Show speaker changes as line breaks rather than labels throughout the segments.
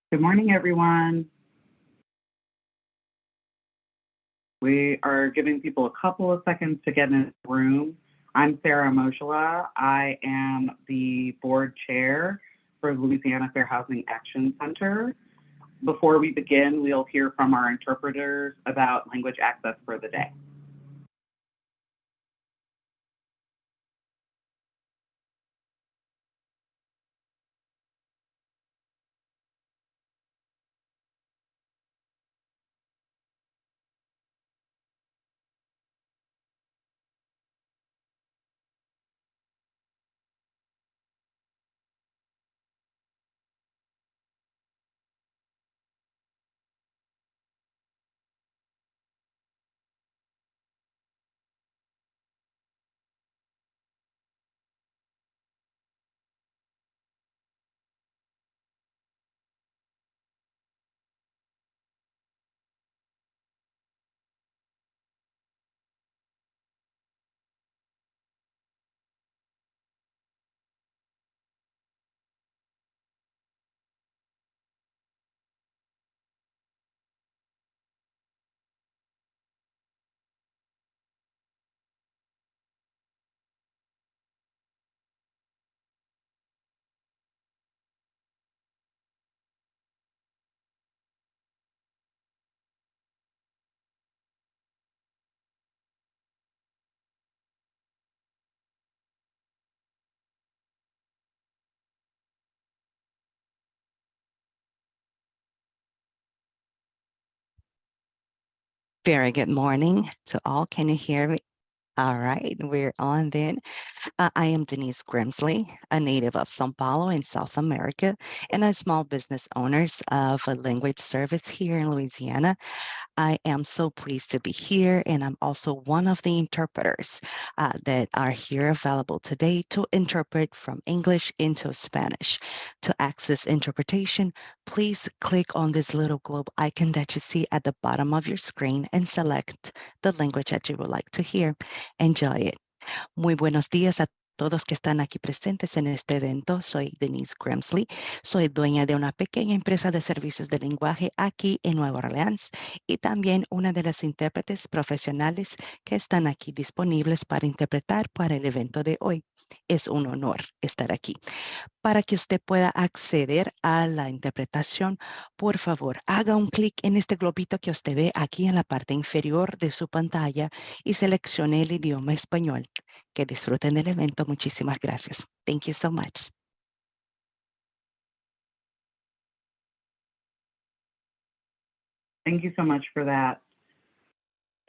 Good morning, everyone. We are giving people a couple of seconds to get in the room. I'm Sarah Moshala. I am the board chair for Louisiana Fair Housing Action Center. Before we begin, we'll hear from our interpreters about language access for the day.
Very good morning to all. Can you hear me? All right, we're on then. I am Denise Grimsley, a native of Sao Paulo in South America, and a small business owners of a language service here in Louisiana. I am so pleased to be here, and I'm also one of the interpreters that are here available today to interpret from English into Spanish. To access interpretation, please click on this little globe icon that you see at the bottom of your screen and select the language that you would like to hear. Enjoy it. Muy buenos días a todos que están aquí presentes en este evento. Soy Denise Grimsley. Soy dueña de una pequeña empresa de servicios de lenguaje aquí en Nueva Orleans y también una de las intérpretes profesionales que están aquí disponibles para interpretar para el evento de hoy. Es un honor estar aquí. Para que usted pueda acceder a la interpretación, por favor, haga un clic en este globito que usted ve aquí en la parte inferior de su pantalla y seleccione el idioma español. Que disfruten del evento. Muchísimas gracias. Thank you so much.
Thank you so much for that.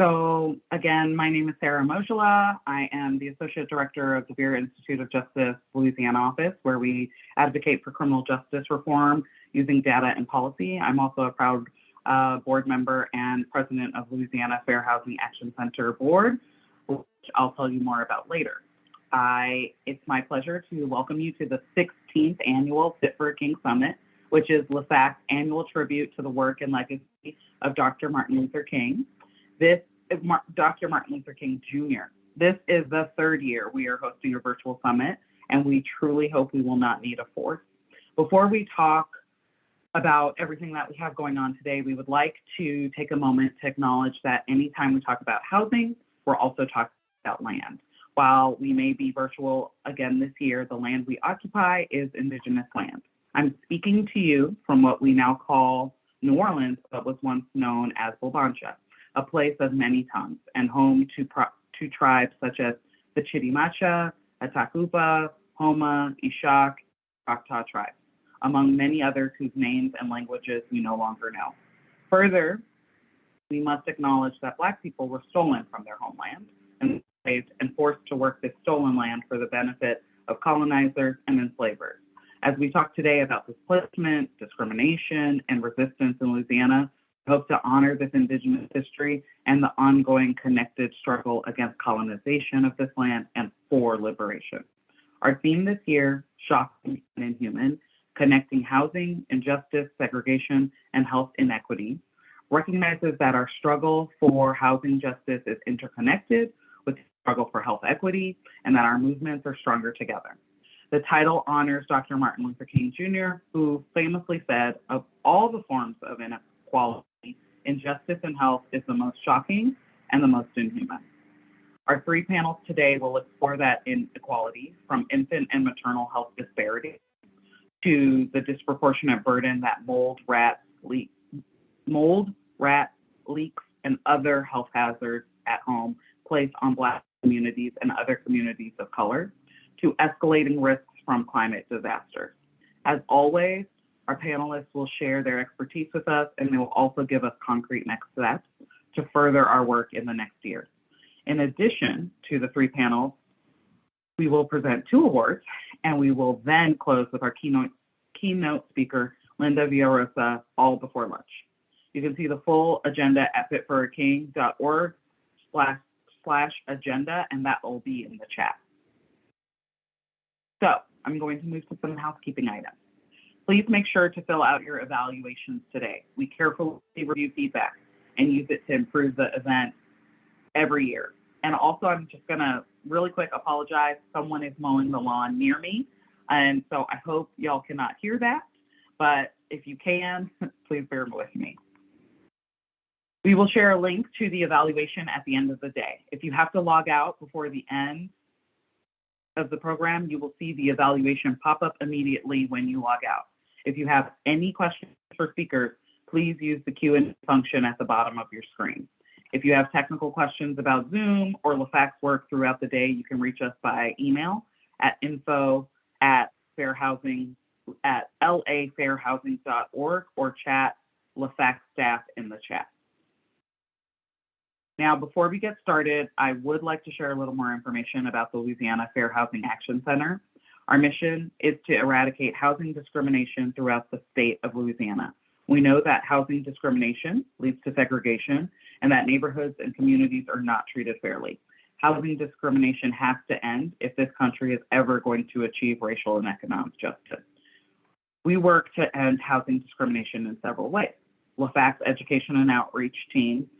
So again, my name is Sarah Moshala. I am the Associate Director of the Vera Institute of Justice Louisiana office, where we advocate for criminal justice reform using data and policy. I'm also a proud board member and president of Louisiana Fair Housing Action Center Board, which I'll tell you more about later. It's my pleasure to welcome you to the 16th annual Fit for a King Summit, which is LAFAC's annual tribute to the work and legacy of Dr. Martin Luther King. This is Dr. Martin Luther King Jr. This is the third year we are hosting a virtual summit, and we truly hope we will not need a fourth. Before we talk about everything that we have going on today, we would like to take a moment to acknowledge that anytime we talk about housing, we're also talking about land. While we may be virtual again this year, the land we occupy is Indigenous land. I'm speaking to you from what we now call New Orleans, but was once known as Bulbancha, a place of many tongues and home to tribes such as the Chitimacha, Atakupa, Homa, Ishak, Choctaw tribes, among many others whose names and languages we no longer know. Further, we must acknowledge that Black people were stolen from their homeland and enslaved and forced to work this stolen land for the benefit of colonizers and enslavers. As we talk today about displacement, discrimination, and resistance in Louisiana, we hope to honor this Indigenous history and the ongoing connected struggle against colonization of this land and for liberation. Our theme this year, Shocking and Inhuman, Connecting Housing, Injustice, Segregation, and Health Inequity, recognizes that our struggle for housing justice is interconnected with the struggle for health equity and that our movements are stronger together. The title honors Dr. Martin Luther King Jr., who famously said, of all the forms of inequality, injustice in health is the most shocking and the most inhuman. Our three panels today will explore that inequality, from infant and maternal health disparity to the disproportionate burden that mold, rat, leaks, and other health hazards at home place on Black communities and other communities of color, to escalating risks from climate disasters. As always, our panelists will share their expertise with us, and they will also give us concrete next steps to further our work in the next year. In addition to the three panels, we will present 2 awards, and we will then close with our keynote speaker, Linda Villarosa, all before lunch. You can see the full agenda at fitforaking.org/agenda, and that will be in the chat. So I'm going to move to some housekeeping items. Please make sure to fill out your evaluations today. We carefully review feedback and use it to improve the event every year. And also, I'm just gonna really quick apologize. Someone is mowing the lawn near me. And so I hope y'all cannot hear that, but if you can, please bear with me. We will share a link to the evaluation at the end of the day. If you have to log out before the end of the program, you will see the evaluation pop up immediately when you log out. If you have any questions for speakers, please use the Q&A function at the bottom of your screen. If you have technical questions about Zoom or LaFac's work throughout the day, you can reach us by email at info@lafairhousing.org or chat LaFac staff in the chat. Now, before we get started, I would like to share a little more information about the Louisiana Fair Housing Action Center. Our mission is to eradicate housing discrimination throughout the state of Louisiana. We know that housing discrimination leads to segregation and that neighborhoods and communities are not treated fairly. Housing discrimination has to end if this country is ever going to achieve racial and economic justice. We work to end housing discrimination in several ways. LaFac's education and outreach team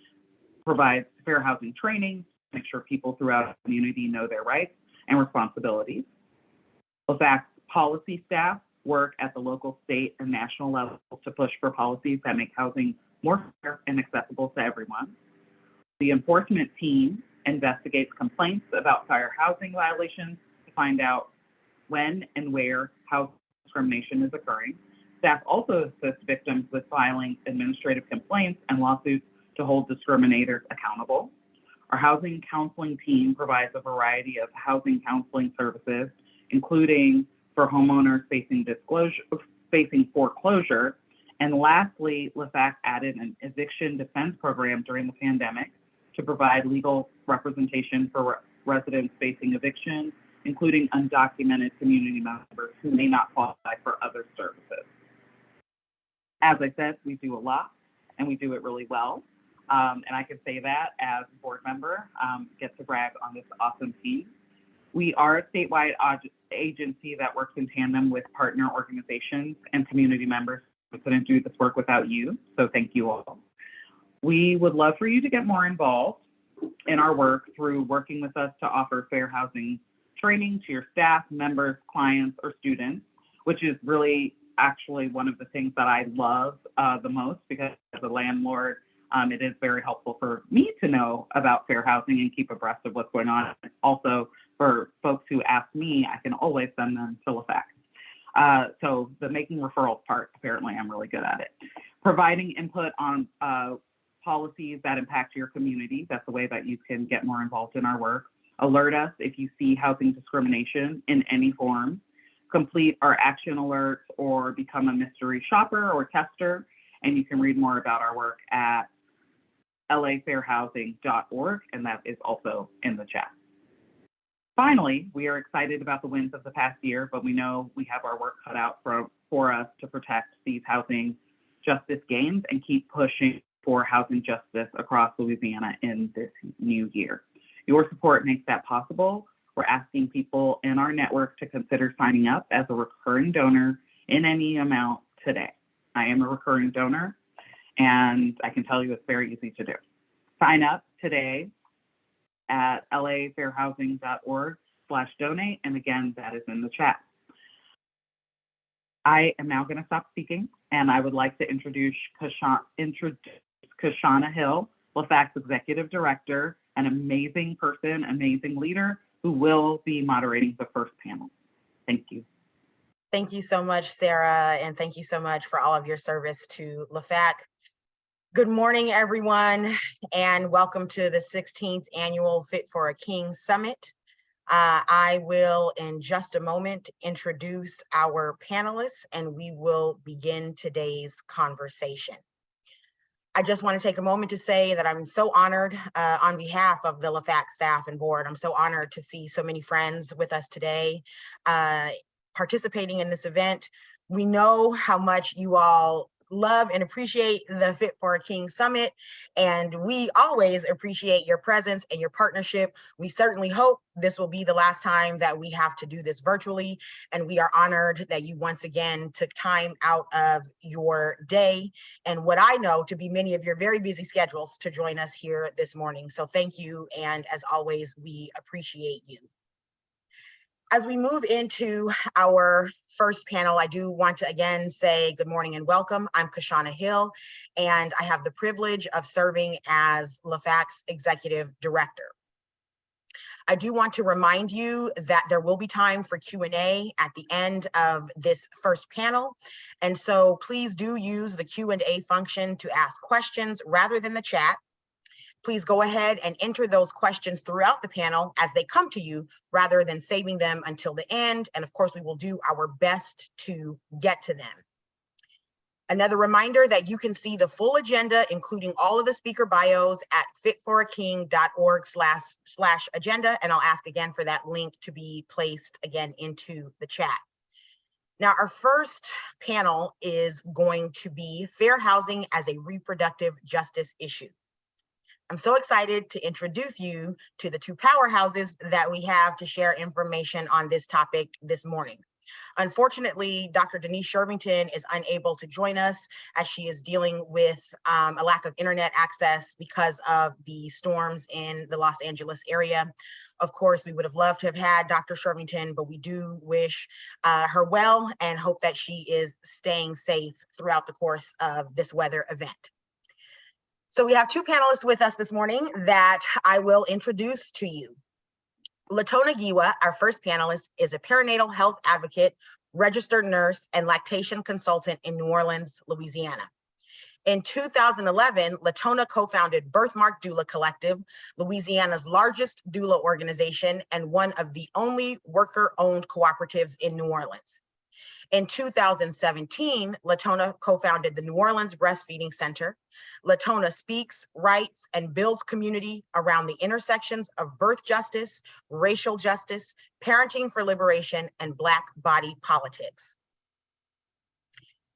provides fair housing training to make sure people throughout the community know their rights and responsibilities. LaFac's policy staff work at the local, state, and national level to push for policies that make housing more fair and accessible to everyone. The enforcement team investigates complaints about fair housing violations to find out when and where housing discrimination is occurring. Staff also assist victims with filing administrative complaints and lawsuits to hold discriminators accountable. Our housing counseling team provides a variety of housing counseling services, including for homeowners facing foreclosure. And lastly, LaFac added an eviction defense program during the pandemic to provide legal representation for residents facing eviction, including undocumented community members who may not qualify for other services. As I said, we do a lot and we do it really well. And I can say that as a board member, get to brag on this awesome team. We are a statewide agency that works in tandem with partner organizations and community members. We couldn't do this work without you, so thank you all. We would love for you to get more involved in our work through working with us to offer fair housing training to your staff, members, clients, or students, which is really actually one of the things that I love the most, because as a landlord, it is very helpful for me to know about fair housing and keep abreast of what's going on. Also, for folks who ask me, I can always send them to LaFac. So the making referrals part, apparently I'm really good at it. Providing input on policies that impact your community, that's the way that you can get more involved in our work. Alert us if you see housing discrimination in any form. Complete our action alerts or become a mystery shopper or tester. And you can read more about our work at lafairhousing.org, and that is also in the chat. Finally, we are excited about the wins of the past year, but we know we have our work cut out for us to protect these housing justice gains and keep pushing for housing justice across Louisiana in this new year. Your support makes that possible. We're asking people in our network to consider signing up as a recurring donor in any amount today. I am a recurring donor, and I can tell you it's very easy to do. Sign up today at lafairhousing.org/donate, and again, that is in the chat. I am now going to stop speaking, and I would like to introduce Kashana Hill, LaFac's Executive Director, an amazing person, amazing leader, who will be moderating the first panel. Thank you.
Thank you so much, Sarah, and thank you so much for all of your service to LaFac. Good morning, everyone, and welcome to the 16th Annual Fit for a King Summit. I will, in just a moment, introduce our panelists, and we will begin today's conversation. I just want to take a moment to say that I'm so honored on behalf of the LaFac staff and board. I'm so honored to see so many friends with us today participating in this event. We know how much you all love and appreciate the Fit for a King Summit, and we always appreciate your presence and your partnership. We certainly hope this will be the last time that we have to do this virtually, and we are honored that you once again took time out of your day and what I know to be many of your very busy schedules to join us here this morning. So thank you, and as always, we appreciate you. As we move into our first panel, I do want to again say good morning and welcome. I'm Kashana Hill, and I have the privilege of serving as LaFac's Executive Director. I do want to remind you that there will be time for Q&A at the end of this first panel. And so please do use the Q&A function to ask questions rather than the chat. Please go ahead and enter those questions throughout the panel as they come to you rather than saving them until the end. And of course, we will do our best to get to them. Another reminder that you can see the full agenda, including all of the speaker bios at fitforaking.org/agenda. And I'll ask again for that link to be placed again into the chat. Now, our first panel is going to be fair housing as a reproductive justice issue. I'm so excited to introduce you to the two powerhouses that we have to share information on this topic this morning. Unfortunately, Dr. Denise Shervington is unable to join us as she is dealing with a lack of internet access because of the storms in the Los Angeles area. Of course, we would have loved to have had Dr. Shervington, but we do wish her well and hope that she is staying safe throughout the course of this weather event. So we have two panelists with us this morning that I will introduce to you. Latona Giwa, our first panelist, is a perinatal health advocate, registered nurse, and lactation consultant in New Orleans, Louisiana. In 2011, Latona co-founded Birthmark Doula Collective, Louisiana's largest doula organization and one of the only worker-owned cooperatives in New Orleans. In 2017, Latona co-founded the New Orleans Breastfeeding Center. Latona speaks, writes, and builds community around the intersections of birth justice, racial justice, parenting for liberation, and Black body politics.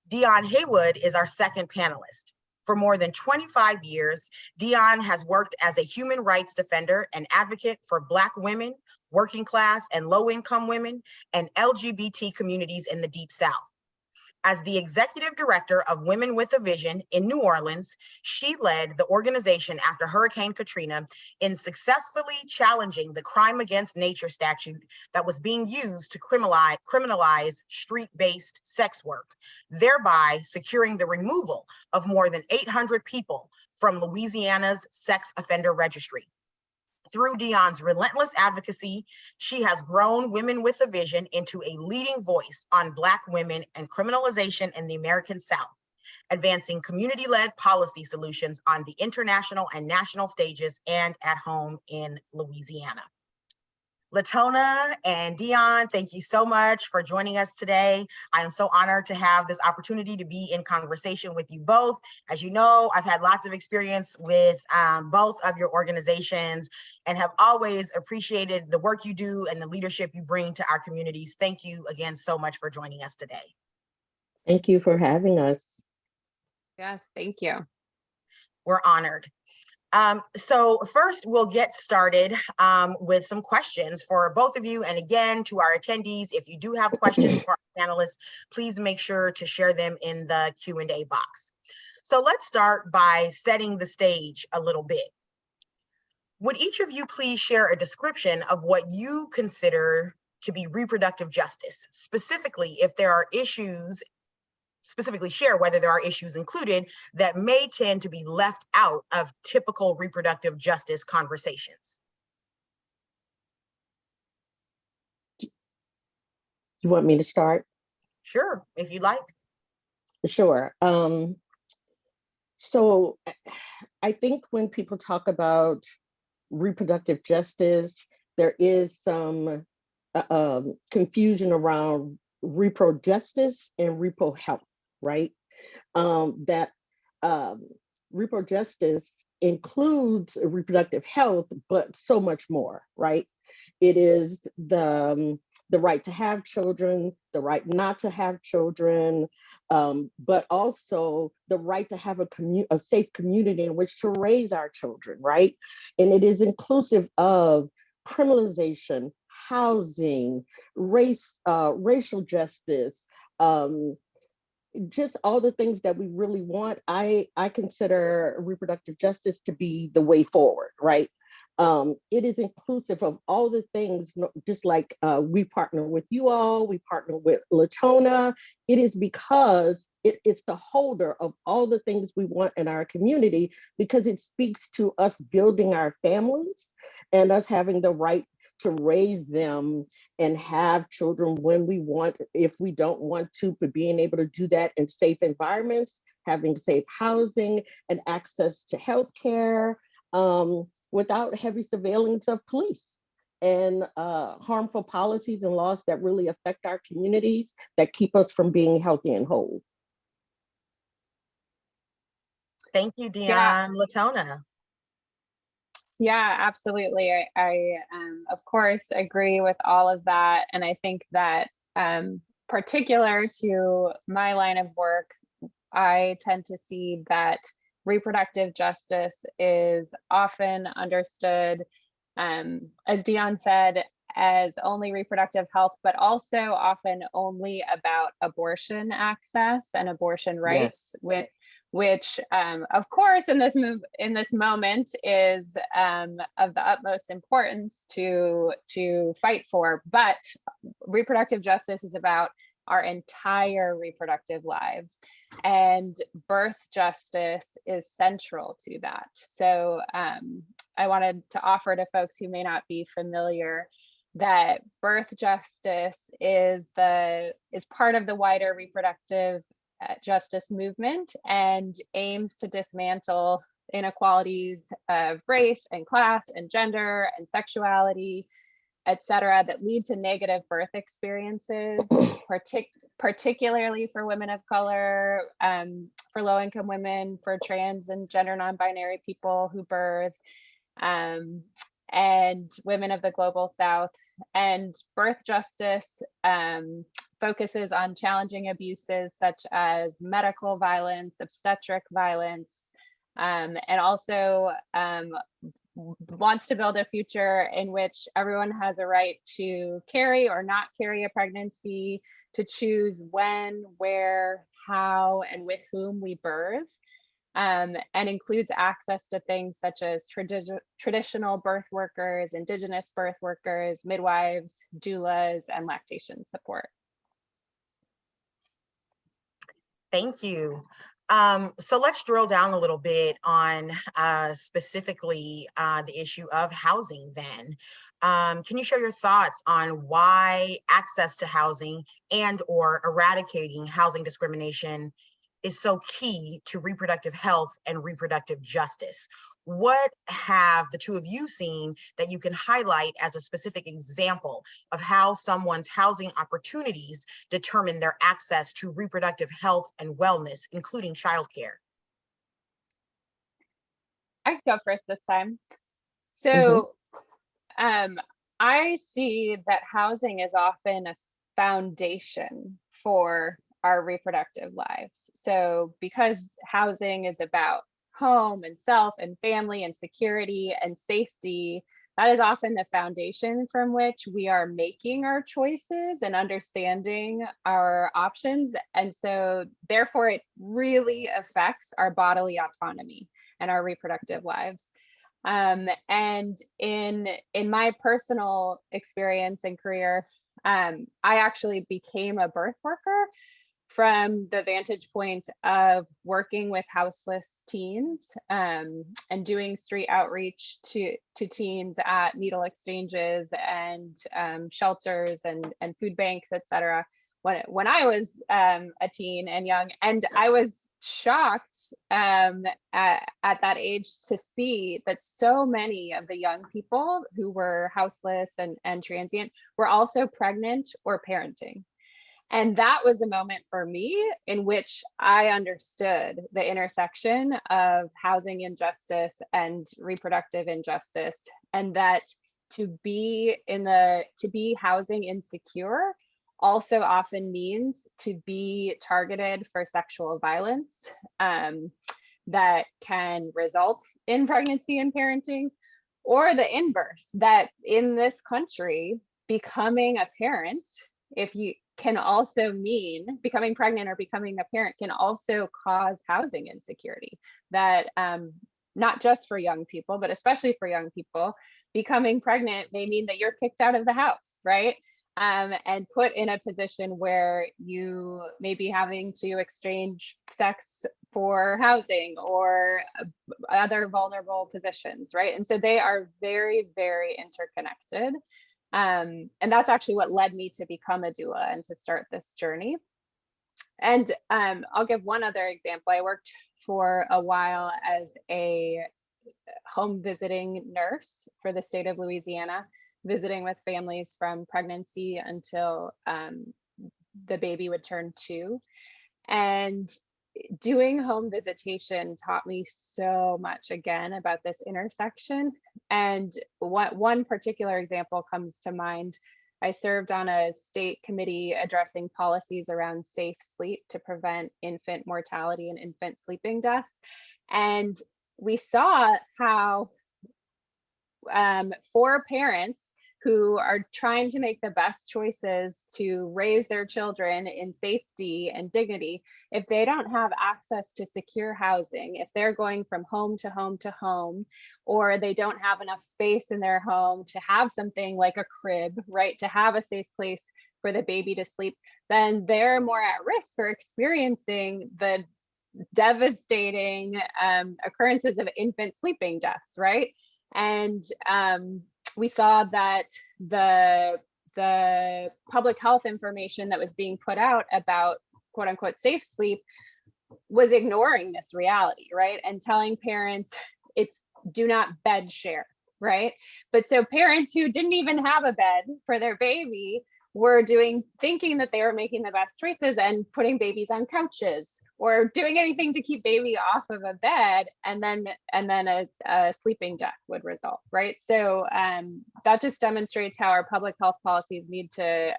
Dion Haywood is our second panelist. For more than 25 years, Dion has worked as a human rights defender and advocate for Black women, working class and low-income women, and LGBT communities in the Deep South. As the executive director of Women with a Vision in New Orleans, she led the organization after Hurricane Katrina in successfully challenging the crime against nature statute that was being used to criminalize street-based sex work, thereby securing the removal of more than 800 people from Louisiana's sex offender registry. Through Dion's relentless advocacy, she has grown Women with a Vision into a leading voice on Black women and criminalization in the American South, advancing community-led policy solutions on the international and national stages and at home in Louisiana. Latona and Dion, thank you so much for joining us today. I am so honored to have this opportunity to be in conversation with you both. As you know, I've had lots of experience with both of your organizations and have always appreciated the work you do and the leadership you bring to our communities. Thank you again so much for joining us today.
Thank you for having us.
Yes, thank you.
We're honored. So first we'll get started with some questions for both of you. And again, to our attendees, if you do have questions for our panelists, please make sure to share them in the Q&A box. So let's start by setting the stage a little bit. Would each of you please share a description of what you consider to be reproductive justice, specifically if there are issues, specifically share whether there are issues included that may tend to be left out of typical reproductive justice conversations.
You want me to start?
Sure, if you'd like.
Sure. So I think when people talk about reproductive justice, there is some confusion around repro justice and repro health, right? That repro justice includes reproductive health, but so much more, right? It is the right to have children, the right not to have children, but also the right to have a safe community in which to raise our children, right? And it is inclusive of criminalization, housing, racial justice, just all the things that we really want. I consider reproductive justice to be the way forward, right? It is inclusive of all the things, just like we partner with you all, we partner with Latona. It is because it's the holder of all the things we want in our community, because it speaks to us building our families and us having the right to raise them and have children when we want, if we don't want to, but being able to do that in safe environments, having safe housing and access to healthcare, without heavy surveillance of police and harmful policies and laws that really affect our communities, that keep us from being healthy and whole.
Thank you, Dion.
Yeah.
Latona.
Yeah, absolutely. I of course agree with all of that. And I think that particular to my line of work, I tend to see that reproductive justice is often understood, as Dion said, as only reproductive health, but also often only about abortion access and abortion rights,
Yes.
which of course in this moment is of the utmost importance to fight for. But reproductive justice is about our entire reproductive lives, and birth justice is central to that. So I wanted to offer to folks who may not be familiar that birth justice is part of the wider reproductive justice movement and aims to dismantle inequalities of race and class and gender and sexuality, etc., that lead to negative birth experiences, particularly for women of color, for low-income women, for trans and gender non-binary people who birth, and women of the global South. And birth justice focuses on challenging abuses such as medical violence, obstetric violence, and also wants to build a future in which everyone has a right to carry or not carry a pregnancy, to choose when, where, how, and with whom we birth, and includes access to things such as traditional birth workers, indigenous birth workers, midwives, doulas, and lactation support.
Thank you. So let's drill down a little bit on specifically the issue of housing then. Can you share your thoughts on why access to housing and or eradicating housing discrimination is so key to reproductive health and reproductive justice? What have the two of you seen that you can highlight as a specific example of how someone's housing opportunities determine their access to reproductive health and wellness, including childcare?
I can go first this time. So I see that housing is often a foundation for our reproductive lives. So because housing is about home and self and family and security and safety, that is often the foundation from which we are making our choices and understanding our options. And so therefore it really affects our bodily autonomy and our reproductive lives. And in my personal experience and career, I actually became a birth worker from the vantage point of working with houseless teens, and doing street outreach to teens at needle exchanges and shelters and food banks, et cetera, when I was a teen and young. And I was shocked at that age to see that so many of the young people who were houseless and transient were also pregnant or parenting. And that was a moment for me in which I understood the intersection of housing injustice and reproductive injustice, and that to be housing insecure also often means to be targeted for sexual violence that can result in pregnancy and parenting, or the inverse, that in this country, becoming a parent, if you can also mean becoming pregnant or becoming a parent can also cause housing insecurity, that not just for young people, but especially for young people, becoming pregnant may mean that you're kicked out of the house, right? And put in a position where you may be having to exchange sex for housing or other vulnerable positions, right? And so they are very, very interconnected. And that's actually what led me to become a doula and to start this journey. And I'll give one other example. I worked for a while as a home visiting nurse for the state of Louisiana, visiting with families from pregnancy until the baby would turn 2. And doing home visitation taught me so much, again, about this intersection. And one particular example comes to mind. I served on a state committee addressing policies around safe sleep to prevent infant mortality and infant sleeping deaths. And we saw how for parents who are trying to make the best choices to raise their children in safety and dignity, if they don't have access to secure housing, if they're going from home to home to home, or they don't have enough space in their home to have something like a crib, right, to have a safe place for the baby to sleep, then they're more at risk for experiencing the devastating occurrences of infant sleeping deaths, right? And we saw that the public health information that was being put out about quote unquote safe sleep was ignoring this reality, right? And telling parents it's do not bed share, right? But so parents who didn't even have a bed for their baby were thinking that they were making the best choices and putting babies on couches or doing anything to keep baby off of a bed, and then a sleeping death would result, right? So that just demonstrates how our public health policies need to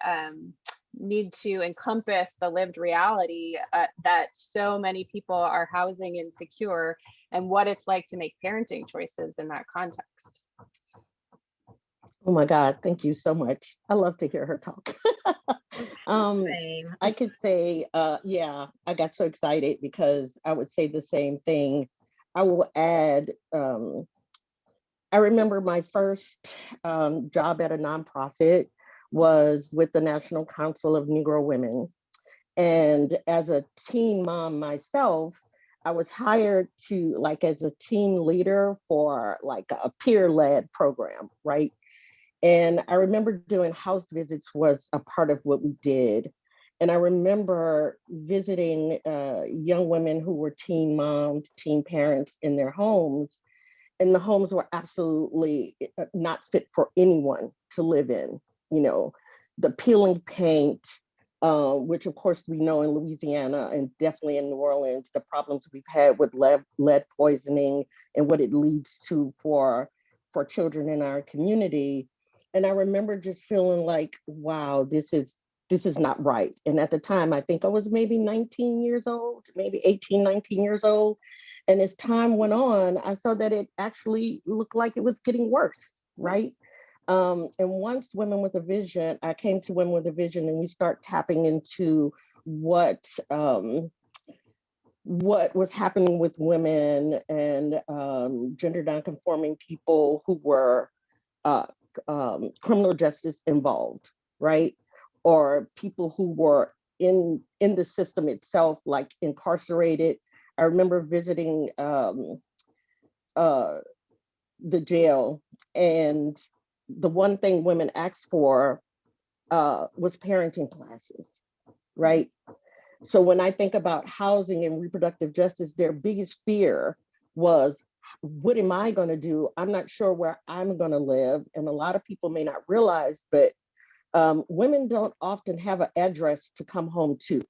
encompass the lived reality that so many people are housing insecure, and what it's like to make parenting choices in that context.
Oh my God, thank you so much. I love to hear her talk.
Same.
I could say, yeah, I got so excited because I would say the same thing. I will add, I remember my first job at a nonprofit was with the National Council of Negro Women. And as a teen mom myself, I was hired to as a team leader for a peer-led program, right? And I remember doing house visits was a part of what we did. And I remember visiting young women who were teen moms, teen parents in their homes. And the homes were absolutely not fit for anyone to live in. You know, the peeling paint, which of course we know in Louisiana and definitely in New Orleans, the problems we've had with lead poisoning and what it leads to for children in our community. And I remember just feeling like, wow, this is not right. And at the time, I think I was maybe 19 years old, maybe 18, 19 years old. And as time went on, I saw that it actually looked like it was getting worse, right? And once Women with a Vision, I came to Women with a Vision, and we start tapping into what was happening with women and gender nonconforming people who were criminal justice involved, right? or people who were in the system itself, like incarcerated. I remember visiting the jail, and the one thing women asked for was parenting classes, right? So when I think about housing and reproductive justice, their biggest fear was, what am I going to do? I'm not sure where I'm going to live. And a lot of people may not realize, but women don't often have an address to come home to,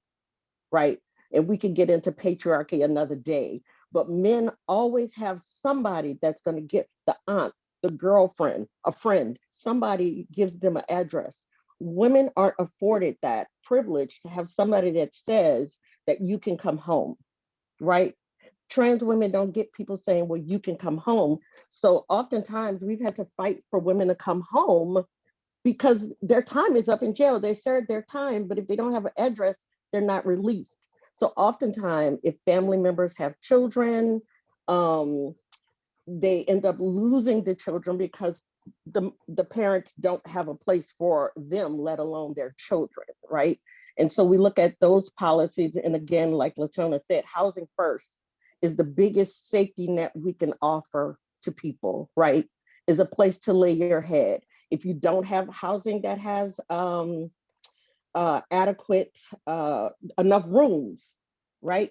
right? And we can get into patriarchy another day, but men always have somebody that's going to get, the aunt, the girlfriend, a friend, somebody gives them an address. Women aren't afforded that privilege to have somebody that says that you can come home, right? Trans women don't get people saying, well, you can come home. So oftentimes we've had to fight for women to come home because their time is up in jail. They served their time, but if they don't have an address, they're not released. So oftentimes, if family members have children, they end up losing the children because the parents don't have a place for them, let alone their children, right? And so we look at those policies, and again, like LaTona said, housing first is the biggest safety net we can offer to people, right? Is a place to lay your head. If you don't have housing that has adequate, enough rooms, right?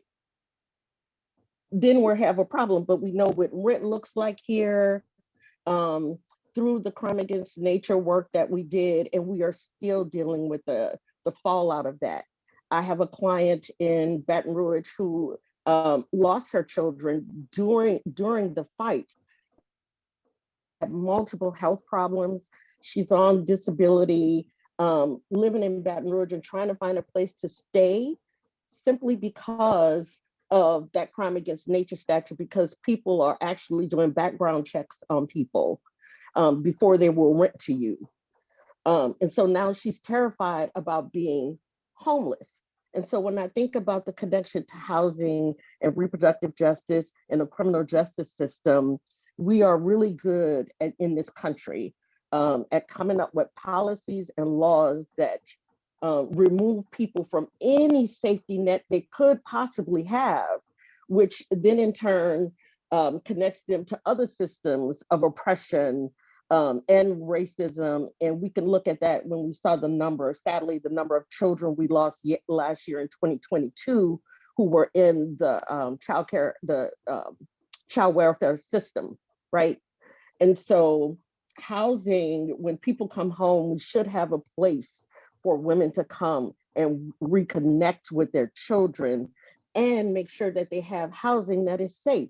Then we'll have a problem. But we know what rent looks like here, through the crime against nature work that we did, and we are still dealing with the fallout of that. I have a client in Baton Rouge who lost her children during the fight, had multiple health problems. She's on disability, living in Baton Rouge and trying to find a place to stay simply because of that crime against nature statute, because people are actually doing background checks on people before they will rent to you. And so now she's terrified about being homeless. And so when I think about the connection to housing and reproductive justice and the criminal justice system, we are really good in this country at coming up with policies and laws that remove people from any safety net they could possibly have, which then in turn connects them to other systems of oppression and racism. And we can look at that when we saw the number, sadly, the number of children we lost last year in 2022 who were in the child welfare system, right? And so housing, when people come home, we should have a place for women to come and reconnect with their children and make sure that they have housing that is safe.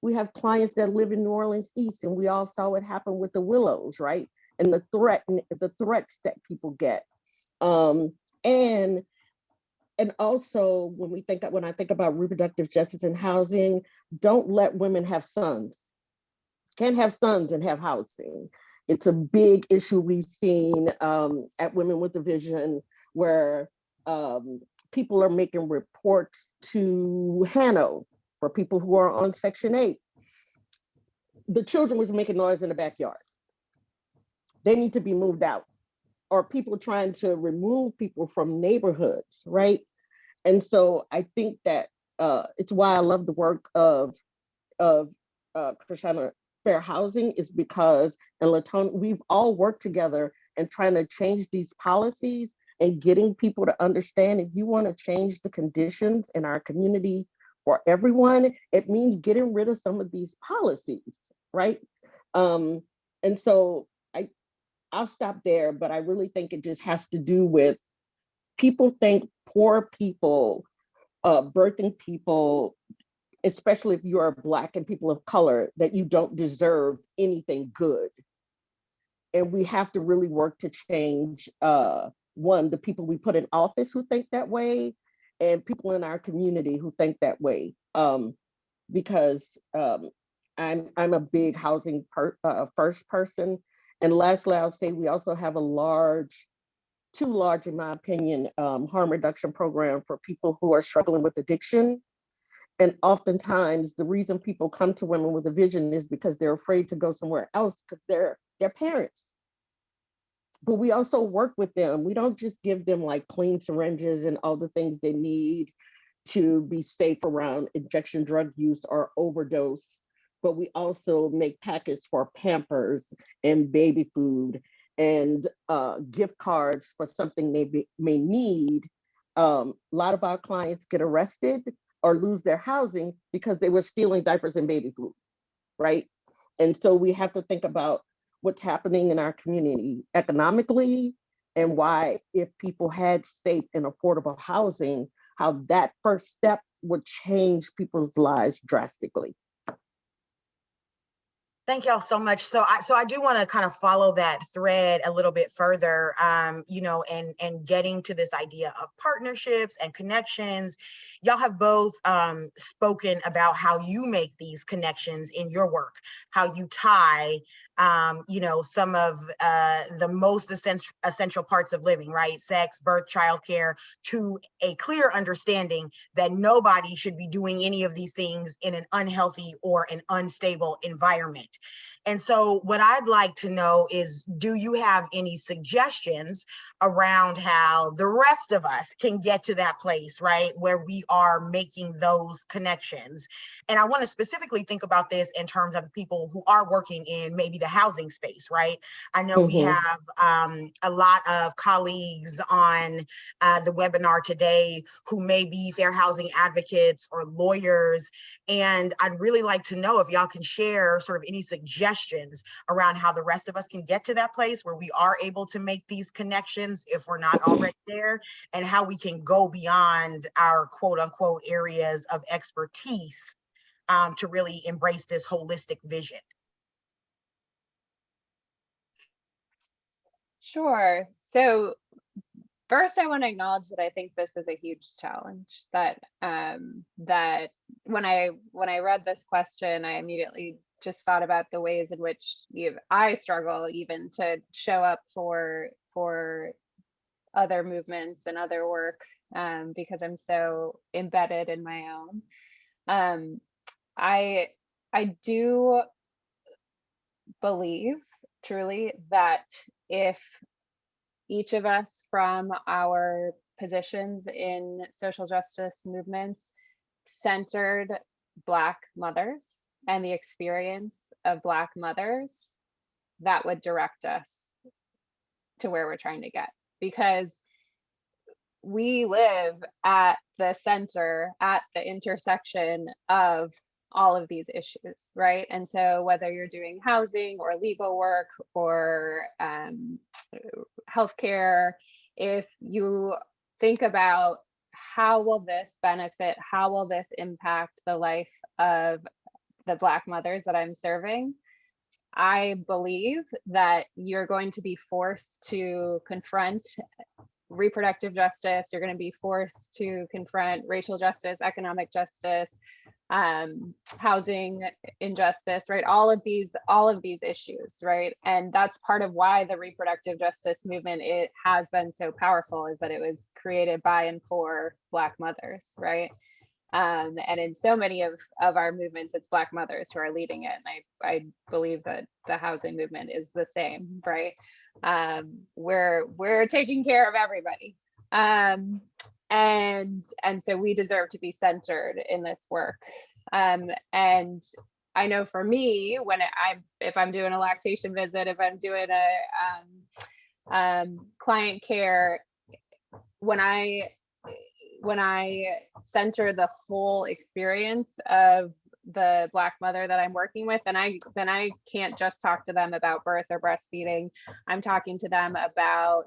We have clients that live in New Orleans East, and we all saw what happened with the Willows, right? And the threats that people get. And also when I think about reproductive justice and housing, don't let women have sons. Can't have sons and have housing. It's a big issue we've seen at Women with a Vision, where people are making reports to HANO for people who are on Section 8. The children was making noise in the backyard. They need to be moved out. Or people trying to remove people from neighborhoods, right? And so I think that it's why I love the work of Christiana Fair Housing, is because, and LaTona, we've all worked together and trying to change these policies and getting people to understand, if you want to change the conditions in our community for everyone, it means getting rid of some of these policies, right? And so I'll stop there, but I really think it just has to do with people think poor people, birthing people, especially if you are Black and people of color, that you don't deserve anything good. And we have to really work to change, one, the people we put in office who think that way, and people in our community who think that way. Because I'm a big housing first person. And lastly, I'll say we also have too large, in my opinion, harm reduction program for people who are struggling with addiction. And oftentimes the reason people come to Women with a Vision is because they're afraid to go somewhere else because their parents but we also work with them. We don't just give them like clean syringes and all the things they need to be safe around injection drug use or overdose, but we also make packets for Pampers and baby food and gift cards for something they may need. A lot of our clients get arrested or lose their housing because they were stealing diapers and baby food, right? And so we have to think about what's happening in our community economically, and why, if people had safe and affordable housing, how that first step would change people's lives drastically.
Thank y'all so much. So I do want to kind of follow that thread a little bit further, you know, and getting to this idea of partnerships and connections. Y'all have both spoken about how you make these connections in your work, how you tie, you know, some of the most essential parts of living, right? Sex, birth, childcare, to a clear understanding that nobody should be doing any of these things in an unhealthy or an unstable environment. And so what I'd like to know is, do you have any suggestions around how the rest of us can get to that place, right, where we are making those connections? And I want to specifically think about this in terms of the people who are working in maybe the housing space, right? I know we have a lot of colleagues on the webinar today who may be fair housing advocates or lawyers. And I'd really like to know if y'all can share sort of any suggestions around how the rest of us can get to that place where we are able to make these connections if we're not already there, and how we can go beyond our quote unquote areas of expertise to really embrace this holistic vision.
Sure. So first, I want to acknowledge that I think this is a huge challenge. That that when I read this question, I immediately just thought about the ways in which I struggle even to show up for other movements and other work, because I'm so embedded in my own. I do believe truly that if each of us from our positions in social justice movements centered Black mothers and the experience of Black mothers, that would direct us to where we're trying to get. Because we live at the center, at the intersection of all of these issues, right? And so whether you're doing housing or legal work or healthcare, if you think about how will this benefit, how will this impact the life of the Black mothers that I'm serving, I believe that you're going to be forced to confront reproductive justice, you're going to be forced to confront racial justice, economic justice, housing injustice, right? All of these issues, right? And that's part of why the reproductive justice movement, it has been so powerful, is that it was created by and for Black mothers, right? And in so many of our movements, it's Black mothers who are leading it. And I believe that the housing movement is the same, right? We're taking care of everybody. And so we deserve to be centered in this work. And I know for me, if I'm doing a lactation visit, if I'm doing a client care, when I center the whole experience of the Black mother that I'm working with, then I can't just talk to them about birth or breastfeeding. I'm talking to them about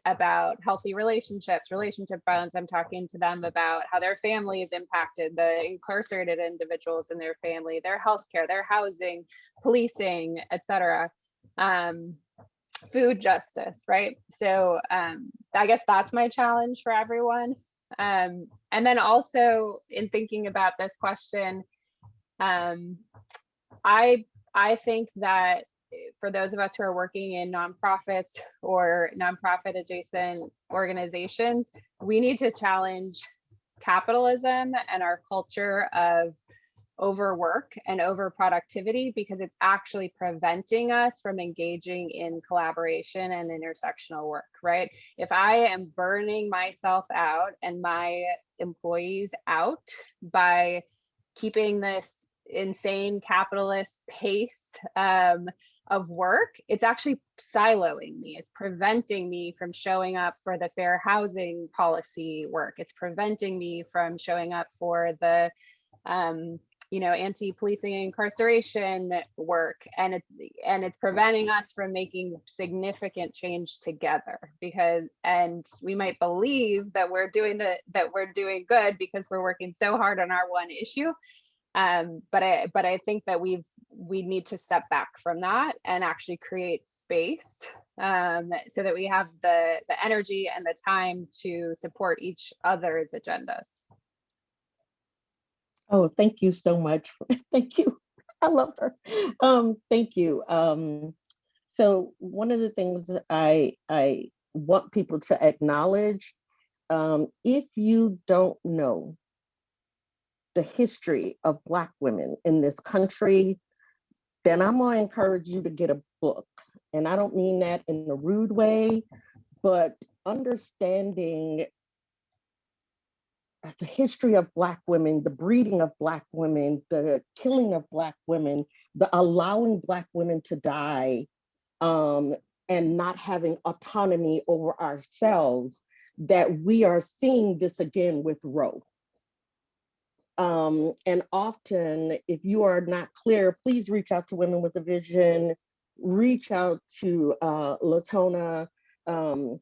about healthy relationships, relationship violence. I'm talking to them about how their family is impacted, the incarcerated individuals in their family, their healthcare, their housing, policing, etc. Food justice, right? So I guess that's my challenge for everyone. And then also in thinking about this question, I think that for those of us who are working in nonprofits or nonprofit adjacent organizations, we need to challenge capitalism and our culture of overwork and over productivity because it's actually preventing us from engaging in collaboration and intersectional work, right? If I am burning myself out and my employees out by keeping this insane capitalist pace of work, it's actually siloing me. It's preventing me from showing up for the fair housing policy work. It's preventing me from showing up for the anti-policing and incarceration work, and it's preventing us from making significant change together, and we might believe that we're doing good because we're working so hard on our one issue. But I think that we need to step back from that and actually create space so that we have the energy and the time to support each other's agendas.
Oh, thank you so much. Thank you. I love her. Thank you. So one of the things I want people to acknowledge, if you don't know the history of Black women in this country, then I'm going to encourage you to get a book. And I don't mean that in a rude way, but understanding the history of Black women, the breeding of Black women, the killing of Black women, the allowing Black women to die, and not having autonomy over ourselves, that we are seeing this again with Roe. And often, if you are not clear, please reach out to Women with a Vision, reach out to Latona, and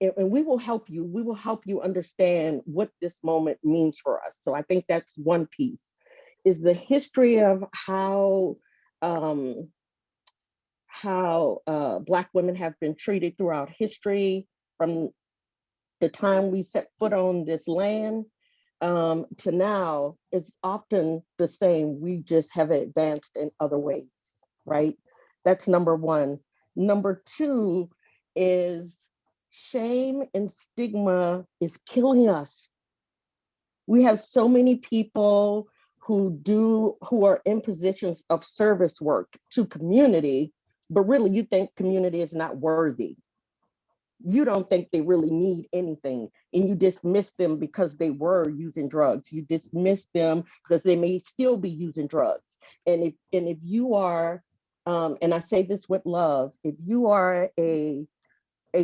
we will help you. We will help you understand what this moment means for us. So I think that's one piece, is the history of how Black women have been treated throughout history, from the time we set foot on this land to now, is often the same. We just have advanced in other ways, right? That's number one. Number two is shame and stigma is killing us. We have so many people who are in positions of service work to community, but really you think community is not worthy. You don't think they really need anything, and you dismiss them because they were using drugs. You dismiss them because they may still be using drugs. And if you are, and I say this with love, if you are a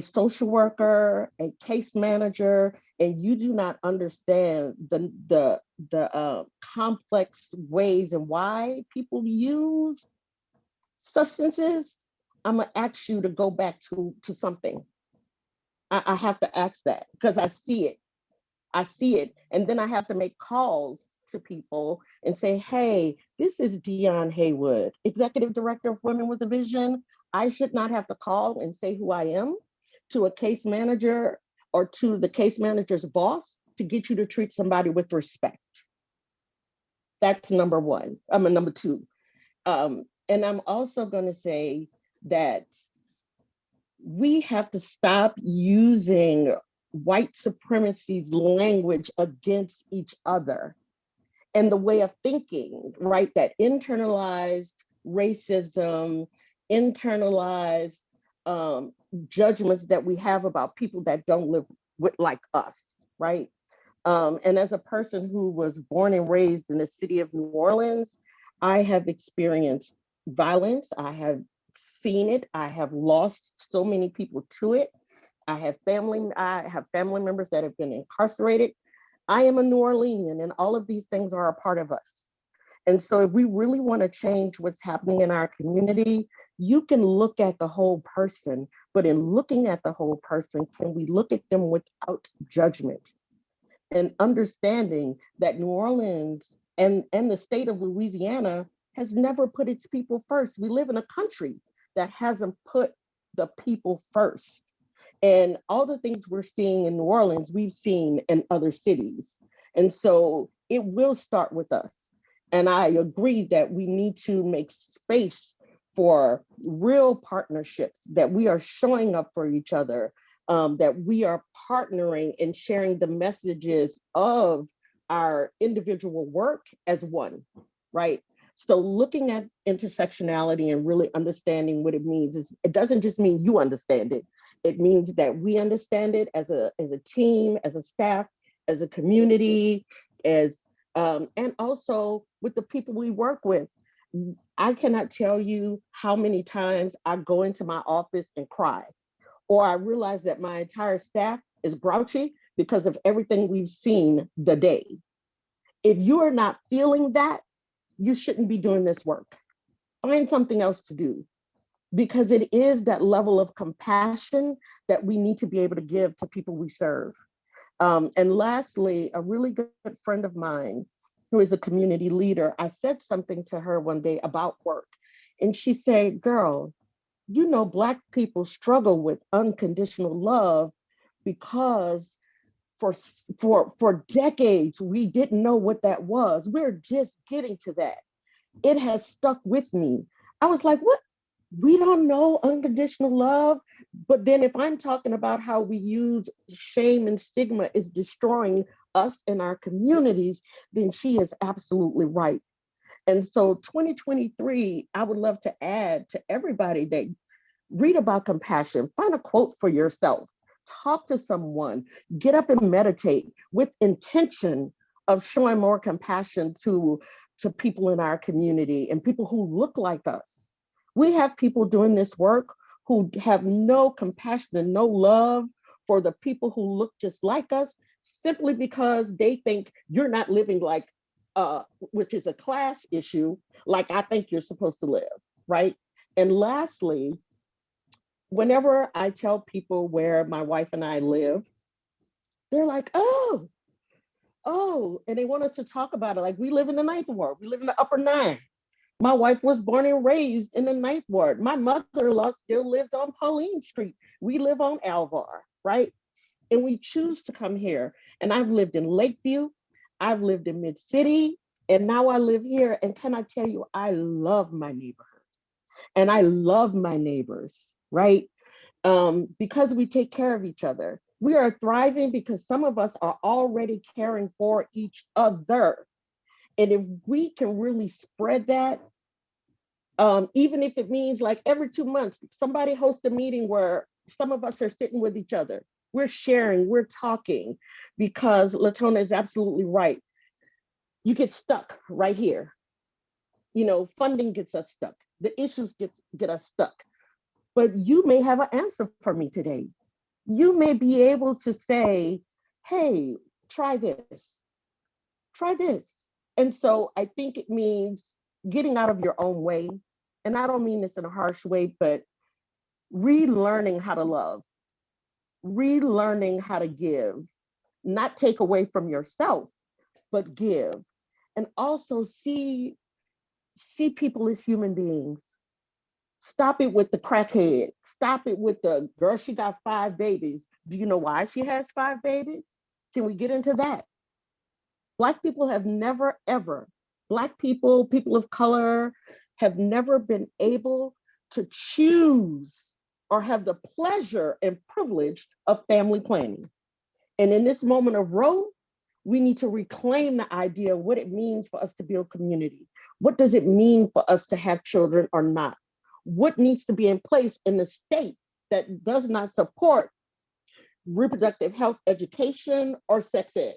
social worker, a case manager, and you do not understand the complex ways and why people use substances, I'm gonna ask you to go back to something. I have to ask that because I see it. And then I have to make calls to people and say, hey, this is Dion Haywood, Executive Director of Women with a Vision. I should not have to call and say who I am to a case manager or to the case manager's boss to get you to treat somebody with respect. That's number one. Number two. And I'm also going to say that we have to stop using white supremacy's language against each other and the way of thinking, right? That internalized racism, internalized judgments that we have about people that don't live like us, right? And as a person who was born and raised in the city of New Orleans, I have experienced violence. I have seen it. I have lost so many people to it. I have family members that have been incarcerated. I am a New Orleanian, and all of these things are a part of us. And so if we really want to change what's happening in our community, you can look at the whole person, but in looking at the whole person, can we look at them without judgment and understanding that New Orleans and the state of Louisiana has never put its people first. We live in a country that hasn't put the people first. And all the things we're seeing in New Orleans, we've seen in other cities. And so it will start with us. And I agree that we need to make space for real partnerships, that we are showing up for each other, that we are partnering and sharing the messages of our individual work as one. right? So looking at intersectionality and really understanding what it means is, it doesn't just mean you understand it. It means that we understand it as a team, as a staff, as a community, as and also with the people we work with. I cannot tell you how many times I go into my office and cry, or I realize that my entire staff is grouchy because of everything we've seen the day. If you are not feeling that, you shouldn't be doing this work. Find something else to do, because it is that level of compassion that we need to be able to give to people we serve. And lastly, a really good friend of mine who is a community leader, I said something to her one day about work. And she said, girl, you know, Black people struggle with unconditional love because for decades, we didn't know what that was. We're just getting to that. It has stuck with me. I was like, what? We don't know unconditional love. But then if I'm talking about how we use shame and stigma is destroying us and our communities, then she is absolutely right. And so 2023, I would love to add to everybody that read about compassion, find a quote for yourself, talk to someone, get up and meditate with intention of showing more compassion to people in our community and people who look like us. We have people doing this work who have no compassion and no love for the people who look just like us, simply because they think you're not living like, which is a class issue, like I think you're supposed to live, right? And lastly, whenever I tell people where my wife and I live, they're like, oh, and they want us to talk about it. Like, we live in the Ninth Ward, we live in the Upper Nine. My wife was born and raised in the Ninth Ward. My mother-in-law still lives on Pauline Street. We live on Alvar, right? And we choose to come here. And I've lived in Lakeview, I've lived in Mid-City, and now I live here. And can I tell you, I love my neighborhood and I love my neighbors, right? Because we take care of each other. We are thriving because some of us are already caring for each other. And if we can really spread that, even if it means like every 2 months, somebody hosts a meeting where some of us are sitting with each other, we're sharing, we're talking, because Latona is absolutely right. You get stuck right here. You know, funding gets us stuck. The issues get us stuck. But you may have an answer for me today. You may be able to say, hey, try this, try this. And so I think it means getting out of your own way. And I don't mean this in a harsh way, but relearning how to love, relearning how to give, not take away from yourself, but give. And also see people as human beings. Stop it with the crackhead. Stop it with the girl, she got 5 babies. Do you know why she has 5 babies? Can we get into that? Black people have never, ever, Black people, people of color, have never been able to choose or have the pleasure and privilege of family planning. And in this moment of Roe, we need to reclaim the idea of what it means for us to build community. What does it mean for us to have children or not? What needs to be in place in the state that does not support reproductive health education or sex ed?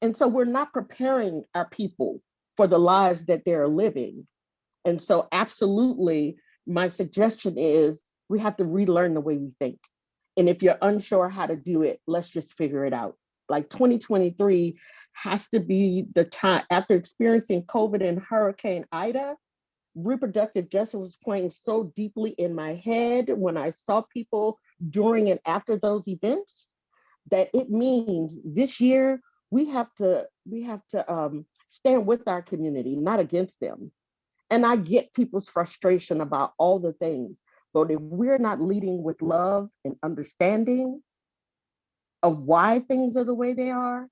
And so we're not preparing our people for the lives that they're living. And so absolutely, my suggestion is we have to relearn the way we think. And if you're unsure how to do it, let's just figure it out. Like 2023 has to be the time. After experiencing COVID and Hurricane Ida, reproductive justice was playing so deeply in my head when I saw people during and after those events, that it means this year we have to stand with our community, not against them. And I get people's frustration about all the things, but if we're not leading with love and understanding of why things are the way they are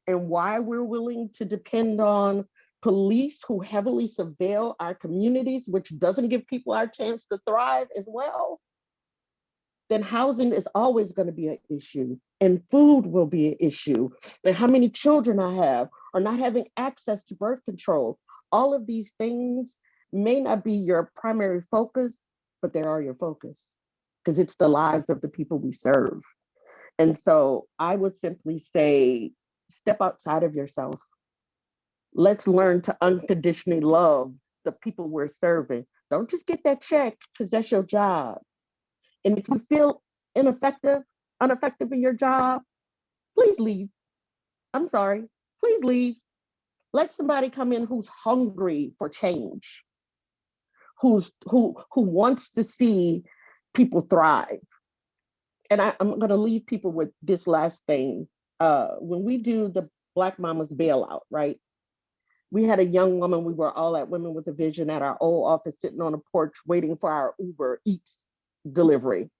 and why we're willing to depend on police who heavily surveil our communities, which doesn't give people our chance to thrive as well, then housing is always going to be an issue, and food will be an issue, and how many children I have, or not having access to birth control. All of these things may not be your primary focus, but they are your focus because it's the lives of the people we serve. And so I would simply say, step outside of yourself. Let's learn to unconditionally love the people we're serving. Don't just get that check because that's your job. And if you feel ineffective in your job, please leave. I'm sorry, please leave. Let somebody come in who's hungry for change, who wants to see people thrive. And I'm going to leave people with this last thing. When we do the Black Mamas bailout, right? We had a young woman, we were all at Women with a Vision at our old office, sitting on a porch waiting for our Uber Eats delivery.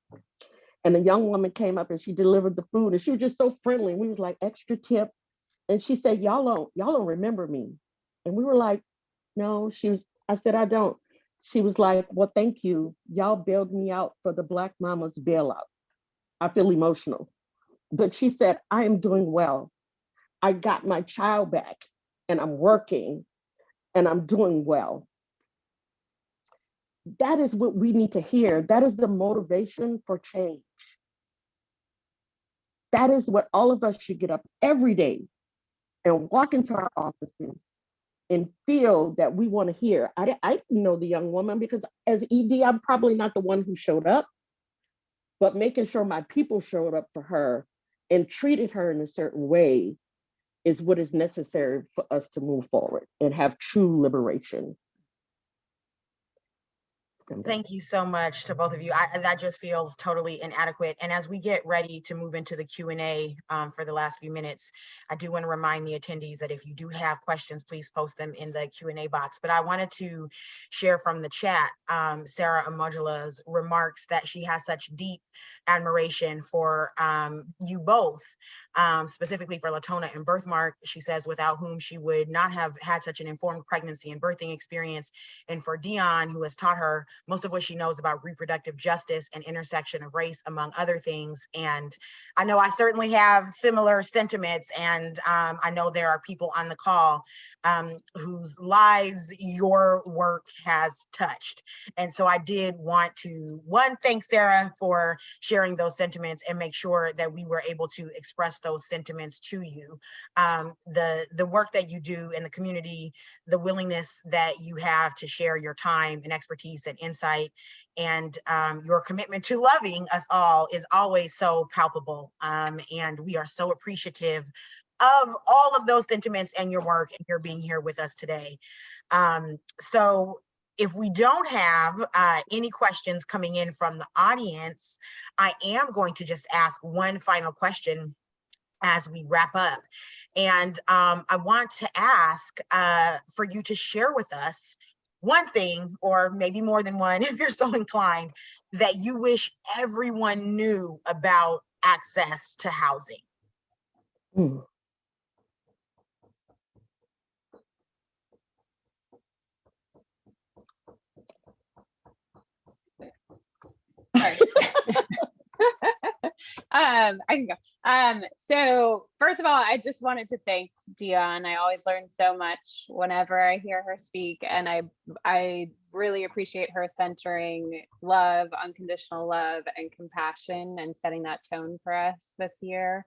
And a young woman came up and she delivered the food, and she was just so friendly. We was like, extra tip. And she said, y'all don't remember me. And we were like, no. I said, I don't. She was like, well, thank you. Y'all bailed me out for the Black Mamas bailout. I feel emotional. But she said, I am doing well. I got my child back and I'm working and I'm doing well. That is what we need to hear. That is the motivation for change. That is what all of us should get up every day and walk into our offices and feel that we want to hear. I didn't know the young woman because as ED, I'm probably not the one who showed up, but making sure my people showed up for her and treated her in a certain way is what is necessary for us to move forward and have true liberation.
Thank you so much to both of you. That just feels totally inadequate. And as we get ready to move into the Q&A for the last few minutes, I do want to remind the attendees that if you do have questions, please post them in the Q&A box. But I wanted to share from the chat, Sarah Amojola's remarks that she has such deep admiration for you both, specifically for Latona and Birthmark. She says, without whom she would not have had such an informed pregnancy and birthing experience. And for Dion, who has taught her most of what she knows about reproductive justice and intersection of race, among other things. And I know I certainly have similar sentiments, and I know there are people on the call whose lives your work has touched. And so I did want to, one, thank Sarah for sharing those sentiments and make sure that we were able to express those sentiments to you. The work that you do in the community, the willingness that you have to share your time and expertise and insight, and your commitment to loving us all is always so palpable. And we are so appreciative of all of those sentiments and your work and your being here with us today. So if we don't have any questions coming in from the audience, I am going to just ask one final question as we wrap up. And I want to ask for you to share with us one thing, or maybe more than one, if you're so inclined, that you wish everyone knew about access to housing.
Mm.
I can go. So first of all, I just wanted to thank Dion. I always learn so much whenever I hear her speak, and I really appreciate her centering love, unconditional love, and compassion, and setting that tone for us this year,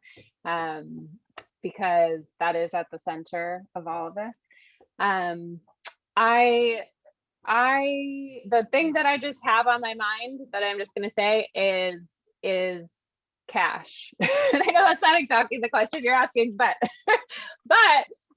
because that is at the center of all of this. The thing that I just have on my mind that I'm just going to say is cash. And I know that's not exactly the question you're asking, but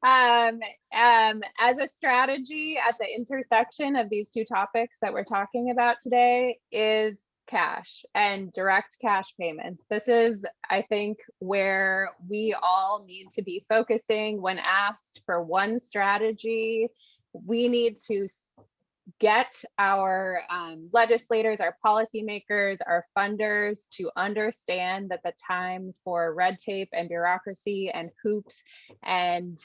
as a strategy at the intersection of these two topics that we're talking about today is cash and direct cash payments. This is, I think, where we all need to be focusing when asked for one strategy. We need to get our legislators, our policymakers, our funders to understand that the time for red tape and bureaucracy and hoops and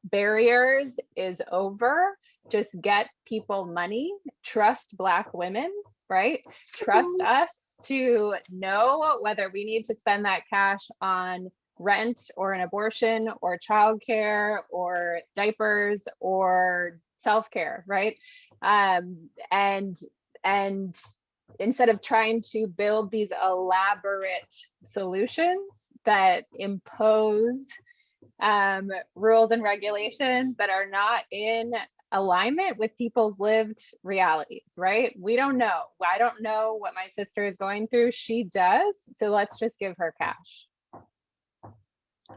barriers is over. Just get people money, trust Black women right? Trust us to know whether we need to spend that cash on rent or an abortion or childcare or diapers or self-care, right? And instead of trying to build these elaborate solutions that impose rules and regulations that are not in alignment with people's lived realities, right? We don't know. I don't know what my sister is going through. She does. So let's just give her cash.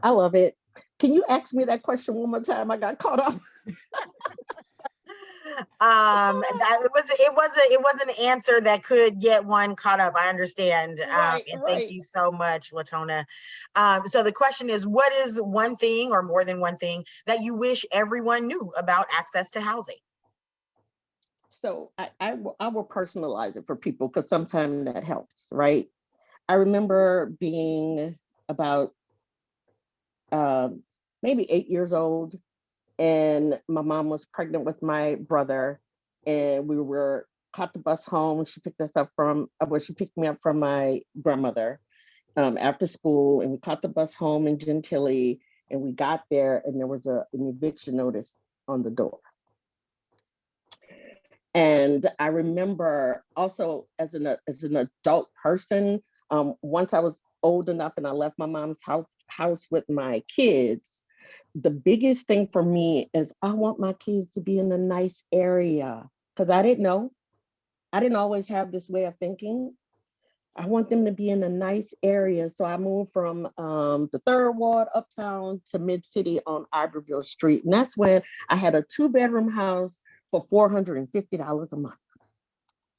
I love it. Can you ask me that question one more time? I got caught up.
It was an answer that could get one caught up. I understand.
Right,
And
right.
thank you so much, Latona. So the question is, what is one thing or more than one thing that you wish everyone knew about access to housing?
So I will personalize it for people because sometimes that helps, right? I remember being about maybe 8 years old, and my mom was pregnant with my brother, and we were caught the bus home. She picked us up from, well, she picked me up from my grandmother after school, and we caught the bus home in Gentilly, and we got there, and there was an eviction notice on the door. And I remember also as an adult person, once I was old enough and I left my mom's house with my kids, the biggest thing for me is I want my kids to be in a nice area, because I didn't know. I didn't always have this way of thinking. I want them to be in a nice area. So I moved from the 3rd Ward uptown to Mid-City on Iberville Street. And that's when I had a 2-bedroom house for $450 a month.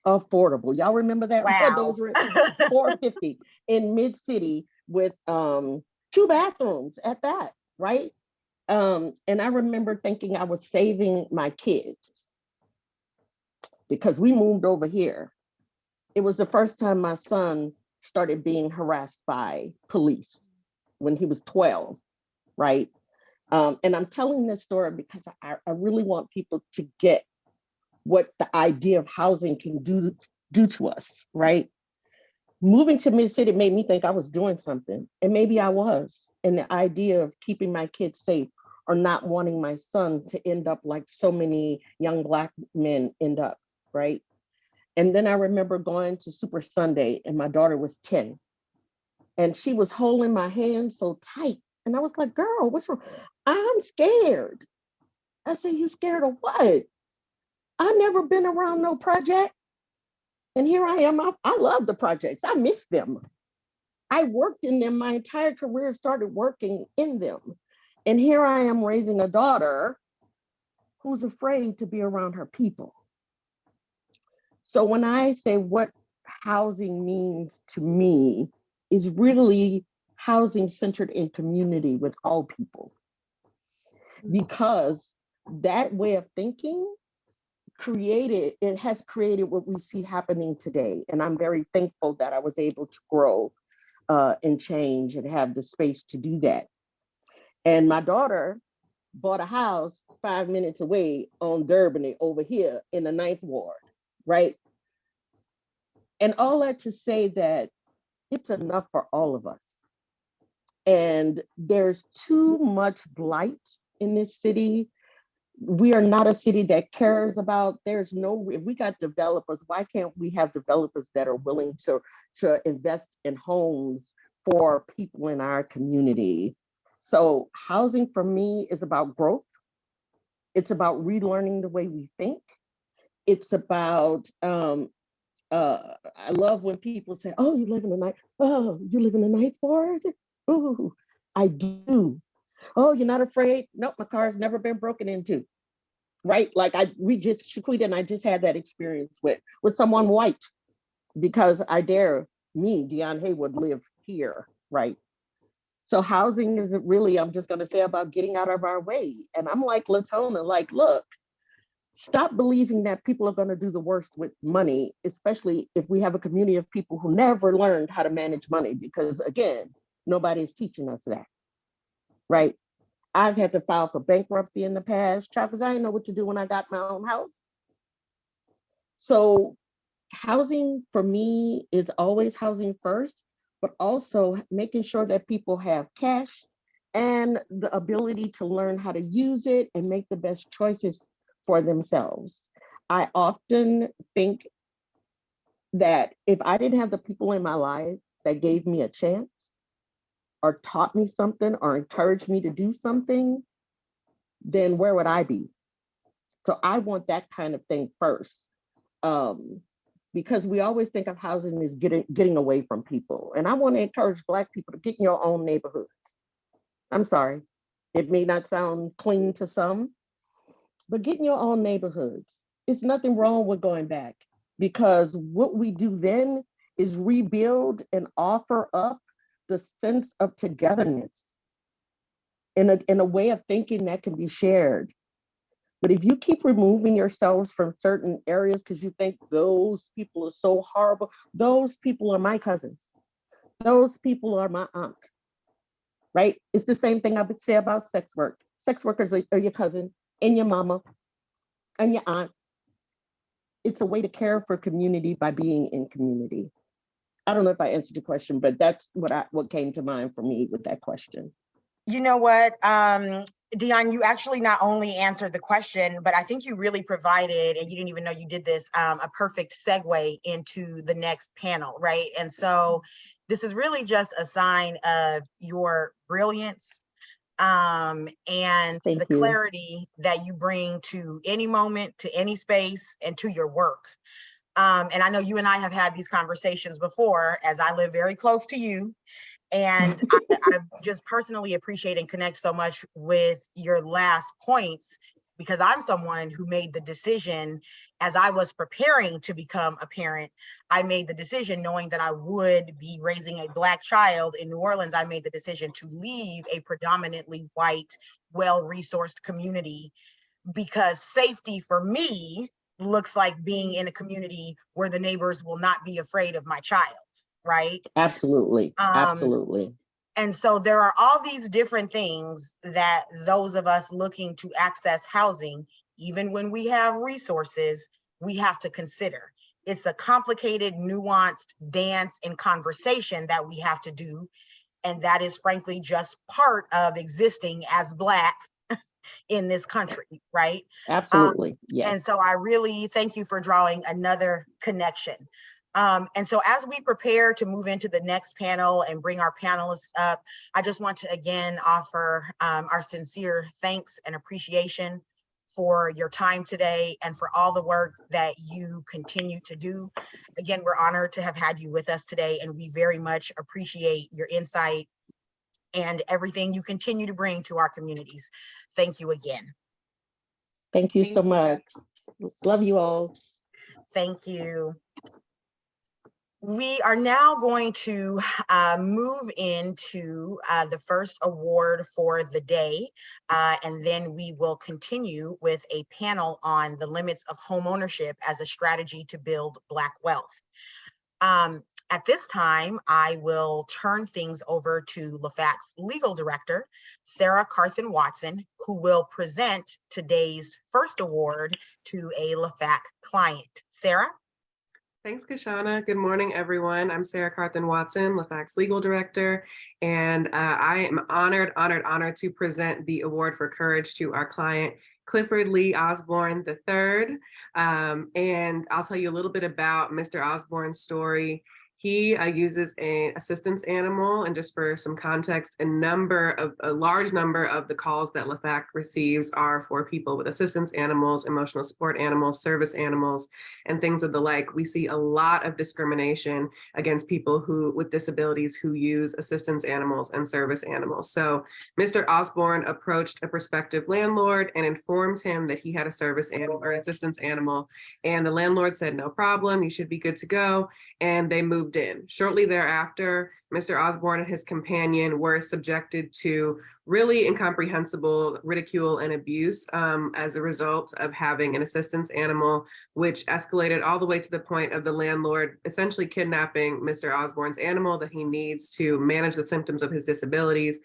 Affordable. Y'all remember that?
Wow.
Those were $450 in Mid-City with 2 bathrooms at that, right? And I remember thinking I was saving my kids because we moved over here. It was the first time my son started being harassed by police when he was 12, right? And I'm telling this story because I really want people to get what the idea of housing can do to us, right? Moving to Mid-City made me think I was doing something, and maybe I was. And the idea of keeping my kids safe or not wanting my son to end up like so many young Black men end up, right? And then I remember going to Super Sunday, and my daughter was 10, and she was holding my hand so tight. And I was like, girl, what's wrong? I'm scared. I said, you scared of what? I've never been around no project. And here I am. I love the projects. I miss them. I worked in them. My entire career started working in them. And here I am raising a daughter who's afraid to be around her people. So when I say what housing means to me is really housing centered in community with all people. Because that way of thinking has created what we see happening today. And I'm very thankful that I was able to grow and change and have the space to do that. And my daughter bought a house 5 minutes away on Durban over here in the 9th Ward, right? And all that to say that it's enough for all of us. And there's too much blight in this city. We are not a city that cares about, if we got developers, why can't we have developers that are willing to invest in homes for people in our community? So housing for me is about growth. It's about relearning the way we think. It's about, I love when people say, oh, you live in the you live in the 9th Ward? Ooh, I do. Oh, you're not afraid? Nope, my car's never been broken into. Right? Like Shaquita and I just had that experience with someone white, because I dare Deon Haywood, live here, right? So housing isn't really, I'm just going to say, about getting out of our way. And I'm like Latona, like, look, stop believing that people are going to do the worst with money, especially if we have a community of people who never learned how to manage money, because again, nobody's teaching us that, right? I've had to file for bankruptcy in the past, because I didn't know what to do when I got my own house. So housing for me is always housing first, but also making sure that people have cash and the ability to learn how to use it and make the best choices for themselves. I often think that if I didn't have the people in my life that gave me a chance or taught me something or encouraged me to do something, then where would I be? So I want that kind of thing first. Because we always think of housing as getting away from people. And I want to encourage Black people to get in your own neighborhood. I'm sorry, it may not sound clean to some, but get in your own neighborhoods. It's nothing wrong with going back, because what we do then is rebuild and offer up the sense of togetherness in a way of thinking that can be shared. But if you keep removing yourselves from certain areas because you think those people are so horrible, those people are my cousins. Those people are my aunt, right? It's the same thing I would say about sex work. Sex workers are your cousin and your mama and your aunt. It's a way to care for community by being in community. I don't know if I answered your question, but that's what came to mind for me with that question.
You know what, Dion, you actually not only answered the question, but I think you really provided, and you didn't even know you did this, a perfect segue into the next panel, right? And so this is really just a sign of your brilliance and
Thank
the
you.
clarity that you bring to any moment, to any space, and to your work. And I know you and I have had these conversations before, as I live very close to you. And I just personally appreciate and connect so much with your last points, because I'm someone who made the decision as I was preparing to become a parent. I made the decision knowing that I would be raising a Black child in New Orleans. I made the decision to leave a predominantly white, well-resourced community, because safety for me looks like being in a community where the neighbors will not be afraid of my child. Right?
Absolutely. Absolutely.
And so there are all these different things that those of us looking to access housing, even when we have resources, we have to consider. It's a complicated, nuanced dance and conversation that we have to do. And that is frankly just part of existing as Black in this country, right?
Absolutely. Yes.
And so I really thank you for drawing another connection. And so as we prepare to move into the next panel and bring our panelists up, I just want to again offer our sincere thanks and appreciation for your time today and for all the work that you continue to do. Again, we're honored to have had you with us today, and we very much appreciate your insight and everything you continue to bring to our communities. Thank you again.
Thank you so much. Love you all.
Thank you. We are now going to move into the first award for the day, and then we will continue with a panel on the limits of homeownership as a strategy to build Black wealth. At this time, I will turn things over to LAFAC's legal director, Sarah Carthen Watson, who will present today's first award to a LAFAC client. Sarah?
Thanks, Kashana. Good morning, everyone. I'm Sarah Carthen Watson, LAFAC's legal director, and I am honored to present the award for courage to our client, Clifford Lee Osborne III. And I'll tell you a little bit about Mr. Osborne's story. He uses an assistance animal, and just for some context, a large number of the calls that LAFAC receives are for people with assistance animals, emotional support animals, service animals, and things of the like. We see a lot of discrimination against people with disabilities who use assistance animals and service animals. So Mr. Osborne approached a prospective landlord and informed him that he had a service animal or assistance animal, and the landlord said, "No problem, you should be good to go," and they moved in. Shortly thereafter, Mr. Osborne and his companion were subjected to really incomprehensible ridicule and abuse as a result of having an assistance animal, which escalated all the way to the point of the landlord essentially kidnapping Mr. Osborne's animal that he needs to manage the symptoms of his disabilities,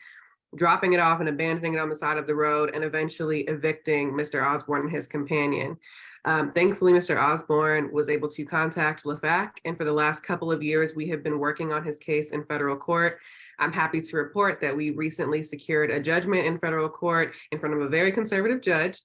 dropping it off and abandoning it on the side of the road, and eventually evicting Mr. Osborne and his companion. Thankfully, Mr. Osborne was able to contact LAFAC, and for the last couple of years, we have been working on his case in federal court. I'm happy to report that we recently secured a judgment in federal court in front of a very conservative judge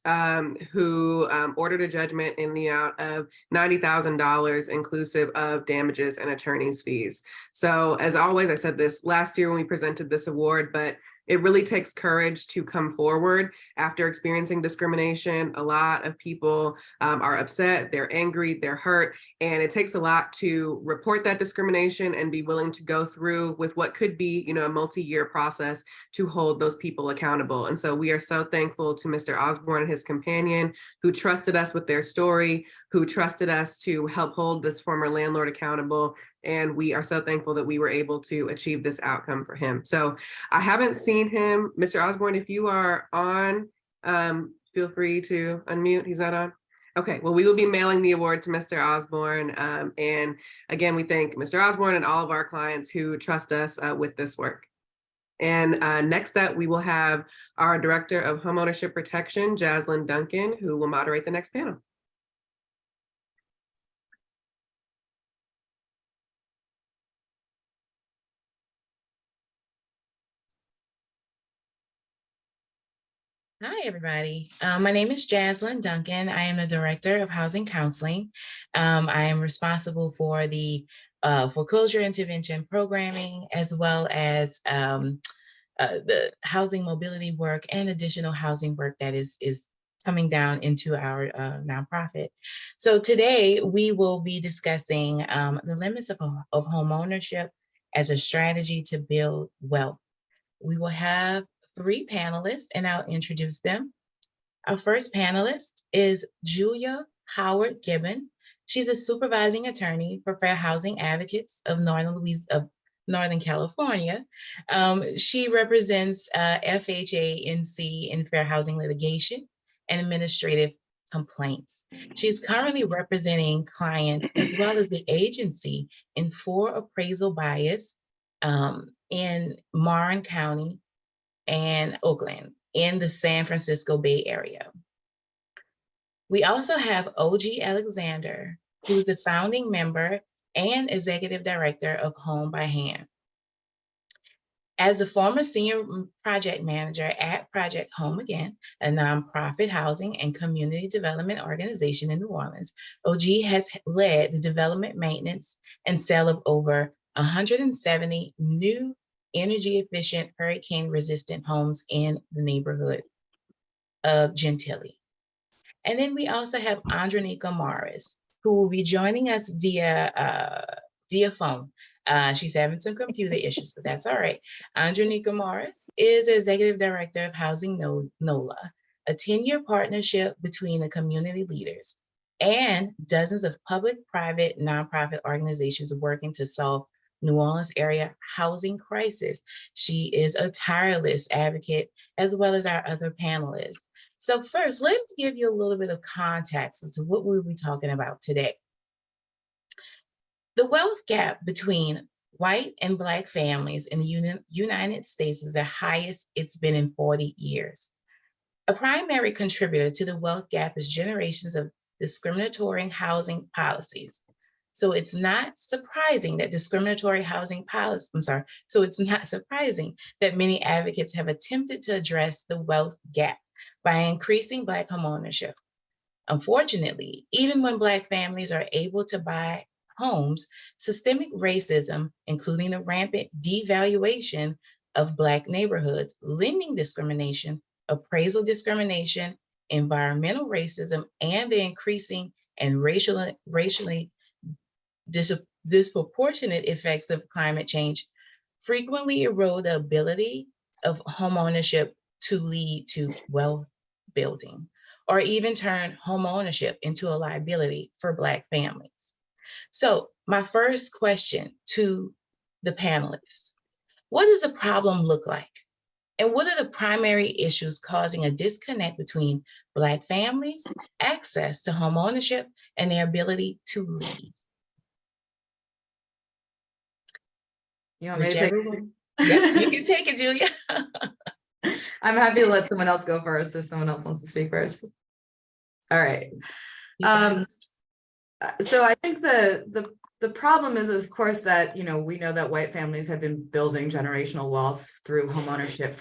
who ordered a judgment in the amount of $90,000 inclusive of damages and attorney's fees. So as always, I said this last year when we presented this award, but it really takes courage to come forward after experiencing discrimination. A lot of people are upset, they're angry, they're hurt, and it takes a lot to report that discrimination and be willing to go through with what could be, a multi-year process to hold those people accountable. And so we are so thankful to Mr. Osborne and his companion who trusted us with their story, who trusted us to help hold this former landlord accountable. And we are so thankful that we were able to achieve this outcome for him. So I haven't seen him. Mr. Osborne, if you are on, feel free to unmute. He's not on. Okay, well, we will be mailing the award to Mr. Osborne. And again, we thank Mr. Osborne and all of our clients who trust us with this work. And next up, we will have our Director of Homeownership Protection, Jaslyn Duncan, who will moderate the next panel.
Hi, everybody. My name is Jaslyn Duncan. I am the Director of Housing Counseling. I am responsible for the foreclosure intervention programming, as well as the housing mobility work and additional housing work that is coming down into our nonprofit. So today we will be discussing the limits of home ownership as a strategy to build wealth. We will have 3 panelists, and I'll introduce them. Our first panelist is Julia Howard Gibbon. She's a supervising attorney for Fair Housing Advocates of Northern California. She represents FHA/NC in fair housing litigation and administrative complaints. She's currently representing clients as well as the agency in 4 appraisal bias in Marin County and Oakland in the San Francisco Bay Area. We also have OG Alexander, who's the founding member and executive director of Home by Hand. As the former senior project manager at Project Home Again, a nonprofit housing and community development organization in New Orleans, OG has led the development, maintenance, and sale of over 170 new energy efficient, hurricane resistant homes in the neighborhood of Gentilly. And then we also have Andronika Morris, who will be joining us via phone. She's having some computer issues, but that's all right. Andronika Morris is Executive Director of Housing NOLA, a 10-year partnership between the community leaders and dozens of public, private, nonprofit organizations working to solve New Orleans area housing crisis. She is a tireless advocate, as well as our other panelists. So first, let me give you a little bit of context as to what we'll be talking about today. The wealth gap between white and Black families in the United States is the highest it's been in 40 years. A primary contributor to the wealth gap is generations of discriminatory housing policies. So it's not surprising that it's not surprising that many advocates have attempted to address the wealth gap by increasing Black homeownership. Unfortunately, even when Black families are able to buy homes, systemic racism, including the rampant devaluation of Black neighborhoods, lending discrimination, appraisal discrimination, environmental racism, and the increasing and racially disproportionate effects of climate change frequently erode the ability of homeownership to lead to wealth building, or even turn homeownership into a liability for Black families. So my first question to the panelists: what does the problem look like? And what are the primary issues causing a disconnect between Black families' access to homeownership and their ability to lead?
You want me to take it?
Yep, you can take it, Julia.
I'm happy to let someone else go first if someone else wants to speak first. All right. So I think the problem is, of course, that, you know, we know that white families have been building generational wealth through homeownership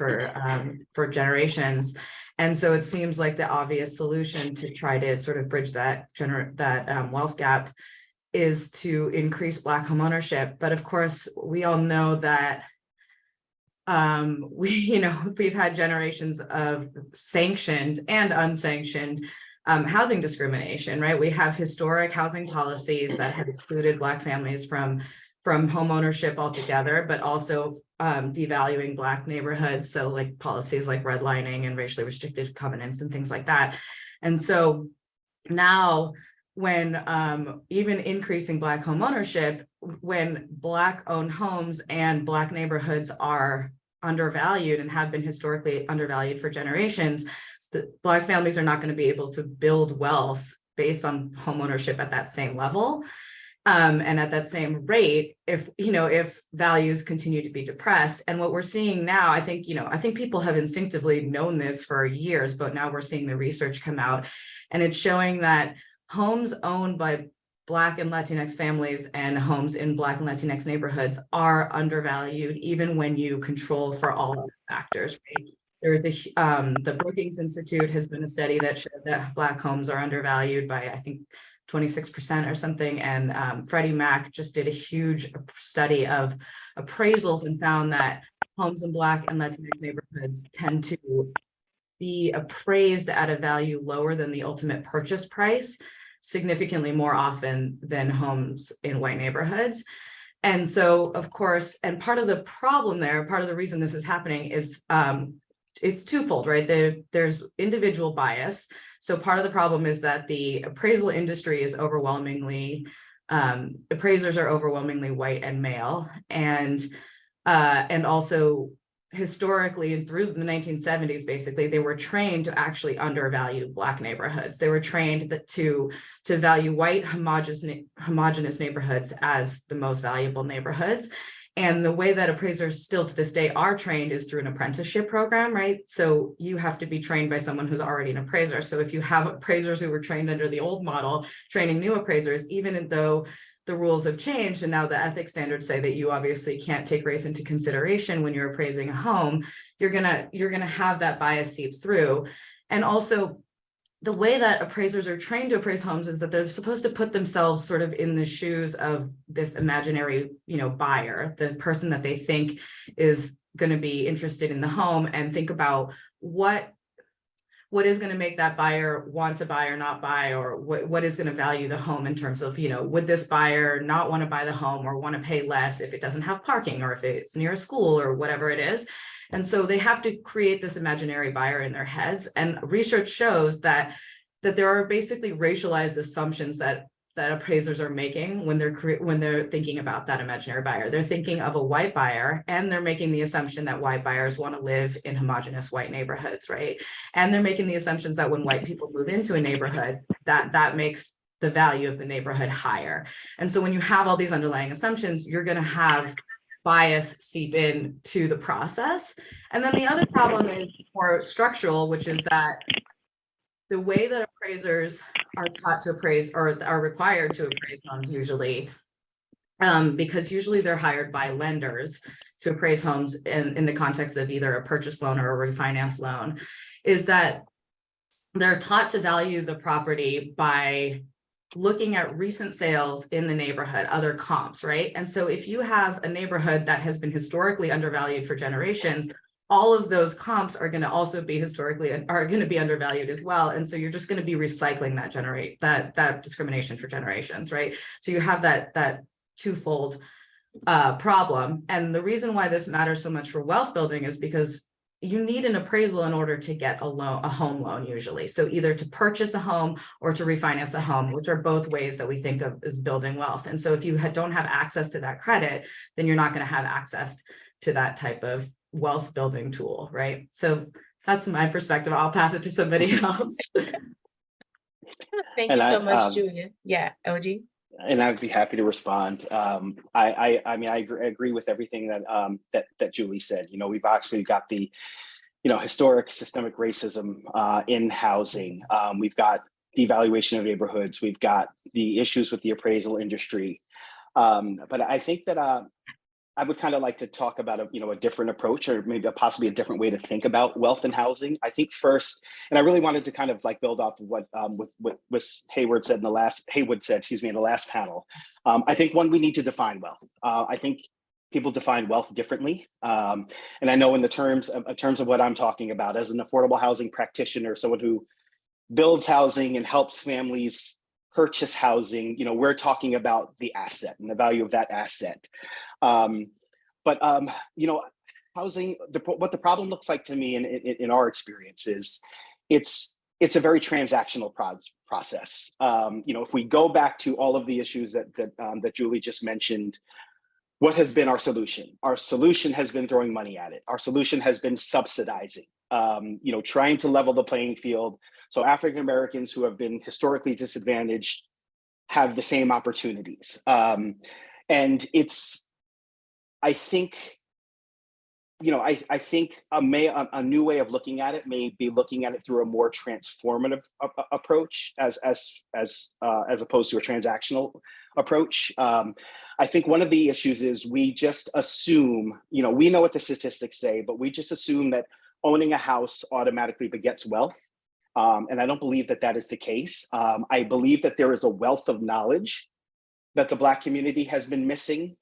for generations. And so it seems like the obvious solution to try to sort of bridge that wealth gap is to increase Black homeownership. But of course, we all know that we've had generations of sanctioned and unsanctioned housing discrimination, right? We have historic housing policies that have excluded Black families from home ownership altogether, but also devaluing Black neighborhoods. So like policies like redlining and racially restricted covenants and things like that. And so now when even increasing Black home ownership, when Black owned homes and Black neighborhoods are undervalued and have been historically undervalued for generations, the Black families are not going to be able to build wealth based on home ownership at that same level. And at that same rate, if values continue to be depressed. And what we're seeing now, I think people have instinctively known this for years, but now we're seeing the research come out, and it's showing that homes owned by Black and Latinx families and homes in Black and Latinx neighborhoods are undervalued, even when you control for all other factors, right? There's the Brookings Institute has been a study that showed that Black homes are undervalued by, I think, 26% or something. And Freddie Mac just did a huge study of appraisals and found that homes in Black and Latinx neighborhoods tend to be appraised at a value lower than the ultimate purchase price, significantly more often than homes in white neighborhoods. And so, of course, and part of the problem there, part of the reason this is happening is it's twofold, right? There's individual bias. So part of the problem is that the appraisal industry is overwhelmingly, appraisers are overwhelmingly white and male. And also historically and through the 1970s, basically, they were trained to actually undervalue Black neighborhoods. They were trained to value white homogeneous neighborhoods as the most valuable neighborhoods. And the way that appraisers still to this day are trained is through an apprenticeship program, right? So you have to be trained by someone who's already an appraiser. So if you have appraisers who were trained under the old model, training new appraisers, even though the rules have changed and now the ethics standards say that you obviously can't take race into consideration when you're appraising a home, you're gonna have that bias seep through. And also, the way that appraisers are trained to appraise homes is that they're supposed to put themselves sort of in the shoes of this imaginary, buyer, the person that they think is going to be interested in the home, and think about what is going to make that buyer want to buy or not buy, or what is going to value the home in terms of, would this buyer not want to buy the home or want to pay less if it doesn't have parking or if it's near a school or whatever it is. And so they have to create this imaginary buyer in their heads. And research shows that there are basically racialized assumptions that appraisers are making when they're thinking about that imaginary buyer. They're thinking of a white buyer, and they're making the assumption that white buyers want to live in homogeneous white neighborhoods, right? And they're making the assumptions that when white people move into a neighborhood, that makes the value of the neighborhood higher. And so when you have all these underlying assumptions, you're going to have bias seep in to the process. And then the other problem is more structural, which is that the way that appraisers are taught to appraise, or are required to appraise homes usually, because usually they're hired by lenders to appraise homes in the context of either a purchase loan or a refinance loan, is that they're taught to value the property by looking at recent sales in the neighborhood, other comps, right? And so if you have a neighborhood that has been historically undervalued for generations, all of those comps are going to also be undervalued as well. And so you're just going to be recycling that discrimination for generations, right? So you have that twofold problem. And the reason why this matters so much for wealth building is because you need an appraisal in order to get a home loan usually. So either to purchase a home or to refinance a home, which are both ways that we think of as building wealth. And so if you don't have access to that credit, then you're not going to have access to that type of wealth building tool, right? So that's my perspective. I'll pass it to somebody else.
Thank you so much, Julia. Yeah, LG.
And I'd be happy to respond. I agree with everything that Julie said. We've actually got the historic systemic racism in housing. We've got devaluation of neighborhoods. We've got the issues with the appraisal industry. But I think that I would kind of like to talk about a different approach, or maybe possibly a different way to think about wealth and housing. I think first, and I really wanted to kind of like build off of what Haywood said in the last panel. I think one, we need to define wealth. I think people define wealth differently, and I know in terms of what I'm talking about as an affordable housing practitioner, someone who builds housing and helps families purchase housing, we're talking about the asset and the value of that asset. But housing, what the problem looks like to me in our experience is it's a very transactional process. If we go back to all of the issues that Julie just mentioned, what has been our solution? Our solution has been throwing money at it. Our solution has been subsidizing, trying to level the playing field so African Americans who have been historically disadvantaged have the same opportunities. And it's, I think, I think a new way of looking at it may be looking at it through a more transformative approach as opposed to a transactional approach. I think one of the issues is we just assume, we know what the statistics say, but we just assume that owning a house automatically begets wealth. And I don't believe that is the case. I believe that there is a wealth of knowledge that the Black community has been missing.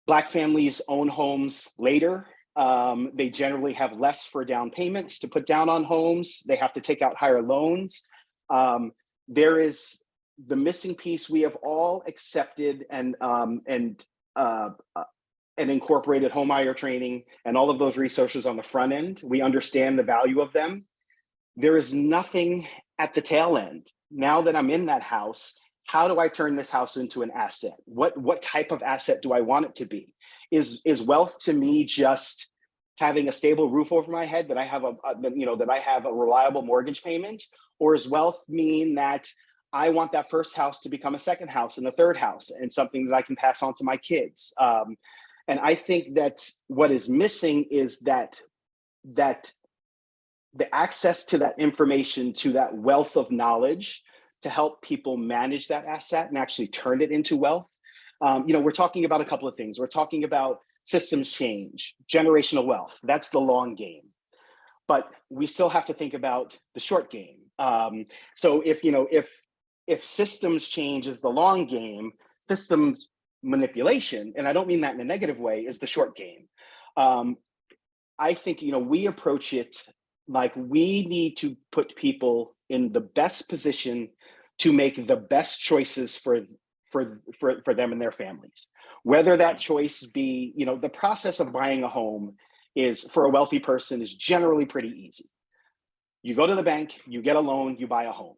Black families own homes later. They generally have less for down payments to put down on homes. They have to take out higher loans. There is the missing piece. We have all accepted and incorporated homebuyer training and all of those resources on the front end. We understand the value of them. There is nothing at the tail end. Now that I'm in that house, how do I turn this house into an asset? What type of asset do I want it to be? Is wealth to me just having a stable roof over my head, that I have a reliable mortgage payment? Or does wealth mean that I want that first house to become a second house and a third house and something that I can pass on to my kids? And I think that what is missing is that the access to that information, to that wealth of knowledge, to help people manage that asset and actually turn it into wealth. We're talking about a couple of things. We're talking about systems change, generational wealth. That's the long game. But we still have to think about the short game. So if systems change is the long game, systems manipulation, and I don't mean that in a negative way, is the short game. I think we approach it like we need to put people in the best position to make the best choices for them and their families. Whether that choice be, the process of buying a home is, for a wealthy person, is generally pretty easy. You go to the bank, you get a loan, you buy a home.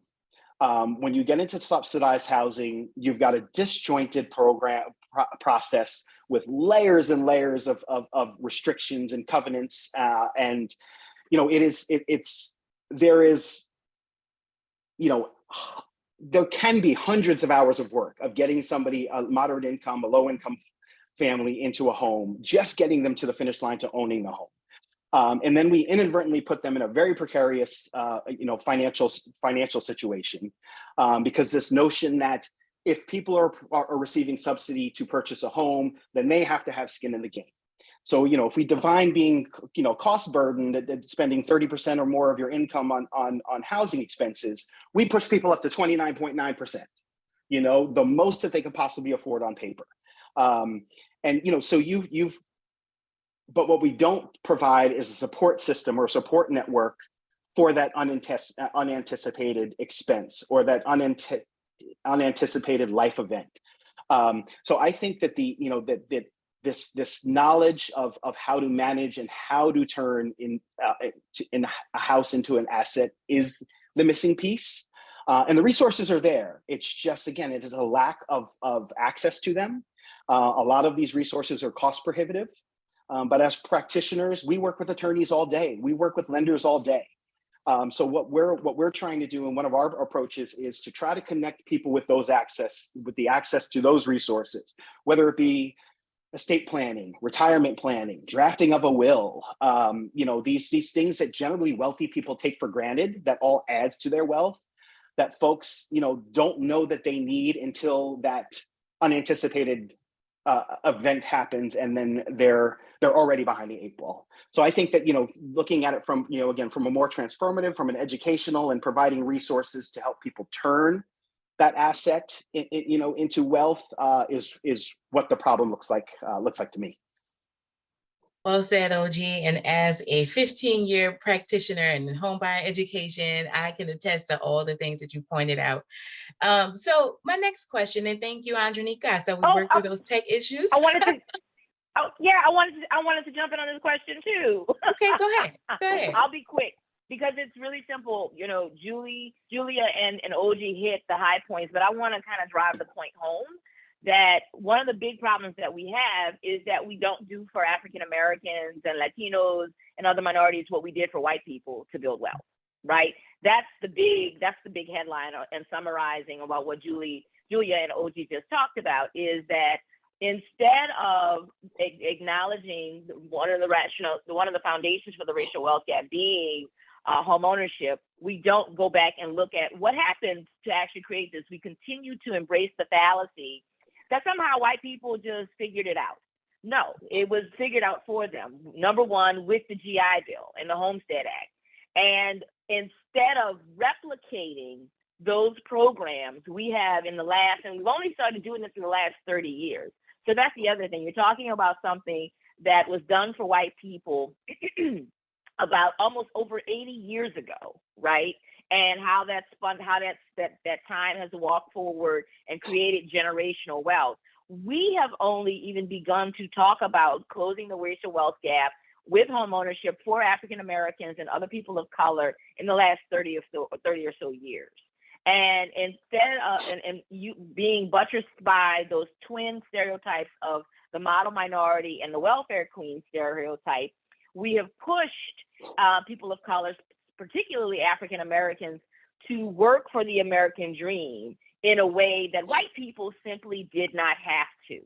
When you get into subsidized housing, you've got a disjointed process with layers and layers of restrictions and covenants, and there can be hundreds of hours of work of getting somebody, a moderate income, a low income family, into a home, just getting them to the finish line to owning the home. And then we inadvertently put them in a very precarious, financial situation, because this notion that if people are receiving subsidy to purchase a home, then they have to have skin in the game. So, if we define being, cost burden, that spending 30% or more of your income on housing expenses, we push people up to 29.9%, the most that they can possibly afford on paper. But what we don't provide is a support system or a support network for that unanticipated expense or that unanticipated life event. So I think that this knowledge of how to manage and how to turn in a house into an asset is the missing piece. And the resources are there. It's just, again, it is a lack of access to them. A lot of these resources are cost prohibitive. But as practitioners, we work with attorneys all day. We work with lenders all day. So what we're trying to do, and one of our approaches, is to try to connect people with the access to those resources, whether it be estate planning, retirement planning, drafting of a will, these things that generally wealthy people take for granted, that all adds to their wealth. that folks, don't know that they need until that unanticipated event happens, and then they're already behind the 8 ball. So I think that, looking at it from, again, from a more transformative, from an educational and providing resources to help people turn that asset into wealth is what the problem looks like to me.
Well said, OG. And as a 15-year practitioner in home buyer education, I can attest to all the things that you pointed out. So my next question, and thank you, Andronika. So we worked through those tech issues.
I wanted to jump in on this question too.
Okay, go ahead.
I'll be quick because it's really simple. Julia and OG hit the high points, but I want to kind of drive the point home that one of the big problems that we have is that we don't do for African Americans and Latinos and other minorities what we did for white people to build wealth, right? That's the big headline and summarizing about what Julia and OG just talked about, is that instead of acknowledging one of the foundations for the racial wealth gap being home ownership, we don't go back and look at what happened to actually create this. We continue to embrace the fallacy that somehow white people just figured it out. No, it was figured out for them. Number one, with the GI Bill and the Homestead Act. And instead of replicating those programs we have and we've only started doing this in the last 30 years. So that's the other thing. You're talking about something that was done for white people about almost over 80 years ago, right? And how that time has walked forward and created generational wealth. We have only even begun to talk about closing the racial wealth gap with home ownership for African Americans and other people of color in the last 30 or so years. And instead of you being buttressed by those twin stereotypes of the model minority and the welfare queen stereotype, we have pushed people of color, particularly African Americans, to work for the American dream in a way that white people simply did not have to.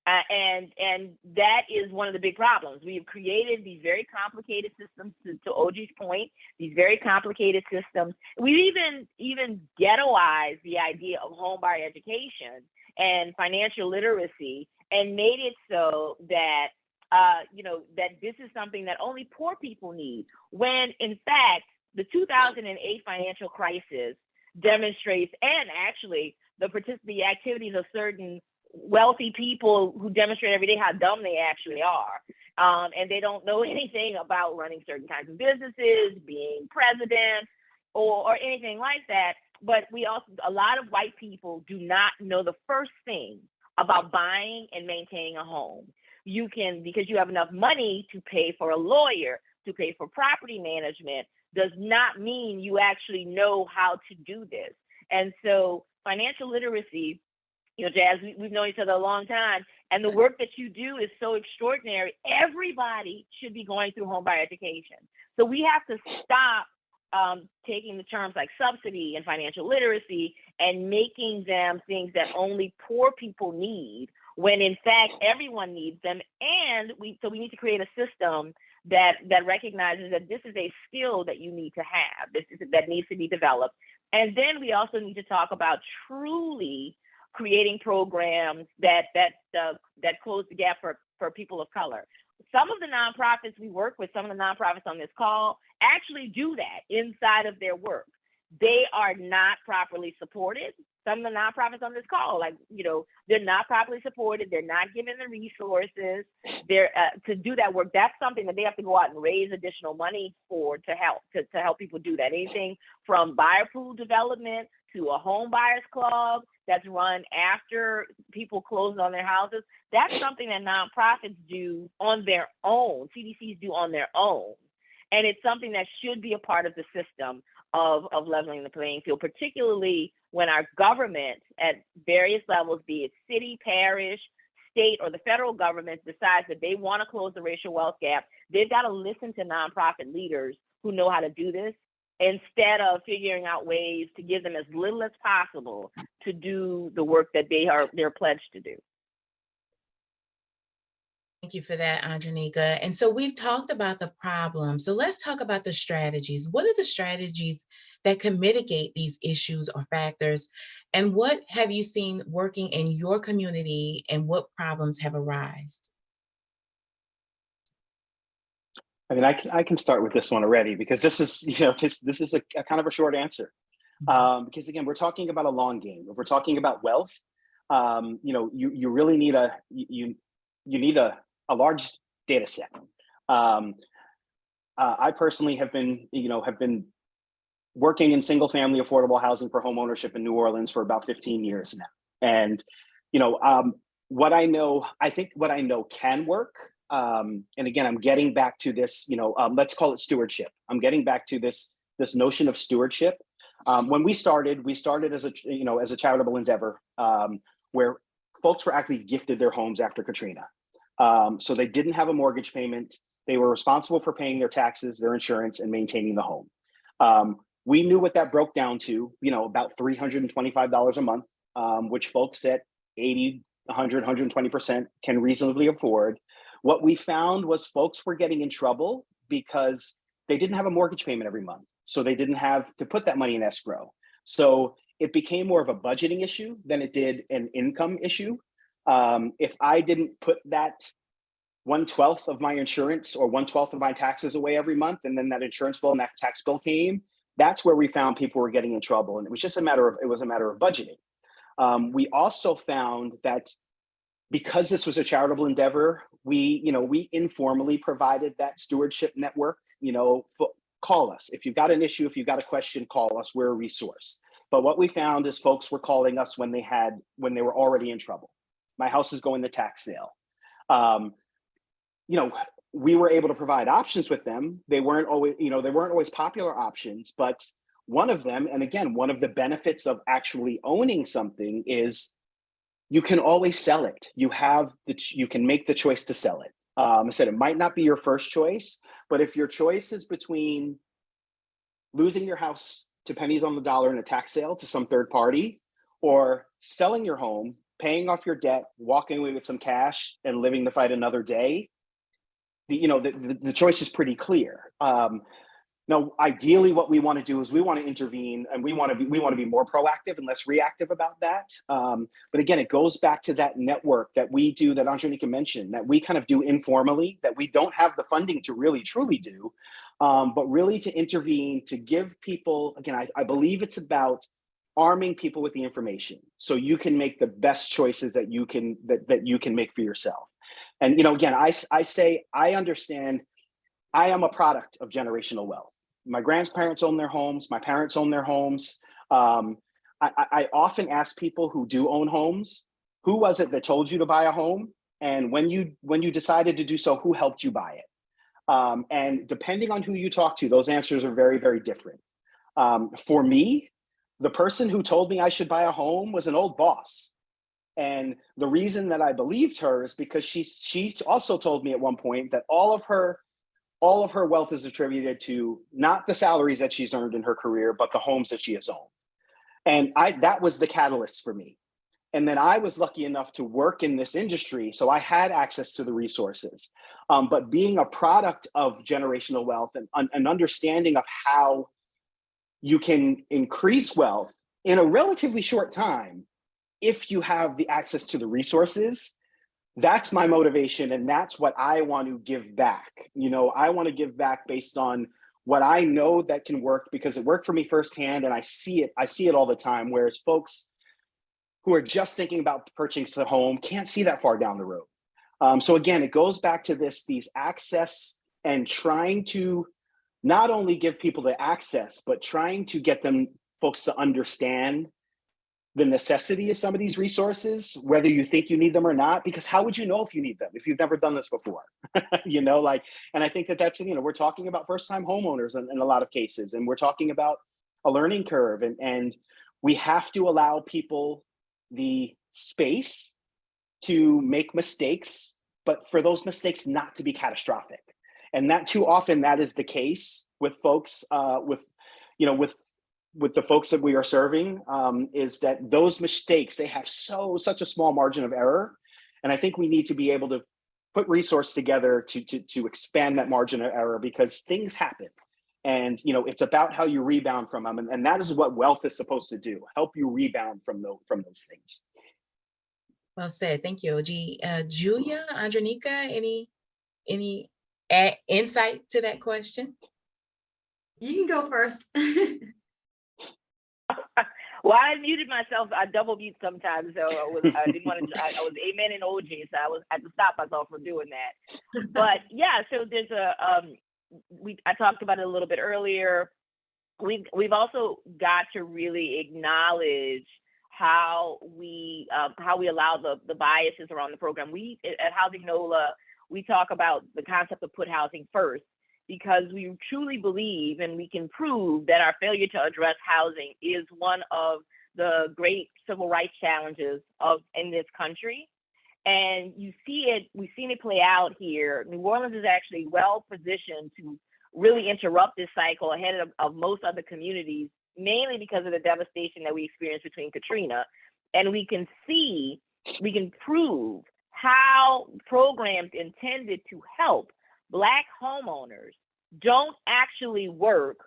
And that is one of the big problems. We've created these very complicated systems, to OG's point, these very complicated systems. We've even ghettoized the idea of home buyer education and financial literacy and made it so that that this is something that only poor people need, when in fact, the 2008 financial crisis demonstrates, and actually the activities of certain wealthy people who demonstrate every day how dumb they actually are. And they don't know anything about running certain kinds of businesses, being president, or anything like that. But a lot of white people do not know the first thing about buying and maintaining a home. Because you have enough money to pay for a lawyer, to pay for property management, does not mean you actually know how to do this. And so financial literacy, Jazz, we've known each other a long time, and the work that you do is so extraordinary. Everybody should be going through home buyer education. So we have to stop taking the terms like subsidy and financial literacy and making them things that only poor people need, when in fact everyone needs them. And we need to create a system that recognizes that this is a skill that you need to have, that needs to be developed. And then we also need to talk about truly creating programs that close the gap for people of color. Some of the nonprofits we work with, some of the nonprofits on this call, actually do that inside of their work. They are not properly supported. Some of the nonprofits on this call, they're not properly supported. They're not given the resources to do that work. That's something that they have to go out and raise additional money for to help people do that. Anything from buyer pool development to a home buyers club that's run after people close on their houses. That's something that nonprofits do on their own. CDCs do on their own. And it's something that should be a part of the system of leveling the playing field, particularly when our government at various levels, be it city, parish, state, or the federal government, decides that they want to close the racial wealth gap. They've got to listen to nonprofit leaders who know how to do this, instead of figuring out ways to give them as little as possible to do the work that they're pledged to do.
Thank you for that, Andronika. And so we've talked about the problem. So let's talk about the strategies. What are the strategies that can mitigate these issues or factors? And what have you seen working in your community and what problems have arisen?
I mean, I can start with this one already because this is, this is a kind of a short answer. Because again, we're talking about a long game. If we're talking about wealth, you really need you need a large data set. I personally have been working in single family affordable housing for home ownership in New Orleans for about 15 years now. And, what I know, I think what I know can work. And again, I'm getting back to this, let's call it stewardship. I'm getting back to this notion of stewardship. When we started as a charitable endeavor, where folks were actually gifted their homes after Katrina. So they didn't have a mortgage payment. They were responsible for paying their taxes, their insurance, and maintaining the home. We knew what that broke down to, about $325 a month, which folks at 80, 100, 120% can reasonably afford. What we found was folks were getting in trouble because they didn't have a mortgage payment every month. So they didn't have to put that money in escrow. So it became more of a budgeting issue than it did an income issue. If I didn't put that 1/12 of my insurance or 1/12 of my taxes away every month, and then that insurance bill and that tax bill came, that's where we found people were getting in trouble. And it was just a matter of budgeting. We also found that because this was a charitable endeavor, we informally provided that stewardship network. Call us. If you've got an issue, if you've got a question, call us. We're a resource. But what we found is folks were calling us when they were already in trouble. My house is going to tax sale. We were able to provide options with them. They weren't always popular options, but one of them, and again, one of the benefits of actually owning something is you can always sell it. You can make the choice to sell it. I said it might not be your first choice, but if your choice is between losing your house to pennies on the dollar in a tax sale to some third party, or selling your home, paying off your debt, walking away with some cash, and living to fight another day, the choice is pretty clear. Now, ideally, what we want to do is we want to intervene, and we want to be more proactive and less reactive about that. But again, it goes back to that network that we do, that Andronika mentioned, that we kind of do informally, that we don't have the funding to really truly do, but really to intervene, to give people. Again, I believe it's about arming people with the information so you can make the best choices that you can make for yourself. And again, I say I understand. I am a product of generational wealth. My grandparents own their homes. My parents own their homes. I often ask people who do own homes, who was it that told you to buy a home? And when you decided to do so, who helped you buy it? And depending on who you talk to, those answers are very, very different. For me, the person who told me I should buy a home was an old boss. And the reason that I believed her is because she also told me at one point that all of her wealth is attributed to not the salaries that she's earned in her career, but the homes that she has owned. And that was the catalyst for me. And then I was lucky enough to work in this industry, so I had access to the resources. But being a product of generational wealth and an understanding of how you can increase wealth in a relatively short time, if you have the access to the resources, that's my motivation. And that's what I want to give back. I want to give back based on what I know that can work, because it worked for me firsthand. And I see it all the time. Whereas folks who are just thinking about purchasing a home can't see that far down the road. So again, it goes back to these access and trying to not only give people the access, but trying to get folks to understand the necessity of some of these resources, whether you think you need them or not, because how would you know if you need them if you've never done this before? And I think that's, we're talking about first-time homeowners in a lot of cases, and we're talking about a learning curve, and we have to allow people the space to make mistakes, but for those mistakes not to be catastrophic. And that too often that is the case with folks, with the folks that we are serving, is that those mistakes, they have such a small margin of error. And I think we need to be able to put resource together to expand that margin of error, because things happen. And it's about how you rebound from them, and that is what wealth is supposed to do: help you rebound from those things.
Well said. Thank you, OG. Julia, Andronika, any insight to that question?
You can go first.
Well, I muted myself. I double mute sometimes, so I didn't want to. I was amen and OG, so I had to stop myself from doing that. But yeah, so there's I talked about it a little bit earlier. We've also got to really acknowledge how we allow the biases around the program. We at Housing NOLA, we talk about the concept of put housing first, because we truly believe, and we can prove, that our failure to address housing is one of the great civil rights challenges in this country. And we've seen it play out here. New Orleans is actually well positioned to really interrupt this cycle ahead of most other communities, mainly because of the devastation that we experienced between Katrina. And we can prove how programs intended to help Black homeowners don't actually work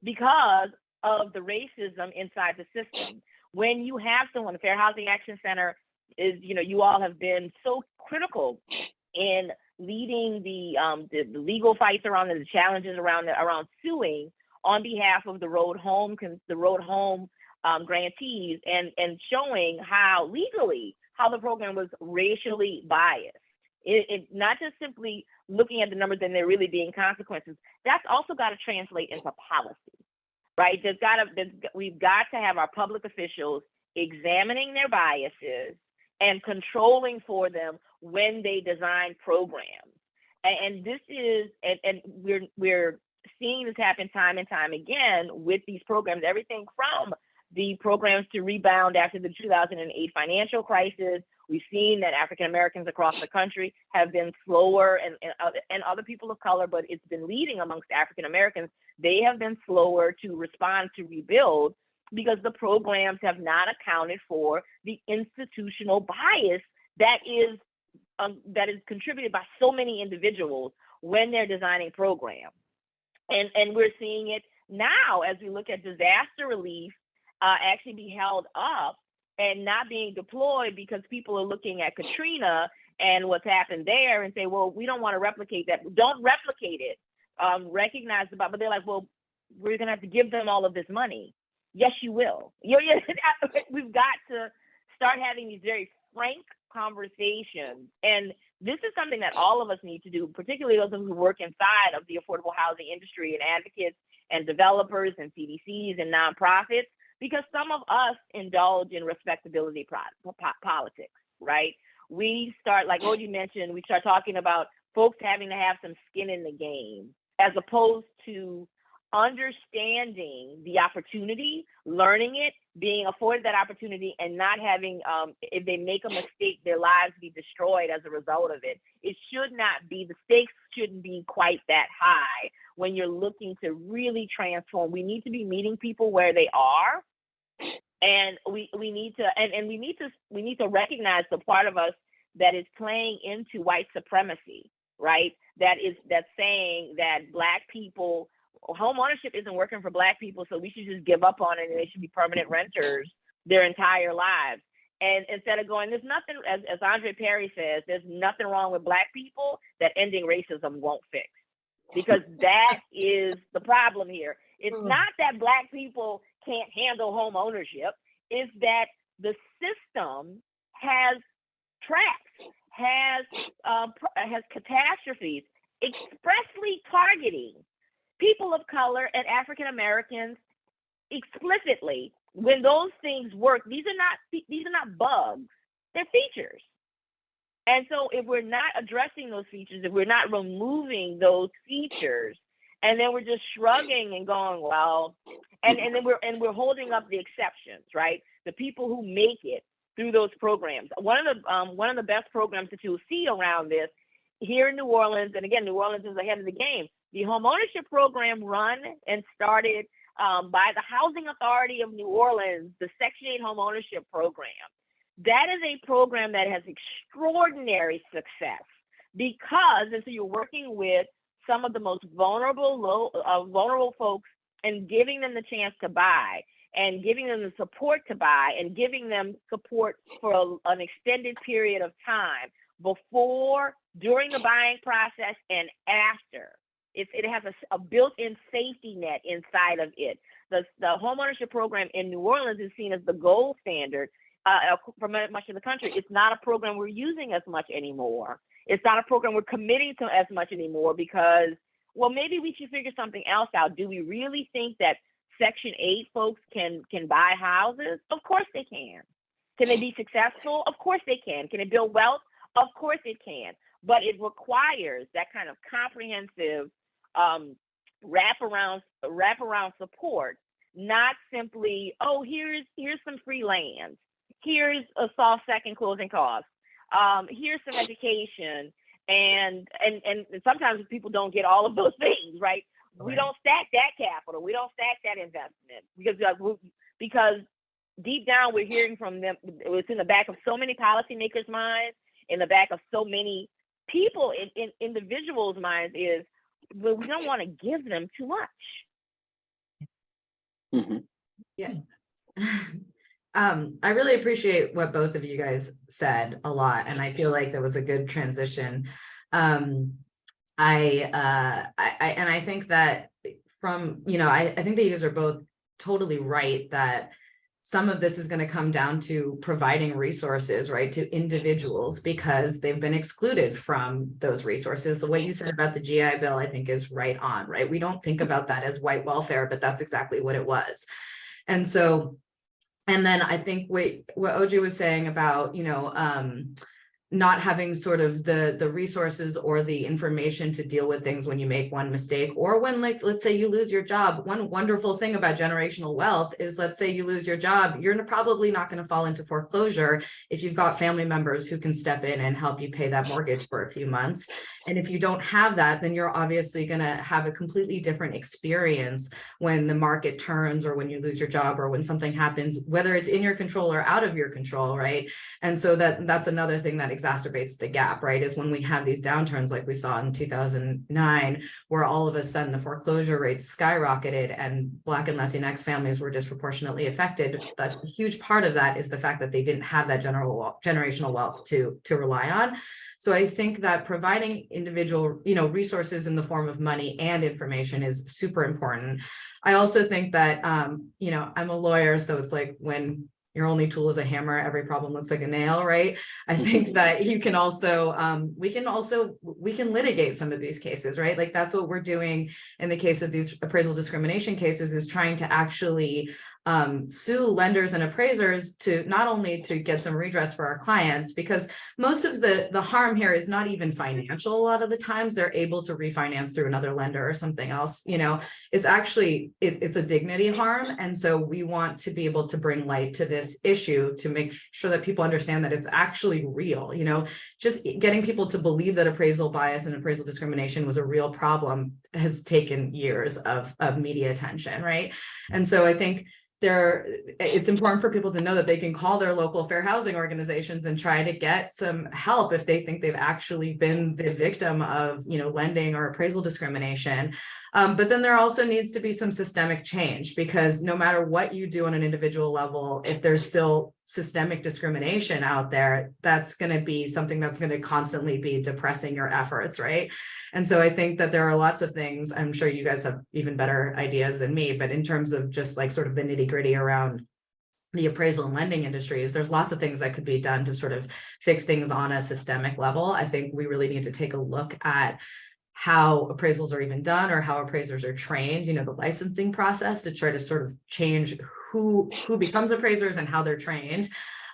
because of the racism inside the system. When you have someone, the Fair Housing Action Center is, you all have been so critical in leading the legal fights around the challenges around suing on behalf of the road home grantees, and showing how legally how the program was racially biased. It not just simply looking at the numbers and there really being consequences. That's also got to translate into policy, right? We've got to have our public officials examining their biases and controlling for them when they design programs. And this is, and we're seeing this happen time and time again with these programs, everything from the programs to rebound after the 2008 financial crisis. We've seen that African Americans across the country have been slower, and other people of color, but it's been leading amongst African Americans. They have been slower to respond to rebuild because the programs have not accounted for the institutional bias that is contributed by so many individuals when they're designing programs. And we're seeing it now as we look at disaster relief actually be held up and not being deployed because people are looking at Katrina and what's happened there and say, well, we don't want to replicate that. Don't replicate it. Recognize the, but they're like, well, we're gonna have to give them all of this money. Yes, you will. We've got to start having these very frank conversations. And this is something that all of us need to do, particularly those who work inside of the affordable housing industry and advocates and developers and CDCs and nonprofits, because some of us indulge in respectability politics, right? We start, like OG mentioned, we start talking about folks having to have some skin in the game, as opposed to understanding the opportunity, learning it, being afforded that opportunity, and not having, if they make a mistake, their lives be destroyed as a result of it. It should not be, the stakes shouldn't be quite that high when you're looking to really transform. We need to be meeting people where they are. And we need to recognize the part of us that is playing into white supremacy, right? That's saying that Black people, home ownership isn't working for Black people, so we should just give up on it and they should be permanent renters their entire lives. And instead of going, there's nothing, as Andre Perry says, there's nothing wrong with Black people that ending racism won't fix. Because that is the problem here. It's not that Black people can't handle home ownership, it's that the system has traps, has catastrophes expressly targeting people of color and African Americans explicitly. When those things work, these are not bugs, they're features. And so if we're not addressing those features, if we're not removing those features, and then we're just shrugging and going, well, and then we're holding up the exceptions, right? The people who make it through those programs. One of the best programs that you'll see around this here in New Orleans, and again, New Orleans is ahead of the game. The home ownership program run and started by the Housing Authority of New Orleans, the Section 8 home ownership program. That is a program that has extraordinary success and so you're working with some of the most vulnerable, vulnerable folks and giving them the chance to buy and giving them the support to buy and giving them support for an extended period of time before, during the buying process, and after. It has a built-in safety net inside of it. The homeownership program in New Orleans is seen as the gold standard for much of the country. It's not a program we're using as much anymore. It's not a program we're committing to as much anymore because, well, maybe we should figure something else out. Do we really think that Section 8 folks can buy houses? Of course they can. Can they be successful? Of course they can. Can it build wealth? Of course it can. But it requires that kind of comprehensive wraparound support, not simply, oh, here's some free land. Here's a soft second closing cost. Here's some education. And sometimes people don't get all of those things, right? We don't stack that capital. We don't stack that investment because deep down we're hearing from them. It's in the back of so many policymakers' minds, in the back of so many people, in individuals' minds is, well, we don't want to give them too much.
Mhm.
Yeah. I really appreciate what both of you guys said a lot, and I feel like that was a good transition. I think that from, I think that you guys are both totally right that some of this is going to come down to providing resources, right, to individuals because they've been excluded from those resources. What you said about the GI Bill, I think, is right on, right? We don't think about that as white welfare, but that's exactly what it was. And so, and then I think what OJ was saying about, not having sort of the resources or the information to deal with things when you make one mistake, or when, like, let's say you lose your job. One wonderful thing about generational wealth is, let's say you lose your job, you're probably not going to fall into foreclosure if you've got family members who can step in and help you pay that mortgage for a few months. And if you don't have that, then you're obviously going to have a completely different experience when the market turns, or when you lose your job, or when something happens, whether it's in your control or out of your control, right? And so that's another thing that exacerbates the gap, right? Is when we have these downturns like we saw in 2009, where all of a sudden the foreclosure rates skyrocketed and Black and Latinx families were disproportionately affected. That's a huge part of that is the fact that they didn't have that generational wealth to rely on. So I think that providing individual, resources in the form of money and information is super important. I also think that, I'm a lawyer, so it's like when your only tool is a hammer, every problem looks like a nail, right? I think that you can also, we can litigate some of these cases, right? Like that's what we're doing in the case of these appraisal discrimination cases, is trying to actually sue lenders and appraisers to not only to get some redress for our clients, because most of the harm here is not even financial. A lot of the times they're able to refinance through another lender or something else. It's actually, it's a dignity harm. And so we want to be able to bring light to this issue to make sure that people understand that it's actually real. Just getting people to believe that appraisal bias and appraisal discrimination was a real problem has taken years of media attention, right? And so I think it's important for people to know that they can call their local fair housing organizations and try to get some help if they think they've actually been the victim of, lending or appraisal discrimination. But then there also needs to be some systemic change, because no matter what you do on an individual level, if there's still systemic discrimination out there, that's going to be something that's going to constantly be depressing your efforts, right? And so I think that there are lots of things, I'm sure you guys have even better ideas than me, but in terms of just like sort of the nitty-gritty around the appraisal and lending industries, there's lots of things that could be done to sort of fix things on a systemic level. I think we really need to take a look at how appraisals are even done, or how appraisers are trained, the licensing process, to try to sort of change who becomes appraisers and how they're trained.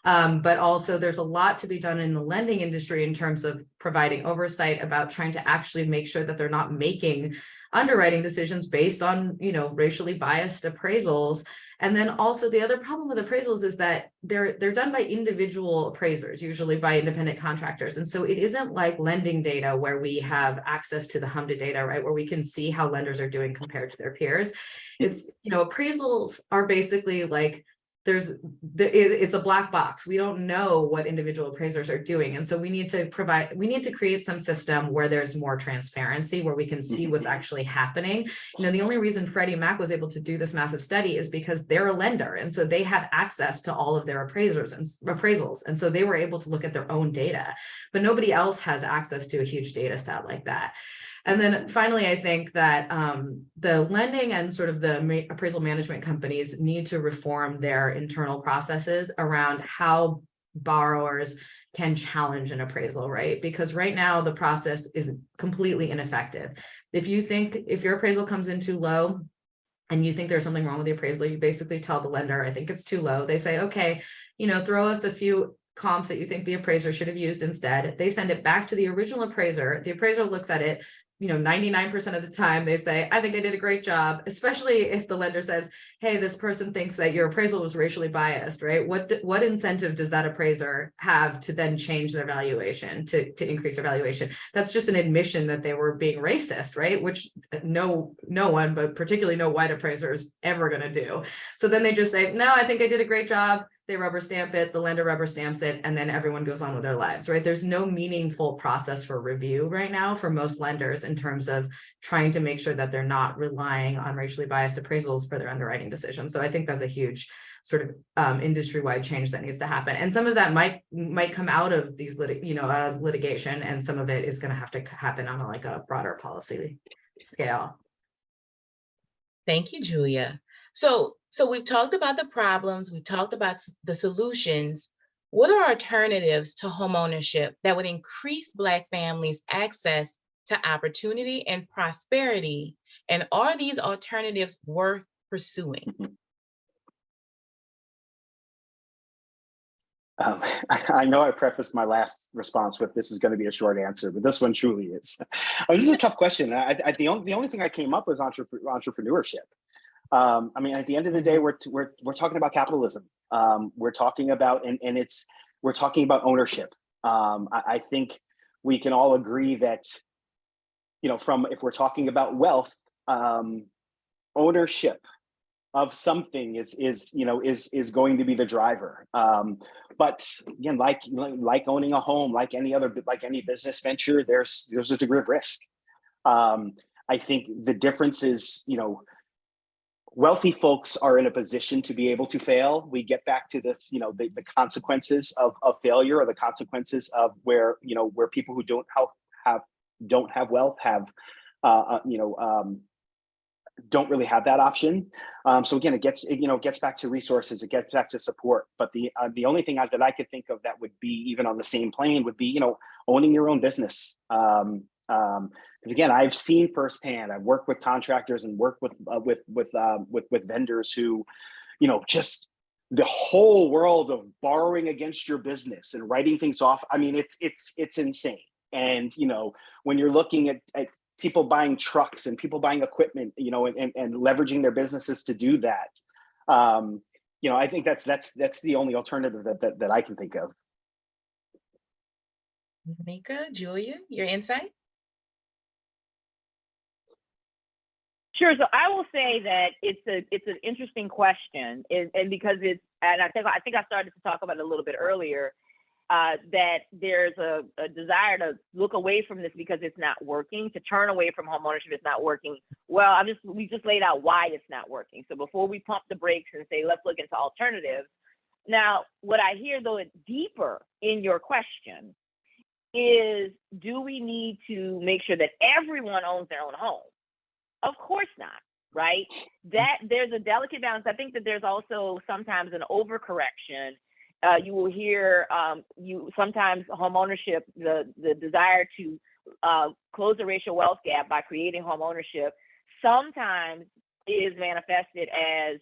But also there's a lot to be done in the lending industry in terms of providing oversight about trying to actually make sure that they're not making underwriting decisions based on, racially biased appraisals. And then also the other problem with appraisals is that they're done by individual appraisers, usually by independent contractors. And so it isn't like lending data where we have access to the HMDA data, right, where we can see how lenders are doing compared to their peers. It's, appraisals are basically like it's a black box. We don't know what individual appraisers are doing. And so we need to create some system where there's more transparency, where we can see what's actually happening. You know, the only reason Freddie Mac was able to do this massive study is because they're a lender. And so they have access to all of their appraisals. And so they were able to look at their own data, but nobody else has access to a huge data set like that. And then finally, I think that the lending and sort of the appraisal management companies need to reform their internal processes around how borrowers can challenge an appraisal, right? Because right now the process is completely ineffective. If your appraisal comes in too low and you think there's something wrong with the appraisal, you basically tell the lender, I think it's too low. They say, okay, you know, throw us a few comps that you think the appraiser should have used instead. They send it back to the original appraiser. The appraiser looks at it. You know, 99% of the time they say, I think I did a great job, especially if the lender says, hey, this person thinks that your appraisal was racially biased, right? What incentive does that appraiser have to then change their valuation, to increase their valuation? That's just an admission that they were being racist, right? Which no one, but particularly no white appraiser is ever going to do. So then they just say, no, I think I did a great job. They rubber stamp it, the lender rubber stamps it, and then everyone goes on with their lives, right? There's no meaningful process for review right now for most lenders in terms of trying to make sure that they're not relying on racially biased appraisals for their underwriting decisions. So I think that's a huge sort of industry-wide change that needs to happen. And some of that might come out of these litigation, and some of it is going to have to happen on a broader policy scale.
Thank you, Julia. So we've talked about the problems, we've talked about the solutions. What are alternatives to homeownership that would increase Black families' access to opportunity and prosperity? And are these alternatives worth pursuing?
I know I prefaced my last response with this is going to be a short answer, but this one truly is. This is a tough question. The only thing I came up with entrepreneurship. I mean, at the end of the day, we're talking about capitalism. We're talking about we're talking about ownership. I think we can all agree that, you know, if we're talking about wealth, ownership of something is going to be the driver. But again, like owning a home, like any business venture, there's a degree of risk. I think the difference is, you know, wealthy folks are in a position to be able to fail. We get back to this, you know, the consequences of failure, or the consequences of where people who don't have wealth have, don't really have that option. So again, it gets back to resources, it gets back to support. But the only thing that I could think of that would be even on the same plane would be, you know, owning your own business. Again, I've seen firsthand. I've worked with contractors and worked with vendors who, you know, just the whole world of borrowing against your business and writing things off. I mean, it's insane. And you know, when you're looking at people buying trucks and people buying equipment, you know, and leveraging their businesses to do that, you know, I think that's the only alternative that I can think of.
Mika, Julia, your insight?
Sure. So I will say that it's an interesting question, and because I think I started to talk about it a little bit earlier, that there's a desire to look away from this because it's not working, to turn away from homeownership is not working. Well, we just laid out why it's not working. So before we pump the brakes and say, let's look into alternatives. Now, what I hear though, deeper in your question is, do we need to make sure that everyone owns their own home? Of course not, right? That there's a delicate balance. I think that there's also sometimes an overcorrection. You will hear sometimes homeownership, the desire to close the racial wealth gap by creating homeownership sometimes is manifested as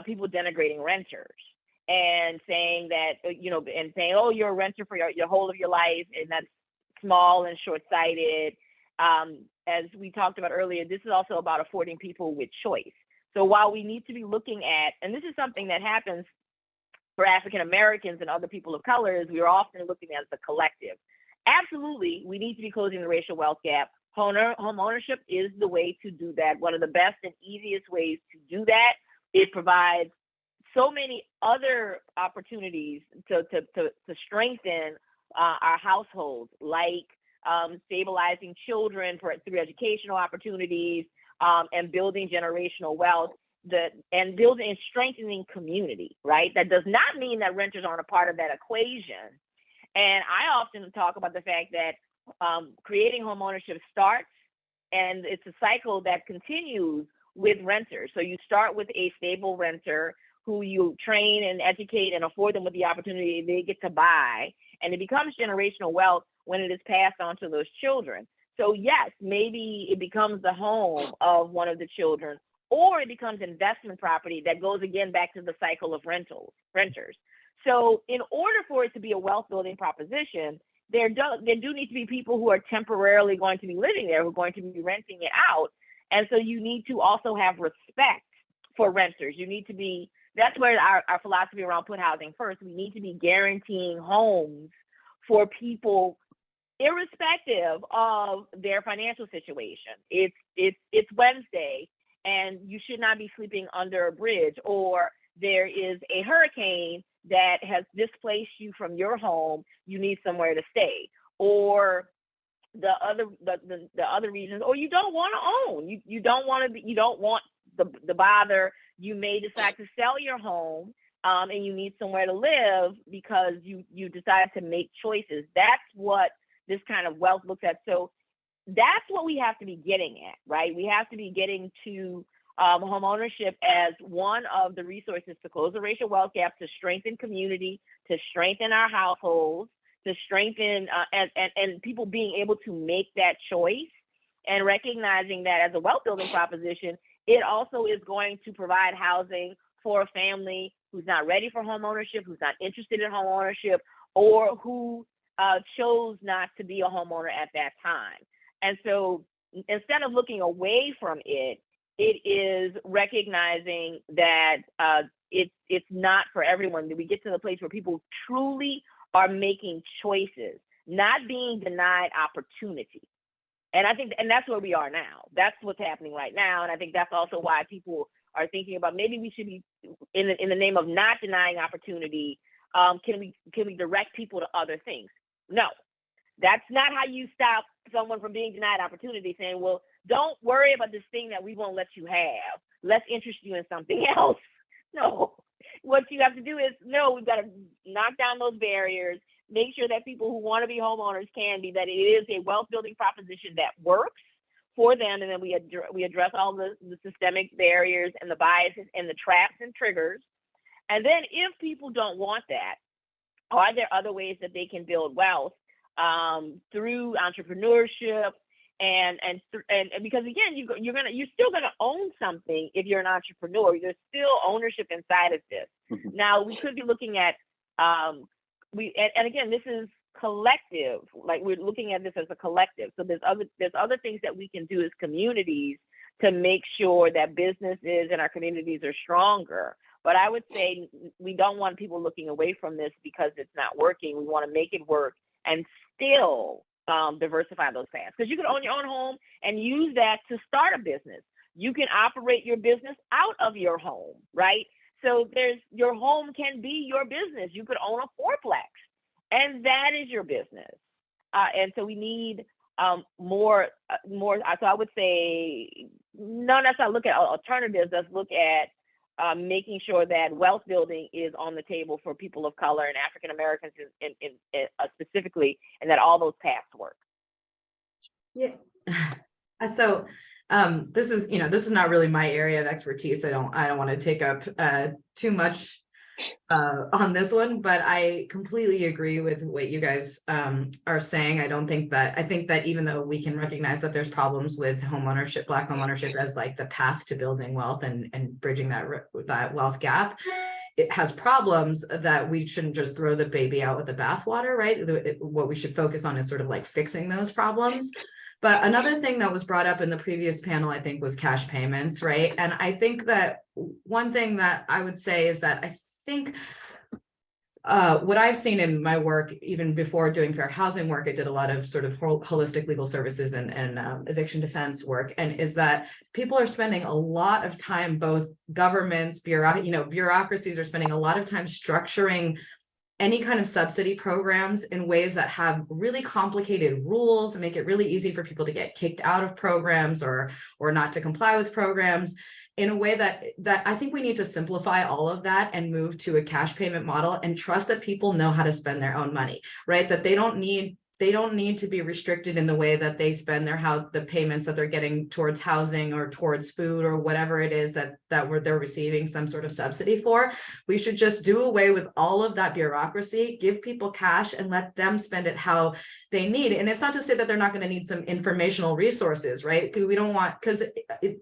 people denigrating renters and saying that, you know, and saying, oh, you're a renter for your whole of your life, and that's small and short-sighted. As we talked about earlier, this is also about affording people with choice. So while we need to be looking at, and this is something that happens for African Americans and other people of color, is we are often looking at the collective. Absolutely, we need to be closing the racial wealth gap. Home ownership is the way to do that. One of the best and easiest ways to do that. It provides so many other opportunities to strengthen our households, like stabilizing children through educational opportunities, and building generational wealth, and building and strengthening community, right? That does not mean that renters aren't a part of that equation. And I often talk about the fact that creating homeownership starts, and it's a cycle that continues with renters. So you start with a stable renter who you train and educate and afford them with the opportunity they get to buy, and it becomes generational wealth when it is passed on to those children. So yes, maybe it becomes the home of one of the children, or it becomes investment property that goes again back to the cycle of renters. So in order for it to be a wealth building proposition, there do need to be people who are temporarily going to be living there, who are going to be renting it out. And so you need to also have respect for renters. You need to be, that's where our philosophy around put housing first. We need to be guaranteeing homes for people irrespective of their financial situation. It's Wednesday and you should not be sleeping under a bridge, or there is a hurricane that has displaced you from your home, you need somewhere to stay, or the other reasons, or you don't want to own, you don't want the bother. You may decide to sell your home, and you need somewhere to live because you decide to make choices. That's what this kind of wealth looks at. So that's what we have to be getting at, right? We have to be getting to home ownership as one of the resources to close the racial wealth gap, to strengthen community, to strengthen our households, to strengthen and people being able to make that choice, and recognizing that as a wealth building proposition, it also is going to provide housing for a family who's not ready for home ownership, who's not interested in home ownership, or who chose not to be a homeowner at that time. And so instead of looking away from it, it is recognizing that it's not for everyone. That we get to the place where people truly are making choices, not being denied opportunity. And I think, and that's where we are now. That's what's happening right now. And I think that's also why people are thinking about maybe we should be, in the name of not denying opportunity, can we direct people to other things? No, that's not how you stop someone from being denied opportunity, saying, well, don't worry about this thing that we won't let you have. Let's interest you in something else. No, what you have to do is, no, we've got to knock down those barriers, make sure that people who want to be homeowners can be, that it is a wealth building proposition that works for them. And then we address all the systemic barriers and the biases and the traps and triggers. And then if people don't want that, are there other ways that they can build wealth through entrepreneurship? And because again, you're still gonna own something if you're an entrepreneur. There's still ownership inside of this.
Mm-hmm.
Now we could be looking at and again, this is collective. Like, we're looking at this as a collective. So there's other things that we can do as communities to make sure that businesses and our communities are stronger. But I would say we don't want people looking away from this because it's not working. We want to make it work and still diversify those paths. Because you can own your own home and use that to start a business. You can operate your business out of your home, right? So your home can be your business. You could own a fourplex, and that is your business. And so we need more. So I would say, no, let's not look at alternatives. Let's look at making sure that wealth building is on the table for people of color and African Americans specifically, and that all those paths work.
Yeah. So this is not really my area of expertise. I don't want to take up too much on this one, but I completely agree with what you guys are saying. I think that even though we can recognize that there's problems with homeownership, Black homeownership as like the path to building wealth and bridging that wealth gap, it has problems that we shouldn't just throw the baby out with the bathwater, right? What we should focus on is sort of like fixing those problems. But another thing that was brought up in the previous panel, I think, was cash payments, right? And I think that one thing that I would say is that I think what I've seen in my work, even before doing fair housing work, I did a lot of sort of holistic legal services and eviction defense work, and is that people are spending a lot of time, both governments, bureaucracies are spending a lot of time structuring any kind of subsidy programs in ways that have really complicated rules and make it really easy for people to get kicked out of programs or not to comply with programs, in a way that I think we need to simplify all of that and move to a cash payment model and trust that people know how to spend their own money, right? That they don't need to be restricted in the way that they spend the payments that they're getting towards housing or towards food or whatever it is that they're receiving some sort of subsidy for. We should just do away with all of that bureaucracy, give people cash and let them spend it how they need. And it's not to say that they're not going to need some informational resources, right? Because we don't want, because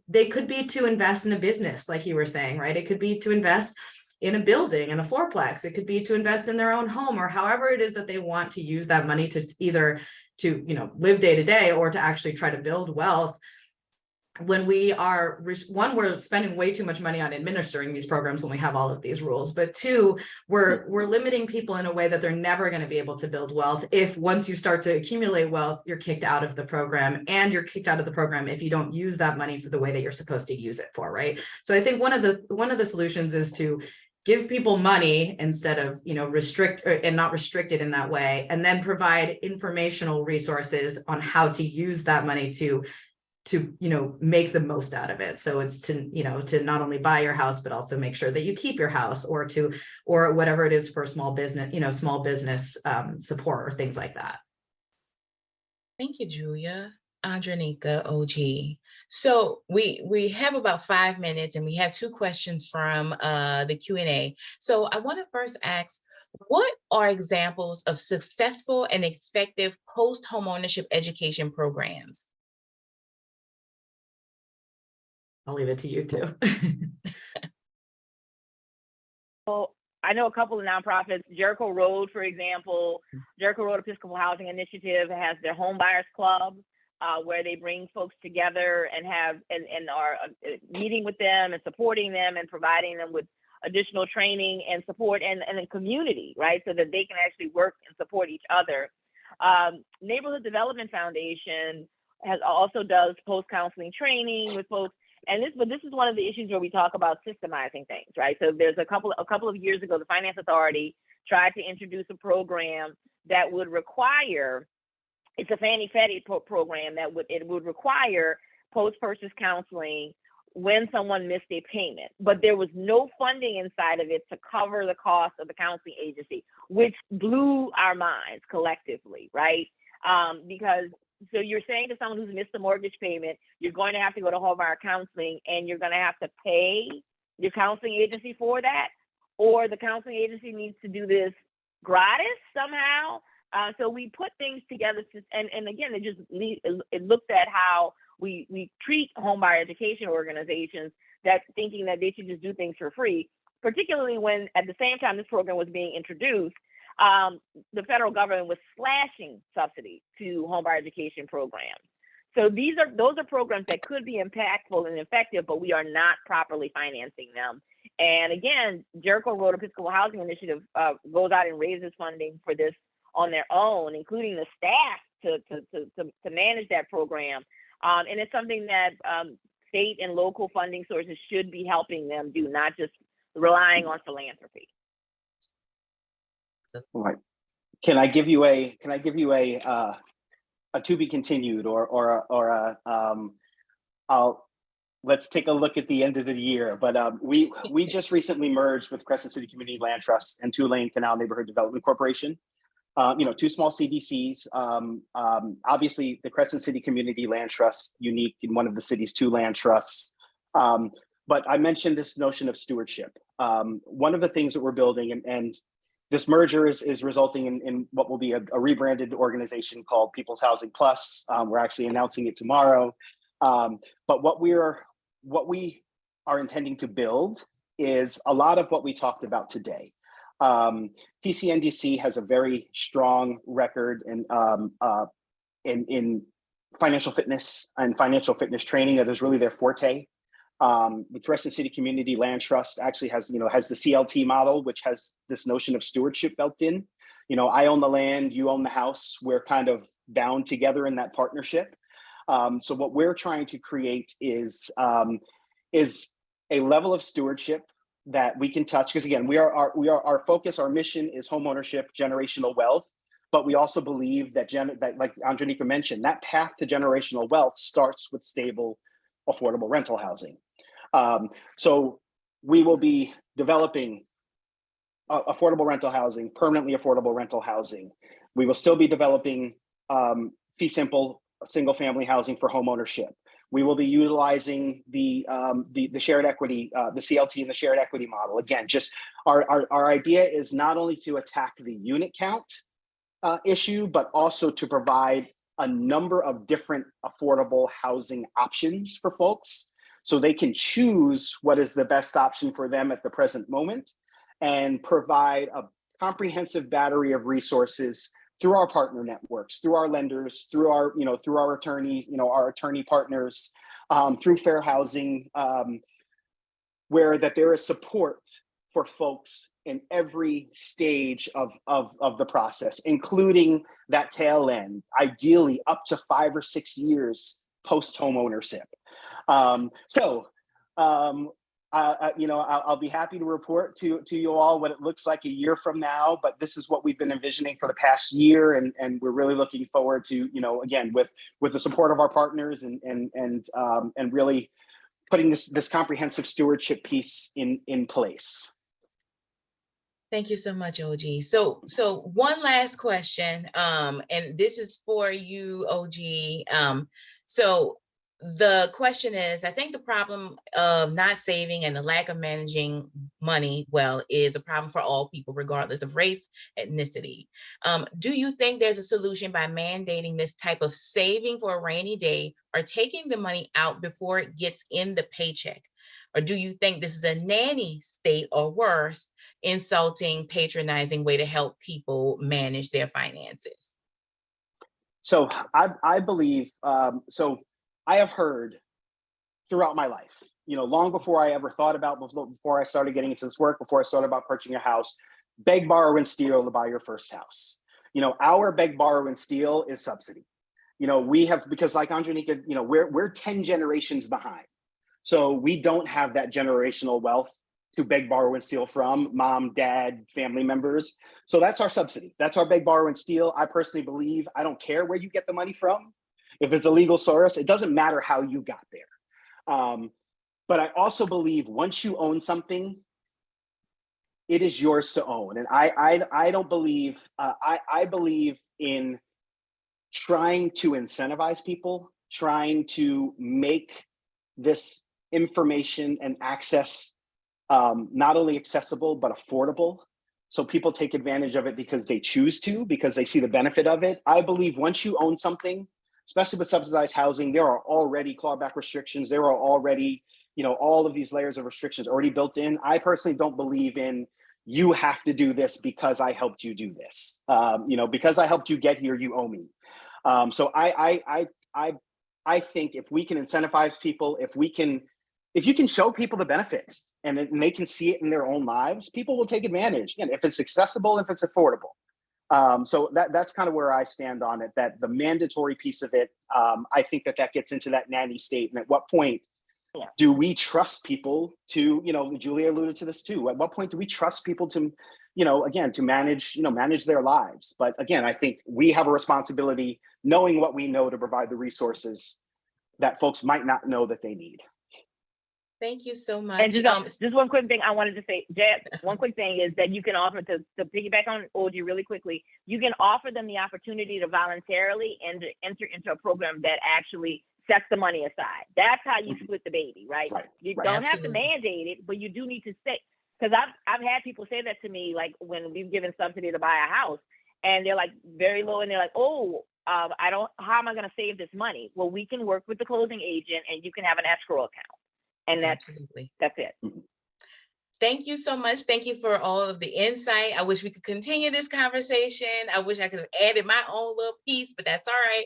they could be to invest in a business, like you were saying, right? It could be to invest in a building, in a fourplex. It could be to invest in their own home, or however it is that they want to use that money to either live day to day or to actually try to build wealth. When we're spending way too much money on administering these programs when we have all of these rules, but two, we're limiting people in a way that they're never going to be able to build wealth. If once you start to accumulate wealth, you're kicked out of the program, and you're kicked out of the program if you don't use that money for the way that you're supposed to use it for, right? So I think one of the solutions is to give people money instead of, restrict and not restricted in that way, and then provide informational resources on how to use that money to make the most out of it. So it's to not only buy your house, but also make sure that you keep your house, or whatever it is for small business support or things like that.
Thank you, Julia. Andronika, OG. So we have about 5 minutes, and we have 2 questions from the Q&A. So I want to first ask, what are examples of successful and effective post-homeownership education programs?
I'll leave it to you too.
Well, I know a couple of nonprofits, Jericho Road, for example. Jericho Road Episcopal Housing Initiative has their Home Buyers Club, where they bring folks together and are meeting with them and supporting them and providing them with additional training and support and a community, right? So that they can actually work and support each other. Neighborhood Development Foundation also does post-counseling training with folks. But this is one of the issues where we talk about systemizing things, right? So there's a couple of years ago, the Finance Authority tried to introduce a program that would require, it's a Fannie Freddie program that would require post-purchase counseling when someone missed a payment, but there was no funding inside of it to cover the cost of the counseling agency, which blew our minds collectively, right? Because so you're saying to someone who's missed a mortgage payment, you're going to have to go to home buyer counseling, and you're going to have to pay your counseling agency for that, or the counseling agency needs to do this gratis somehow. So we put things together, and again, it looked at how we treat home buyer education organizations, that thinking that they should just do things for free, particularly when at the same time this program was being introduced, the federal government was slashing subsidy to home buyer education programs. So those are programs that could be impactful and effective, but we are not properly financing them. And again, Jericho Road Episcopal Housing Initiative goes out and raises funding for this on their own, including the staff to manage that program. And it's something that state and local funding sources should be helping them do, not just relying on philanthropy.
Right. Can I give you a to be continued, let's take a look at the end of the year. But we just recently merged with Crescent City Community Land Trust and Tulane Canal Neighborhood Development Corporation. 2 small CDCs. Obviously, the Crescent City Community Land Trust, unique in one of the city's 2 land trusts. But I mentioned this notion of stewardship. One of the things that we're building, and this merger is resulting in what will be a rebranded organization called People's Housing Plus. We're actually announcing it tomorrow. But what we are intending to build is a lot of what we talked about today. PCNDC has a very strong record in financial fitness and financial fitness training. That is really their forte. The Crescent City Community Land Trust actually has the CLT model, which has this notion of stewardship built in. I own the land, you own the house. We're kind of bound together in that partnership. So what we're trying to create is a level of stewardship that we can touch, because again, our focus, our mission is homeownership, generational wealth. But we also believe that, like Andronika mentioned, that path to generational wealth starts with stable, affordable rental housing. So we will be developing affordable rental housing, permanently affordable rental housing. We will still be developing fee simple single family housing for home ownership. We will be utilizing the shared equity, the CLT and the shared equity model. Again, just our idea is not only to attack the unit count issue, but also to provide a number of different affordable housing options for folks so they can choose what is the best option for them at the present moment, and provide a comprehensive battery of resources through our partner networks, through our lenders, through our attorneys, our attorney partners, through Fair Housing, where that there is support for folks in every stage of the process, including that tail end, ideally up to 5 or 6 years post home ownership. I'll be happy to report to you all what it looks like a year from now, but this is what we've been envisioning for the past year, and we're really looking forward to, again, with the support of our partners and really putting this comprehensive stewardship piece in place.
Thank you so much, OG. So one last question, and this is for you, OG. So the question is, I think the problem of not saving and the lack of managing money well is a problem for all people, regardless of race, ethnicity. Do you think there's a solution by mandating this type of saving for a rainy day or taking the money out before it gets in the paycheck? Or do you think this is a nanny state, or worse, insulting, patronizing way to help people manage their finances?
So I believe, I have heard throughout my life, long before I ever thought about, before I started getting into this work, before I started about purchasing a house, beg, borrow, and steal to buy your first house. Our beg, borrow, and steal is subsidy. We have, because like Andronika, we're 10 generations behind. So we don't have that generational wealth to beg, borrow, and steal from mom, dad, family members. So that's our subsidy. That's our beg, borrow, and steal. I personally believe, I don't care where you get the money from. If it's a legal source, it doesn't matter how you got there. But I also believe once you own something, it is yours to own. And I don't believe, I believe in trying to incentivize people, trying to make this information and access not only accessible, but affordable. So people take advantage of it because they choose to, because they see the benefit of it. I believe once you own something, especially with subsidized housing, there are already clawback restrictions. There are already, all of these layers of restrictions already built in. I personally don't believe in, you have to do this because I helped you do this. Because I helped you get here, you owe me. So I think if we can incentivize people, if you can show people the benefits and they can see it in their own lives, people will take advantage. And if it's accessible, if it's affordable. So that's kind of where I stand on it, that the mandatory piece of it, I think that gets into that nanny state. And at what point do we trust people to, Julia alluded to this too. At what point do we trust people to, again, to manage their lives? But again, I think we have a responsibility, knowing what we know, to provide the resources that folks might not know that they need.
Thank you so much.
And just one quick thing I wanted to say, Jed, one quick thing is that you can offer, to piggyback on OG really quickly, you can offer them the opportunity to voluntarily enter into a program that actually sets the money aside. That's how you split the baby, right? You don't have to mandate it, but you do need to say, because I've had people say that to me, like when we've given subsidy to buy a house, and they're like very low, and they're like, how am I going to save this money? Well, we can work with the closing agent, and you can have an escrow account. And that's it.
Thank you so much. Thank you for all of the insight. I wish we could continue this conversation. I wish I could have added my own little piece, but that's all right.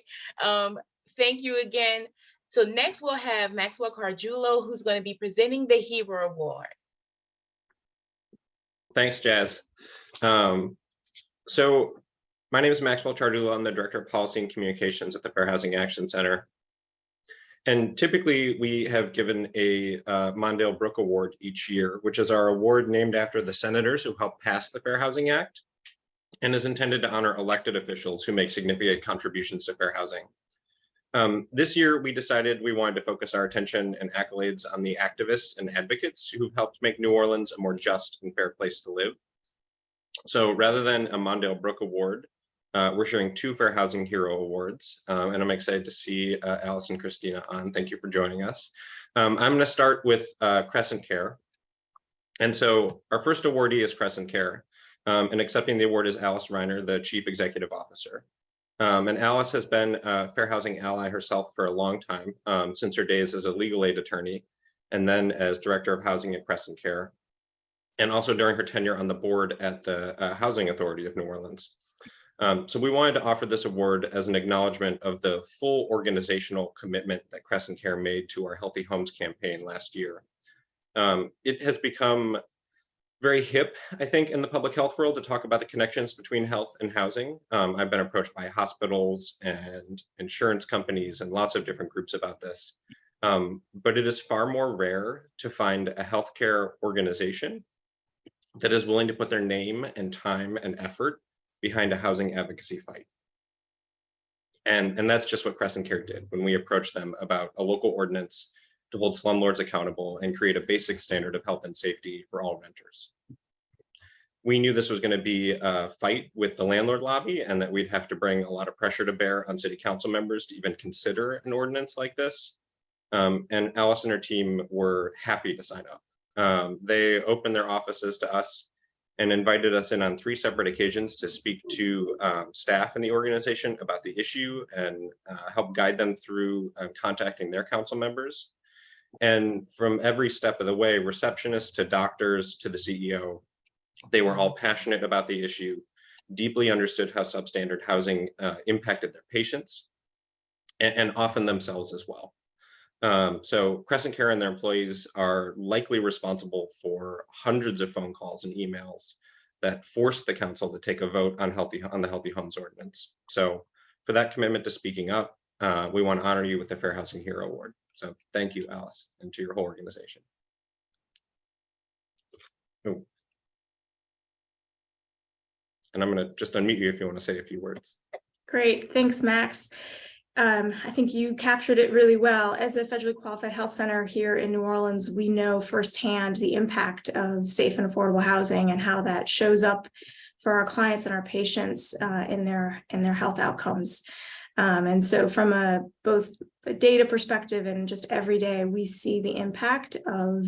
Thank you again. So next we'll have Maxwell Carjulo, who's going to be presenting the Hero Award.
Thanks, Jazz. So my name is Maxwell Chardula. I'm the Director of Policy and Communications at the Fair Housing Action Center. And typically we have given a Mondale Brook Award each year, which is our award named after the senators who helped pass the Fair Housing Act and is intended to honor elected officials who make significant contributions to fair housing. This year, we decided we wanted to focus our attention and accolades on the activists and advocates who helped make New Orleans a more just and fair place to live. So rather than a Mondale Brook Award, we're sharing 2 Fair Housing Hero Awards, and I'm excited to see Alice and Christina on. Thank you for joining us. I'm going to start with Crescent Care. And so our first awardee is Crescent Care, and accepting the award is Alice Reiner, the Chief Executive Officer. And Alice has been a fair housing ally herself for a long time, since her days as a legal aid attorney, and then as Director of Housing at Crescent Care, and also during her tenure on the board at the Housing Authority of New Orleans. So we wanted to offer this award as an acknowledgement of the full organizational commitment that Crescent Care made to our Healthy Homes campaign last year. It has become very hip, I think, in the public health world to talk about the connections between health and housing. I've been approached by hospitals and insurance companies and lots of different groups about this. But it is far more rare to find a healthcare organization that is willing to put their name and time and effort behind a housing advocacy fight. And that's just what Crescent Care did when we approached them about a local ordinance to hold slumlords accountable and create a basic standard of health and safety for all renters. We knew this was going to be a fight with the landlord lobby and that we'd have to bring a lot of pressure to bear on city council members to even consider an ordinance like this. And Alice and her team were happy to sign up. They opened their offices to us and invited us in on 3 separate occasions to speak to staff in the organization about the issue and help guide them through contacting their council members. And from every step of the way, receptionists to doctors to the CEO, they were all passionate about the issue, deeply understood how substandard housing impacted their patients and often themselves as well. So Crescent Care and their employees are likely responsible for hundreds of phone calls and emails that forced the council to take a vote on the Healthy Homes Ordinance. So for that commitment to speaking up, we want to honor you with the Fair Housing Hero Award. So thank you, Alice, and to your whole organization. Oh. And I'm going to just unmute you if you want to say a few words.
Great, thanks, Max. I think you captured it really well. As a federally qualified health center here in New Orleans, we know firsthand the impact of safe and affordable housing and how that shows up for our clients and our patients in their health outcomes. And so from both a data perspective and just every day, we see the impact of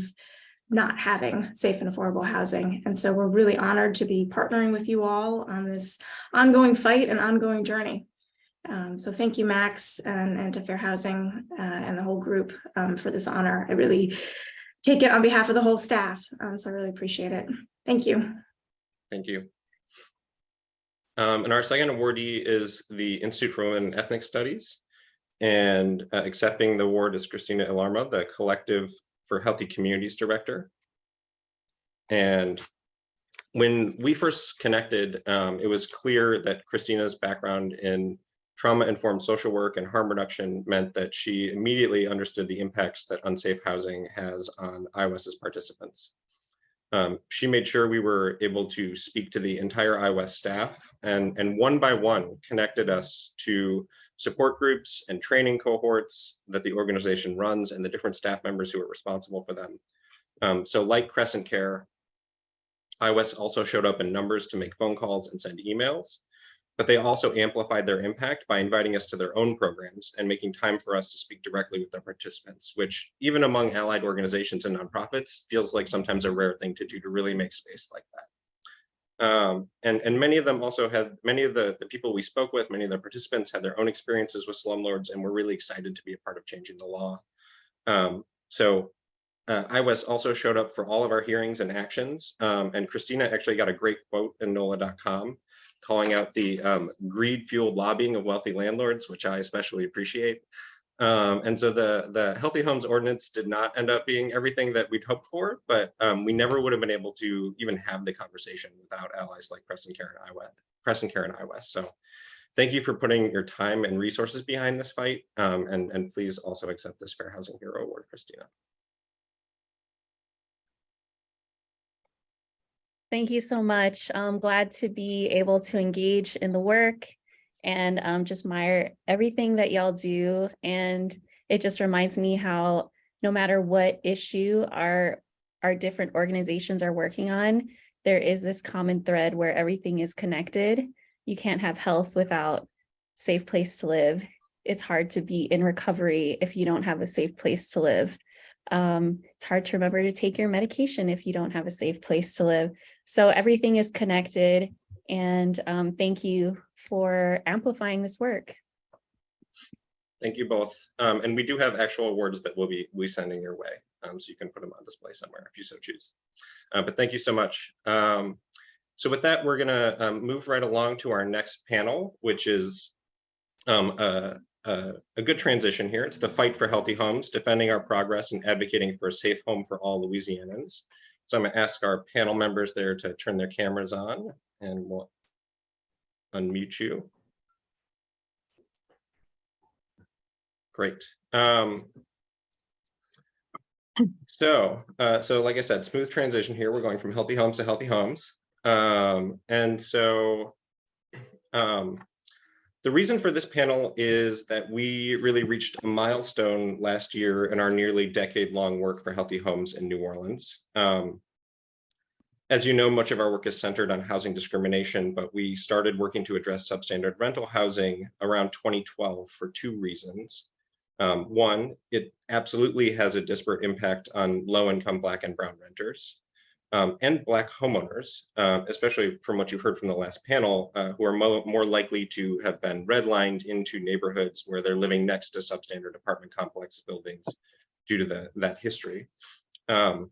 not having safe and affordable housing. And so we're really honored to be partnering with you all on this ongoing fight and ongoing journey. So thank you, Max, and to Fair Housing and the whole group for this honor. I really take it on behalf of the whole staff. So I really appreciate it. Thank you.
Thank you. And our second awardee is the Institute for Women and Ethnic Studies. And accepting the award is Christina Ilarma, the Collective for Healthy Communities Director. And when we first connected, it was clear that Christina's background in trauma-informed social work and harm reduction meant that she immediately understood the impacts that unsafe housing has on IWES's participants. She made sure we were able to speak to the entire IWES staff and one by one connected us to support groups and training cohorts that the organization runs and the different staff members who are responsible for them. So like Crescent Care, IWES also showed up in numbers to make phone calls and send emails, but they also amplified their impact by inviting us to their own programs and making time for us to speak directly with their participants, which even among allied organizations and nonprofits feels like sometimes a rare thing to do, to really make space like that. And many of them also had, many of the people we spoke with, many of the participants had their own experiences with slumlords and were really excited to be a part of changing the law. IWES also showed up for all of our hearings and actions. And Christina actually got a great quote in NOLA.com calling out the greed-fueled lobbying of wealthy landlords, which I especially appreciate. And so the Healthy Homes Ordinance did not end up being everything that we'd hoped for, but we never would have been able to even have the conversation without allies like Preston Care and iWest. So thank you for putting your time and resources behind this fight. And please also accept this Fair Housing Hero Award, Christina.
Thank you so much. I'm glad to be able to engage in the work and just admire everything that y'all do. And it just reminds me how no matter what issue our different organizations are working on, there is this common thread where everything is connected. You can't have health without safe place to live. It's hard to be in recovery if you don't have a safe place to live. It's hard to remember to take your medication if you don't have a safe place to live. So everything is connected. And thank you for amplifying this work.
Thank you both. And we do have actual awards that we'll be sending your way. So you can put them on display somewhere if you so choose. But thank you so much. So with that, we're gonna move right along to our next panel, which is a good transition here. It's the Fight for Healthy Homes, defending our progress and advocating for a safe home for all Louisianans. So I'm gonna ask our panel members there to turn their cameras on, and we'll unmute you. Great. So like I said, smooth transition here. We're going from healthy homes to healthy homes. And so the reason for this panel is that we really reached a milestone last year in our nearly decade-long work for healthy homes in New Orleans. As you know, much of our work is centered on housing discrimination, but we started working to address substandard rental housing around 2012 for two reasons. One, it absolutely has a disparate impact on low-income Black and brown renters and Black homeowners, especially from what you've heard from the last panel, who are more likely to have been redlined into neighborhoods where they're living next to substandard apartment complex buildings due to that history. And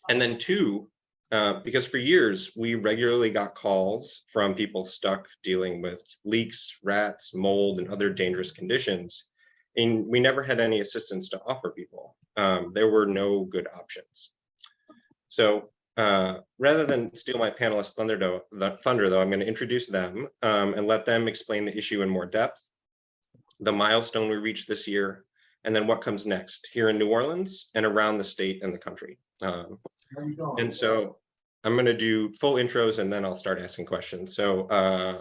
then two, because for years, we regularly got calls from people stuck dealing with leaks, rats, mold, and other dangerous conditions. And we never had any assistance to offer people. There were no good options. So rather than steal my panelists' thunder though, I'm going to introduce them and let them explain the issue in more depth, the milestone we reached this year, and then what comes next here in New Orleans and around the state and the country. And so I'm going to do full intros and then I'll start asking questions. So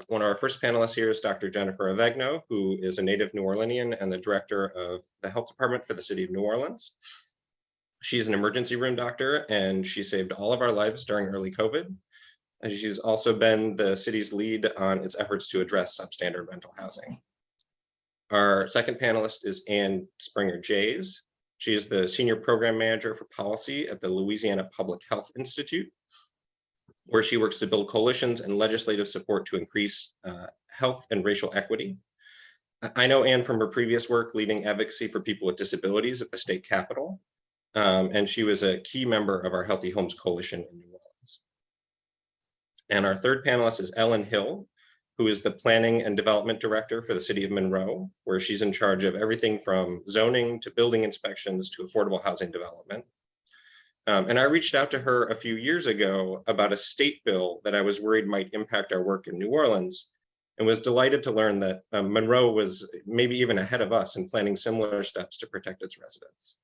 one of our first panelists here is Dr. Jennifer Avegno, who is a native New Orleanian and the director of the health department for the city of New Orleans. She's an emergency room doctor and she saved all of our lives during early COVID. And she's also been the city's lead on its efforts to address substandard rental housing. Our second panelist is Ann Springer-Jays. She is the senior program manager for policy at the Louisiana Public Health Institute, where she works to build coalitions and legislative support to increase health and racial equity. I know Ann from her previous work leading advocacy for people with disabilities at the state capitol, and she was a key member of our Healthy Homes Coalition in New Orleans. And our third panelist is Ellen Hill, who is the Planning and Development Director for the City of Monroe, where she's in charge of everything from zoning to building inspections to affordable housing development. And I reached out to her a few years ago about a state bill that I was worried might impact our work in New Orleans, and was delighted to learn that Monroe was maybe even ahead of us in planning similar steps to protect its residents.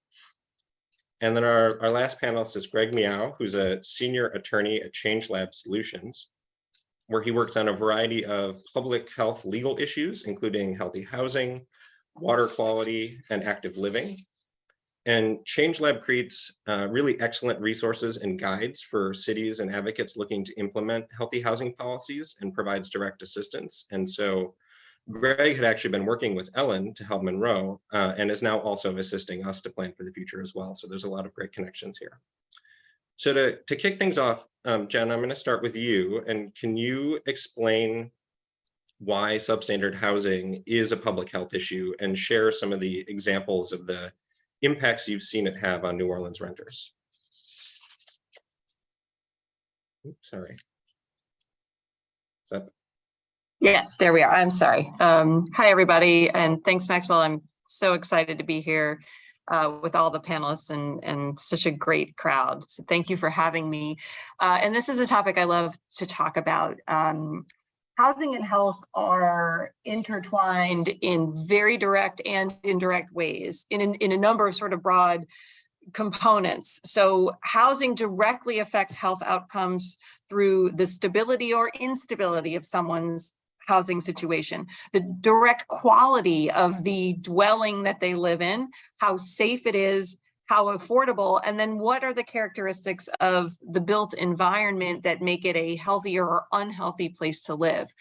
And then our last panelist is Greg Miao, who's a senior attorney at ChangeLab Solutions, where he works on a variety of public health legal issues, including healthy housing, water quality, and active living. And ChangeLab creates really excellent resources and guides for cities and advocates looking to implement healthy housing policies and provides direct assistance. And so Greg had actually been working with Ellen to help Monroe and is now also assisting us to plan for the future as well. So there's a lot of great connections here. So to kick things off, Jen, I'm going to start with you. And can you explain why substandard housing is a public health issue and share some of the examples of the impacts you've seen it have on New Orleans renters? Oops, sorry.
Yes, there we are. I'm sorry. Hi, everybody, and thanks, Maxwell. I'm so excited to be here with all the panelists and such a great crowd. So thank you for having me. And this is a topic I love to talk about. Housing and health are intertwined in very direct and indirect ways in a number of sort of broad components. So housing directly affects health outcomes through the stability or instability of someone's housing situation, the direct quality of the dwelling that they live in, how safe it is, how affordable, and then what are the characteristics of the built environment that make it a healthier or unhealthy place to live.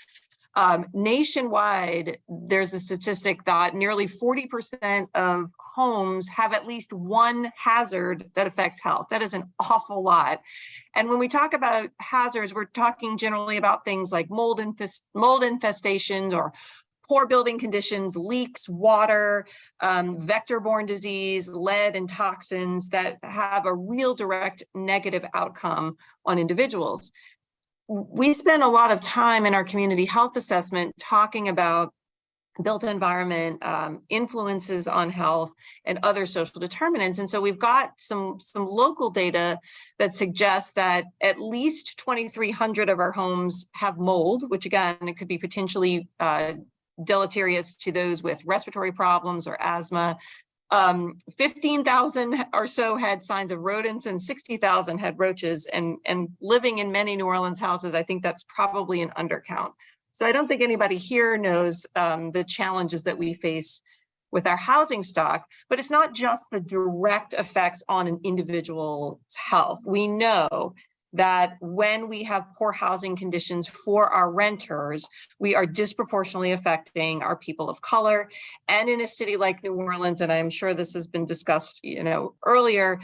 Nationwide, there's a statistic that nearly 40% of homes have at least one hazard that affects health. That is an awful lot. And when we talk about hazards, we're talking generally about things like mold infestations or poor building conditions, leaks, water, vector-borne disease, lead and toxins that have a real direct negative outcome on individuals. We spend a lot of time in our community health assessment talking about built environment, influences on health, and other social determinants. And so we've got some local data that suggests that at least 2,300 of our homes have mold, which again, it could be potentially deleterious to those with respiratory problems or asthma. 15,000 or so had signs of rodents and 60,000 had roaches, and living in many New Orleans houses, I think that's probably an undercount. So I don't think anybody here knows the challenges that we face with our housing stock, but it's not just the direct effects on an individual's health. We know that when we have poor housing conditions for our renters, we are disproportionately affecting our people of color. And in a city like New Orleans, and I'm sure this has been discussed, earlier,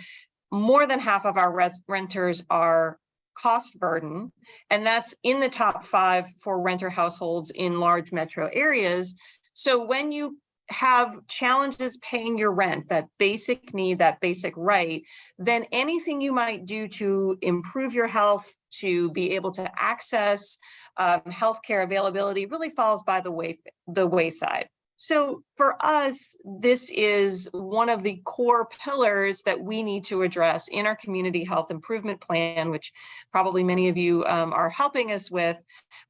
more than half of our renters are cost burden, and that's in the top 5 for renter households in large metro areas. So when you have challenges paying your rent, that basic need, that basic right, then anything you might do to improve your health, to be able to access healthcare availability really falls by the wayside. So for us, this is one of the core pillars that we need to address in our community health improvement plan, which probably many of you are helping us with,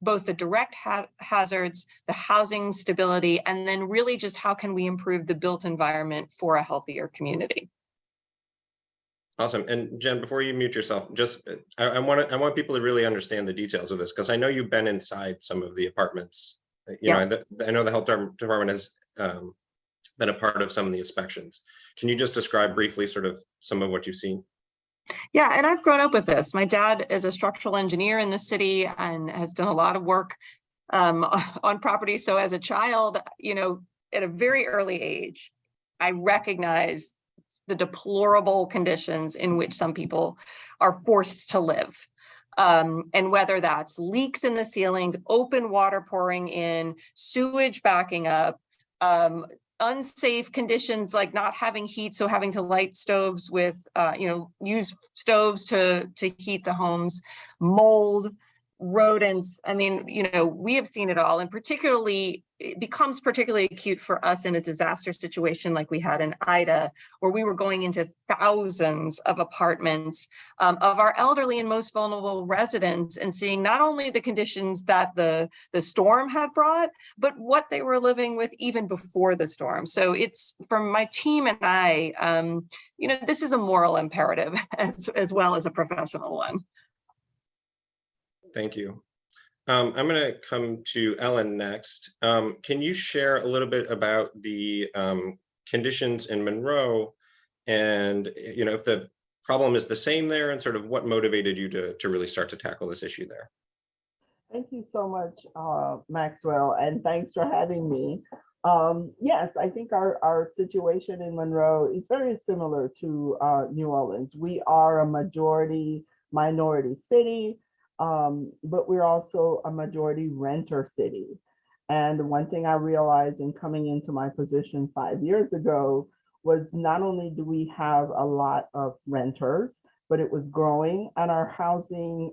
both the direct hazards, the housing stability, and then really just how can we improve the built environment for a healthier community.
Awesome. And Jen, before you mute yourself, just I want people to really understand the details of this, because I know you've been inside some of the apartments. I know the health department has been a part of some of the inspections. Can you just describe briefly sort of some of what you've seen?
Yeah, and I've grown up with this. My dad is a structural engineer in the city and has done a lot of work on property. So as a child, at a very early age, I recognized the deplorable conditions in which some people are forced to live. And whether that's leaks in the ceilings, open water pouring in, sewage backing up, unsafe conditions like not having heat, so having to light stoves with, use stoves to heat the homes, mold, rodents. I mean, we have seen it all, and particularly, it becomes particularly acute for us in a disaster situation like we had in Ida, where we were going into thousands of apartments of our elderly and most vulnerable residents and seeing not only the conditions that the storm had brought, but what they were living with even before the storm. So it's, from my team and I, this is a moral imperative as well as a professional one.
Thank you. I'm going to come to Ellen next. Can you share a little bit about the conditions in Monroe, and if the problem is the same there, and sort of what motivated you to really start to tackle this issue there?
Thank you so much, Maxwell, and thanks for having me. Yes, I think our situation in Monroe is very similar to New Orleans. We are a majority minority city. But we're also a majority renter city. And one thing I realized in coming into my position 5 years ago was not only do we have a lot of renters, but it was growing, and our housing,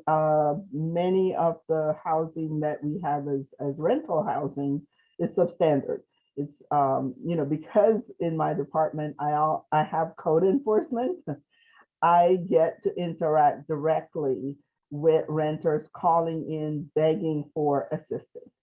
many of the housing that we have as rental housing is substandard. It's, you know, because in my department, I have code enforcement, I get to interact directly with renters calling in, begging for assistance.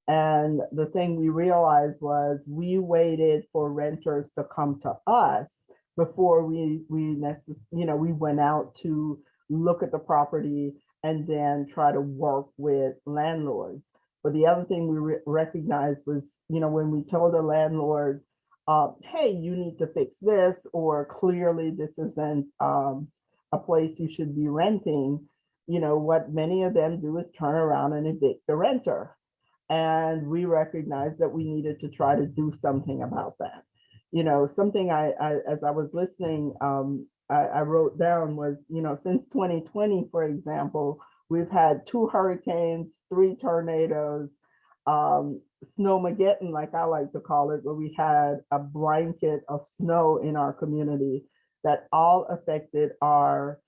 And the thing we realized was we waited for renters to come to us before we went out to look at the property and then try to work with landlords. But the other thing we recognized was, you know, when we told the landlord, hey, you need to fix this, or clearly this isn't a place you should be renting, you know, what many of them do is turn around and evict the renter. And we recognized that we needed to try to do something about that. You know, something as I was listening, I wrote down was, you know, since 2020, for example, we've had 2 hurricanes, 3 tornadoes, snowmageddon, like I like to call it, where we had a blanket of snow in our community that all affected our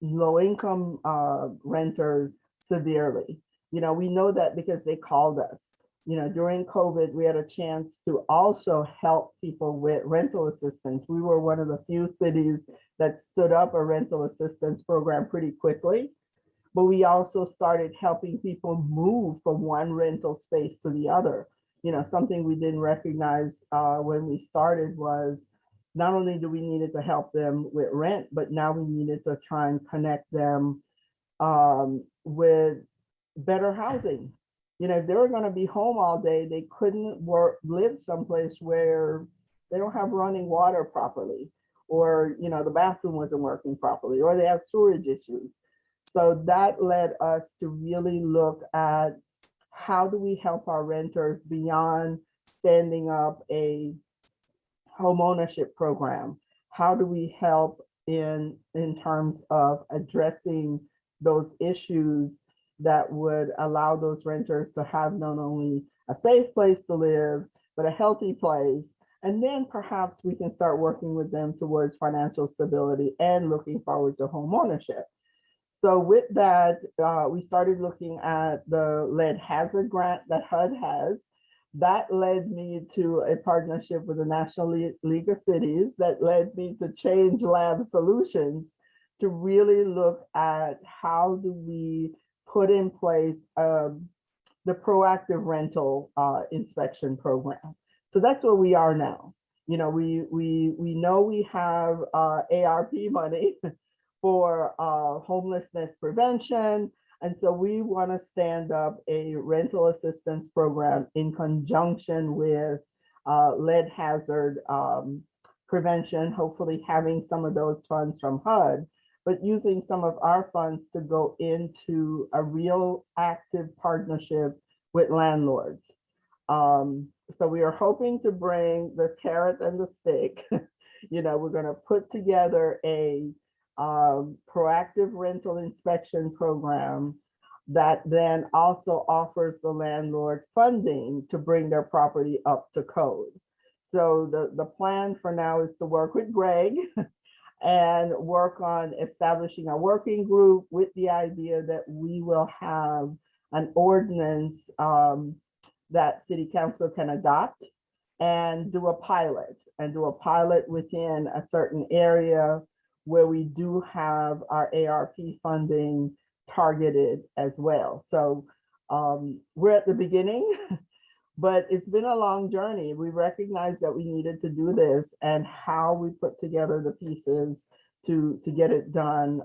low-income renters severely. You know, we know that because they called us. You know, during COVID, we had a chance to also help people with rental assistance. We were one of the few cities that stood up a rental assistance program pretty quickly. But we also started helping people move from one rental space to the other. You know, something we didn't recognize when we started was not only do we needed to help them with rent, but now we needed to try and connect them with better housing. You know, if they were going to be home all day, they couldn't live someplace where they don't have running water properly, or, you know, the bathroom wasn't working properly, or they have storage issues. So that led us to really look at how do we help our renters beyond standing up a home ownership program? How do we help in terms of addressing those issues that would allow those renters to have not only a safe place to live, but a healthy place? And then perhaps we can start working with them towards financial stability and looking forward to home ownership. So with that, we started looking at the lead hazard grant that HUD has. That led me to a partnership with the National League of Cities that led me to Change Lab Solutions to really look at how do we put in place the proactive rental inspection program. So that's where we are now. You know, we know we have ARP money for homelessness prevention. And so we want to stand up a rental assistance program in conjunction with lead hazard prevention, hopefully having some of those funds from HUD, but using some of our funds to go into a real active partnership with landlords. So we are hoping to bring the carrot and the stick. You know, we're going to put together a proactive rental inspection program that then also offers the landlord funding to bring their property up to code. So the plan for now is to work with Greg and work on establishing a working group with the idea that we will have an ordinance that City Council can adopt and do a pilot within a certain area where we do have our ARP funding targeted as well. So we're at the beginning, but it's been a long journey. We recognized that we needed to do this, and how we put together the pieces to get it done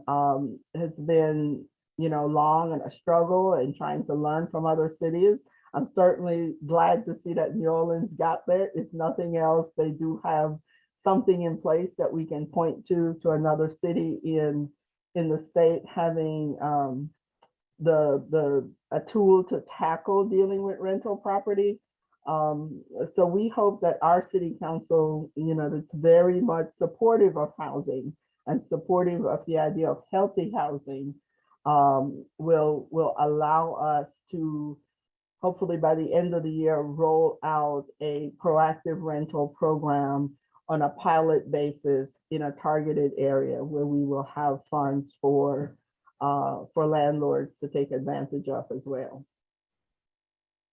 has been, you know, long and a struggle, and trying to learn from other cities. I'm certainly glad to see that New Orleans got there. If nothing else, they do have something in place that we can point to another city in the state having a tool to tackle dealing with rental property. So we hope that our city council, you know, that's very much supportive of housing and supportive of the idea of healthy housing, will allow us to hopefully by the end of the year roll out a proactive rental program on a pilot basis in a targeted area where we will have funds for landlords to take advantage of as well.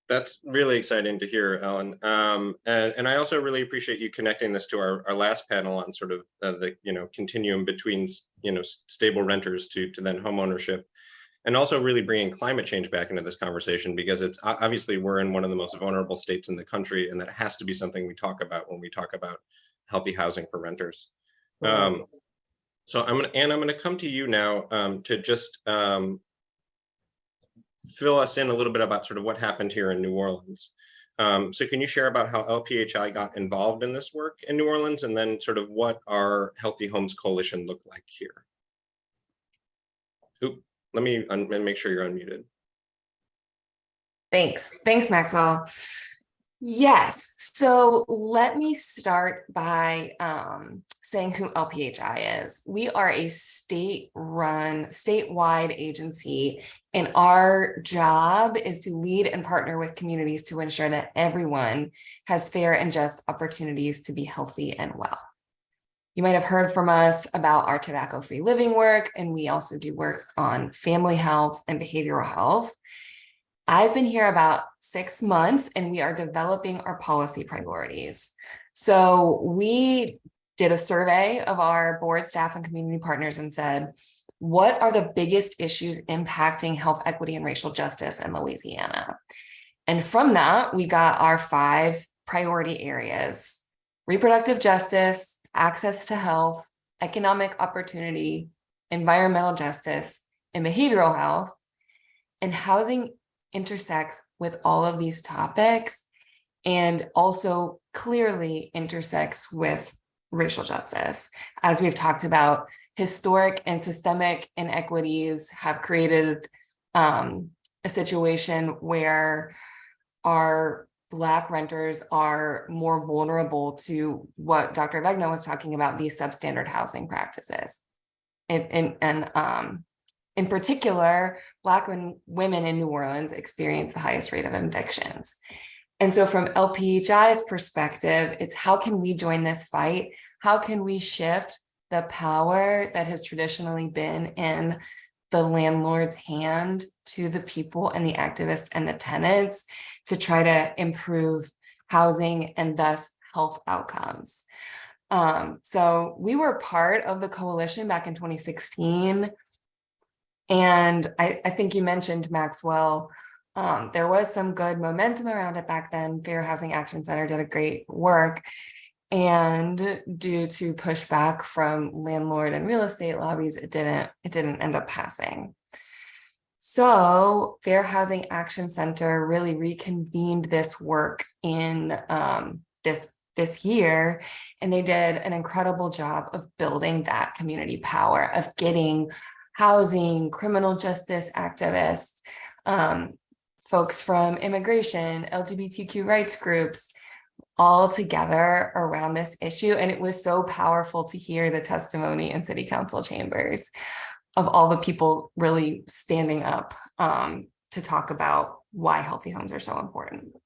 That's really exciting to hear, Ellen. And I also really appreciate you connecting this to our last panel on sort of the continuum between stable renters to then home ownership, and also really bringing climate change back into this conversation, because it's obviously we're in one of the most vulnerable states in the country, and that has to be something we talk about when we talk about healthy housing for renters. So I'm gonna come to you now to just fill us in a little bit about sort of what happened here in New Orleans. So can you share about how LPHI got involved in this work in New Orleans, and then sort of what our Healthy Homes Coalition looked like here? Oop, let me make sure you're unmuted.
Thanks, Maxwell. Yes, so let me start by saying who LPHI is. We are a state-run, statewide agency, and our job is to lead and partner with communities to ensure that everyone has fair and just opportunities to be healthy and well. You might have heard from us about our tobacco-free living work, and we also do work on family health and behavioral health. I've been here about 6 months, and we are developing our policy priorities. So we did a survey of our board staff and community partners and said, what are the biggest issues impacting health equity and racial justice in Louisiana? And from that, we got our 5 priority areas: reproductive justice, access to health, economic opportunity, environmental justice, and behavioral health. And housing intersects with all of these topics, and also clearly intersects with racial justice. As we've talked about, historic and systemic inequities have created a situation where our Black renters are more vulnerable to what Dr. Vegna was talking about, these substandard housing practices. In particular, Black women in New Orleans experience the highest rate of evictions. And so from LPHI's perspective, it's how can we join this fight? How can we shift the power that has traditionally been in the landlord's hand to the people and the activists and the tenants to try to improve housing and thus health outcomes? So we were part of the coalition back in 2016. And I think you mentioned, Maxwell, there was some good momentum around it back then. Fair Housing Action Center did a great work. And due to pushback from landlord and real estate lobbies, it didn't end up passing. So Fair Housing Action Center really reconvened this work in this year, and they did an incredible job of building that community power, of getting housing, criminal justice activists, folks from immigration, LGBTQ rights groups, all together around this issue. And it was so powerful to hear the testimony in city council chambers of all the people really standing up to talk about why healthy homes are so important.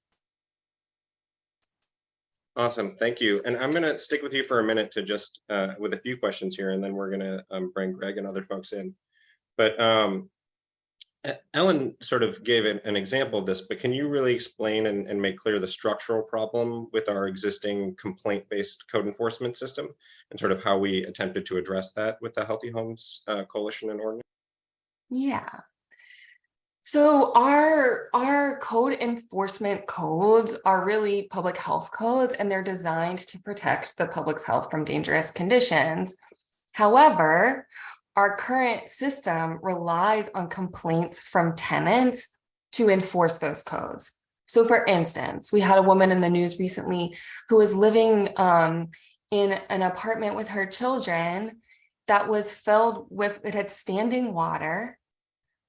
Awesome, thank you. And I'm gonna stick with you for a minute to just with a few questions here, and then we're gonna bring Greg and other folks in. But Ellen sort of gave an example of this, but can you really explain and make clear the structural problem with our existing complaint-based code enforcement system, and sort of how we attempted to address that with the Healthy Homes Coalition and ordinance?
Yeah. So our code enforcement codes are really public health codes, and they're designed to protect the public's health from dangerous conditions. However, our current system relies on complaints from tenants to enforce those codes. So for instance, we had a woman in the news recently who was living in an apartment with her children that was filled with, it had standing water,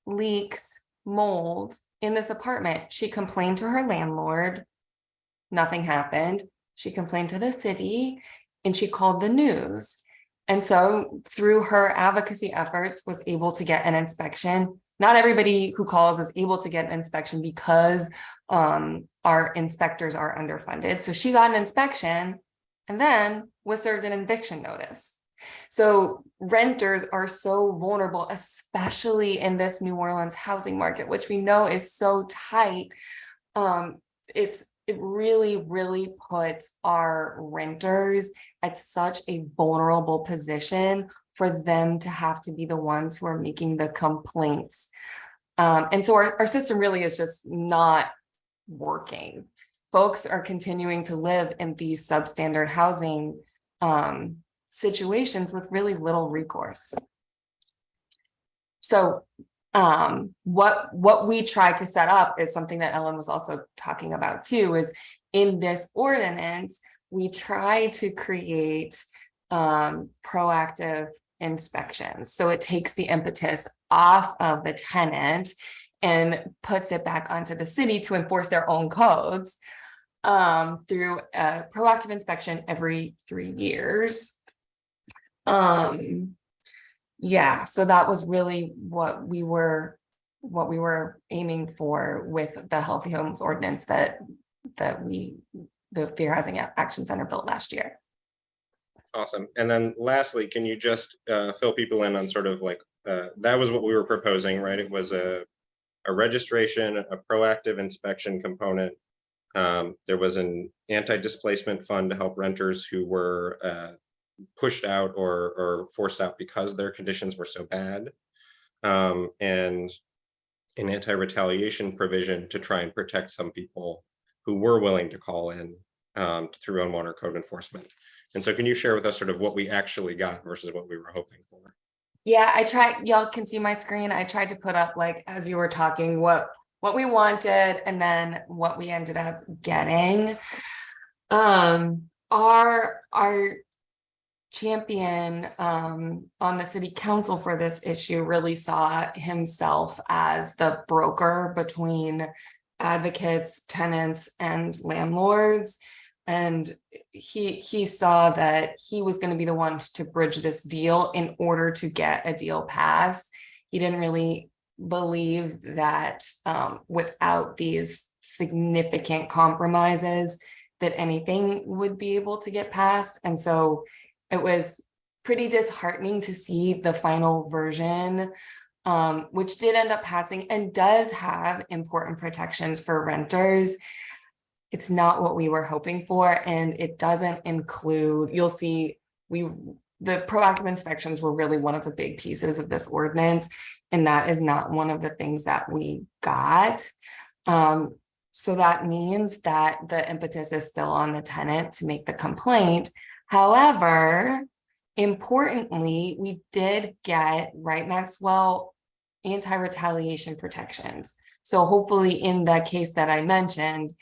leaks, mold in this apartment. She complained to her landlord, nothing happened. She complained to the city, and she called the news. And so through her advocacy efforts was able to get an inspection. Not everybody who calls is able to get an inspection because our inspectors are underfunded. So she got an inspection and then was served an eviction notice. So renters are so vulnerable, especially in this New Orleans housing market, which we know is so tight. it really puts our renters at such a vulnerable position for them to have to be the ones who are making the complaints. And so our system really is just not working. Folks are continuing to live in these substandard housing situations with really little recourse. So what we try to set up is something that Ellen was also talking about too, is in this ordinance, we try to create proactive inspections. So it takes the impetus off of the tenant and puts it back onto the city to enforce their own codes through a proactive inspection every 3 years. Yeah, so that was really what we were aiming for with the Healthy Homes Ordinance that the Fair Housing Action Center built last year.
Awesome. And then lastly, can you just fill people in on sort of like, that was what we were proposing, right? It was a registration, a proactive inspection component. There was an anti-displacement fund to help renters who were pushed out or forced out because their conditions were so bad, and an anti-retaliation provision to try and protect some people who were willing to call in through unwanted code enforcement. And so can you share with us sort of what we actually got versus what we were hoping for?
Yeah, I tried, y'all can see my screen. I tried to put up, like, as you were talking, what we wanted and then what we ended up getting. Our champion on the city council for this issue really saw himself as the broker between advocates, tenants, and landlords. And he saw that he was going to be the one to bridge this deal in order to get a deal passed. He didn't really believe that without these significant compromises that anything would be able to get passed. And so it was pretty disheartening to see the final version, which did end up passing and does have important protections for renters. It's not what we were hoping for, and it doesn't include, you'll see, the proactive inspections were really one of the big pieces of this ordinance, and that is not one of the things that we got. So that means that the impetus is still on the tenant to make the complaint. However, importantly, we did get, right, Maxwell, anti-retaliation protections. So hopefully in the case that I mentioned,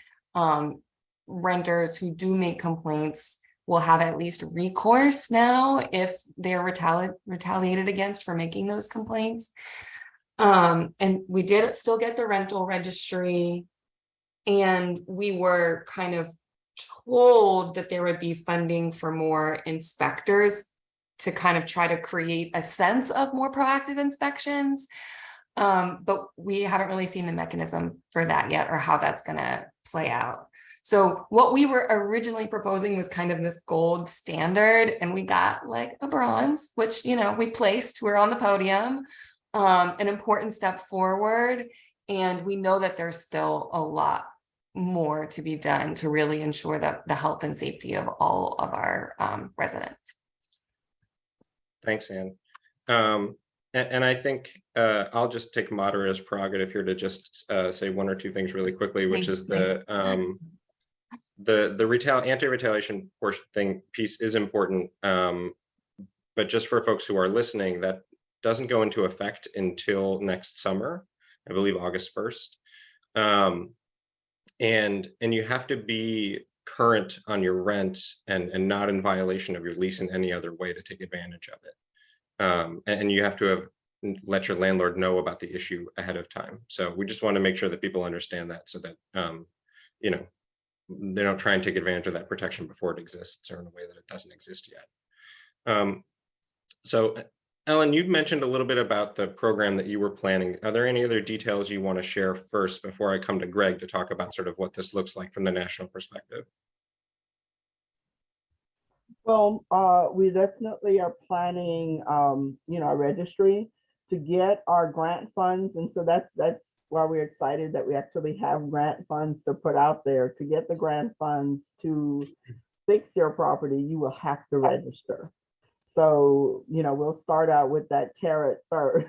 renters who do make complaints will have at least recourse now if they're retaliated against for making those complaints. And we did still get the rental registry, and we were kind of told that there would be funding for more inspectors to kind of try to create a sense of more proactive inspections. But we haven't really seen the mechanism for that yet, or how that's going to play out. So what we were originally proposing was kind of this gold standard, and we got like a bronze, which, you know, we placed, we're on the podium, an important step forward. And we know that there's still a lot more to be done to really ensure that the health and safety of all of our residents.
Thanks, Anne. And I think I'll just take moderator's prerogative here to just say one or two things really quickly, which is the anti-retaliation piece is important, but just for folks who are listening, that doesn't go into effect until next summer, I believe August 1st. And you have to be current on your rent and not in violation of your lease in any other way to take advantage of it. And you have to have let your landlord know about the issue ahead of time. So we just want to make sure that people understand that, so that you know, they don't try and take advantage of that protection before it exists or in a way that it doesn't exist yet. So Ellen, you mentioned a little bit about the program that you were planning. Are there any other details you want to share first before I come to Greg to talk about sort of what this looks like from the national perspective?
Well, we definitely are planning, you know, a registry to get our grant funds, and so that's why we're excited that we actually have grant funds to put out there. To get the grant funds to fix your property, you will have to register. So, we'll start out with that carrot first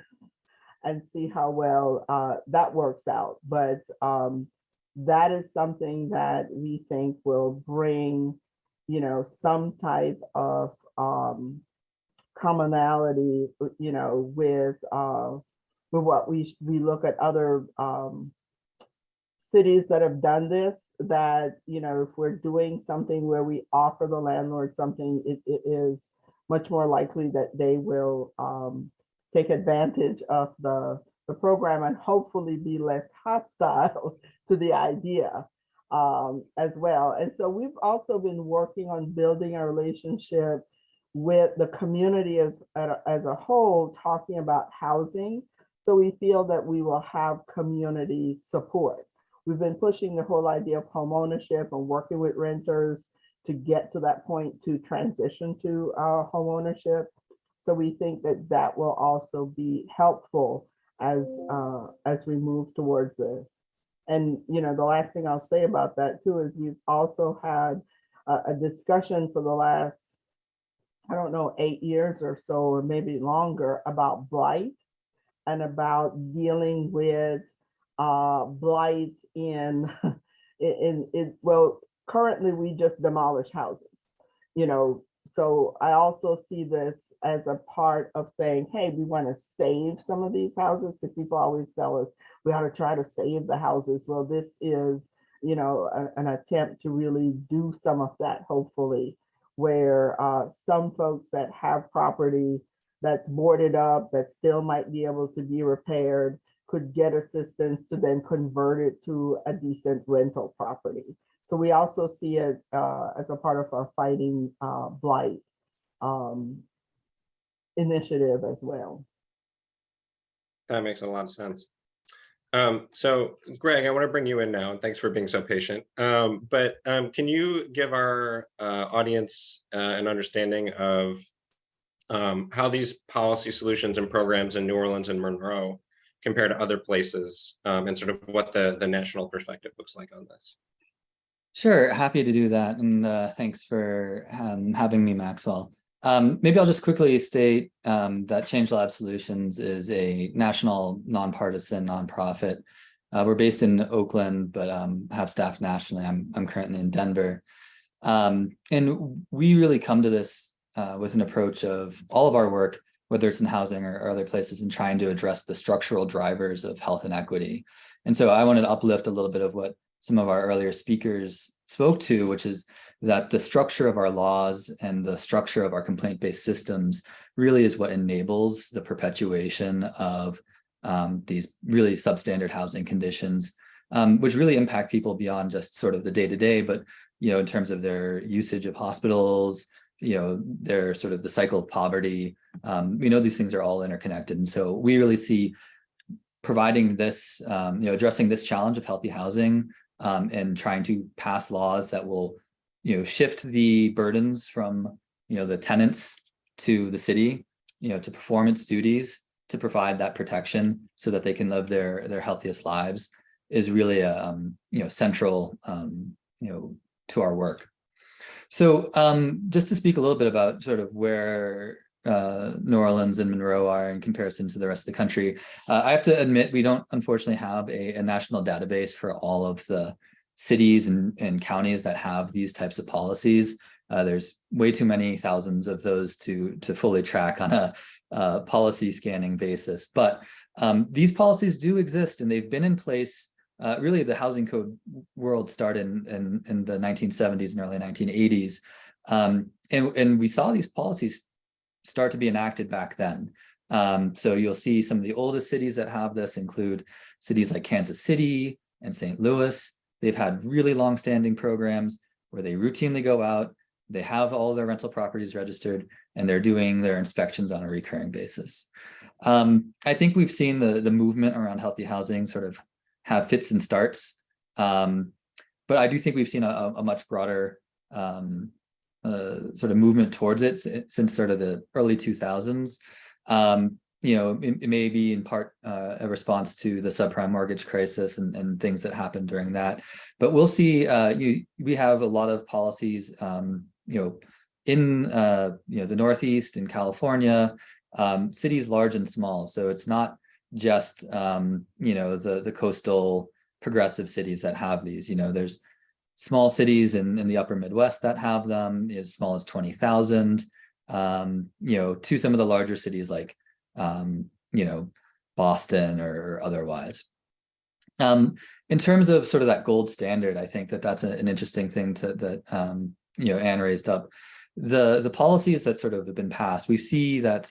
and see how well that works out. But that is something that we think will bring, some type of commonality, with what we look at other cities that have done this, that, if we're doing something where we offer the landlord something, it is much more likely that they will take advantage of the program and hopefully be less hostile to the idea as well. And so we've also been working on building a relationship with the community as a whole, talking about housing. So we feel that we will have community support. We've been pushing the whole idea of home ownership and working with renters to get to that point to transition to home ownership. So we think that that will also be helpful as we move towards this. And the last thing I'll say about that too is we've also had a discussion for the last, 8 years or so, or maybe longer, about blight and about dealing with blight in well, currently we just demolish houses, so I also see this as a part of saying, hey, we want to save some of these houses, because people always tell us we ought to try to save the houses. Well, this is, an attempt to really do some of that, hopefully, where some folks that have property that's boarded up, that still might be able to be repaired, could get assistance to then convert it to a decent rental property. So we also see it as a part of our Fighting Blight initiative as well.
That makes a lot of sense. So Greg, I want to bring you in now, and thanks for being so patient. But can you give our audience an understanding of how these policy solutions and programs in New Orleans and Monroe compare to other places, and sort of what the national perspective looks like on this?
Sure, happy to do that. And thanks for having me, Maxwell. Maybe I'll just quickly state that Change Lab Solutions is a national nonpartisan nonprofit. We're based in Oakland, but have staff nationally. I'm currently in Denver. And we really come to this with an approach of all of our work, whether it's in housing or other places, in trying to address the structural drivers of health inequity. And so I wanted to uplift a little bit of what some of our earlier speakers spoke to, which is that the structure of our laws and the structure of our complaint-based systems really is what enables the perpetuation of these really substandard housing conditions, which really impact people beyond just sort of the day-to-day, but in terms of their usage of hospitals, their sort of the cycle of poverty. We know these things are all interconnected. And so we really see providing this, addressing this challenge of healthy housing, and trying to pass laws that will, shift the burdens from, the tenants to the city, to perform its duties, to provide that protection so that they can live their healthiest lives, is really a, central, to our work. So just to speak a little bit about sort of where New Orleans and Monroe are in comparison to the rest of the country. I have to admit, we don't unfortunately have a national database for all of the cities and counties that have these types of policies. There's way too many thousands of those to fully track on a policy scanning basis. But these policies do exist, and they've been in place. Really, the housing code world started in the 1970s and early 1980s. And we saw these policies start to be enacted back then. So you'll see some of the oldest cities that have this include cities like Kansas City and St. Louis. They've had really long-standing programs where they routinely go out, they have all their rental properties registered, and they're doing their inspections on a recurring basis. I think we've seen the movement around healthy housing sort of have fits and starts. But I do think we've seen a much broader sort of movement towards it since sort of the early 2000s. it may be in part a response to the subprime mortgage crisis and things that happened during that. But we'll see. We have a lot of policies, in the Northeast, in California, cities large and small. So it's not just the coastal progressive cities that have these. There's small cities in the upper Midwest that have them, as small as 20,000. To some of the larger cities like Boston or otherwise. In terms of sort of that gold standard, I think that's an interesting thing that Anne raised up. The policies that sort of have been passed, we see that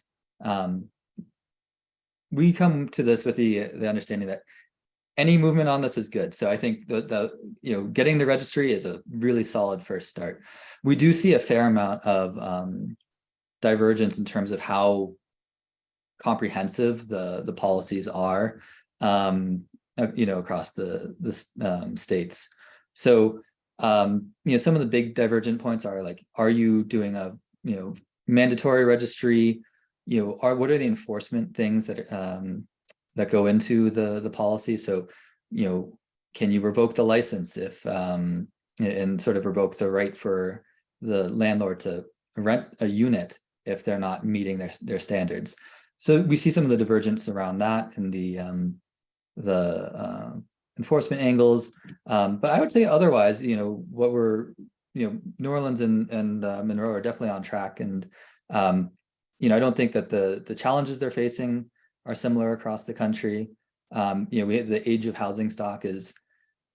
we come to this with the understanding that any movement on this is good. So I think getting the registry is a really solid first start. We do see a fair amount of divergence in terms of how comprehensive the policies are, across the states. So, some of the big divergent points are like, are you doing a, mandatory registry? What are the enforcement things that go into the policy? So, can you revoke the license if, and sort of revoke the right for the landlord to rent a unit if they're not meeting their standards? So we see some of the divergence around that and the enforcement angles. But I would say otherwise, what we're, New Orleans and Monroe are definitely on track. And, I don't think that the challenges they're facing are similar across the country. We have the age of housing stock is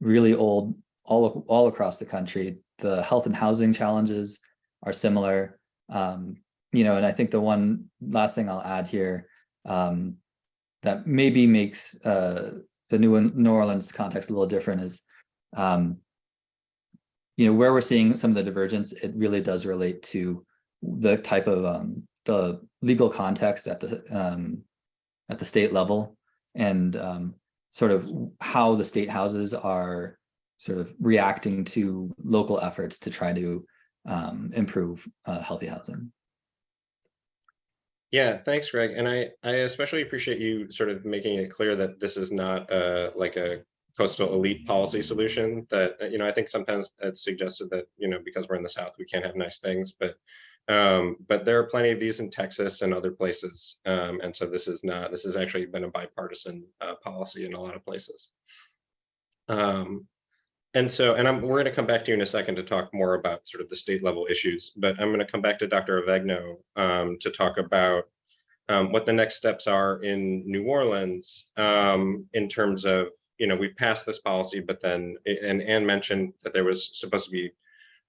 really old all across the country. The health and housing challenges are similar. And I think the one last thing I'll add here that maybe makes the New Orleans context a little different is, where we're seeing some of the divergence, it really does relate to the type of the legal context at the state level, and sort of how the state houses are sort of reacting to local efforts to try to improve healthy housing.
Yeah, thanks, Greg. And I especially appreciate you sort of making it clear that this is not like a coastal elite policy solution. That, I think sometimes it's suggested that, because we're in the South, we can't have nice things, but there are plenty of these in Texas and other places. And so this has actually been a bipartisan policy in a lot of places. We're going to come back to you in a second to talk more about sort of the state level issues, but I'm going to come back to Dr. Avegno to talk about what the next steps are in New Orleans in terms of, we passed this policy, but then, and Anne mentioned that there was supposed to be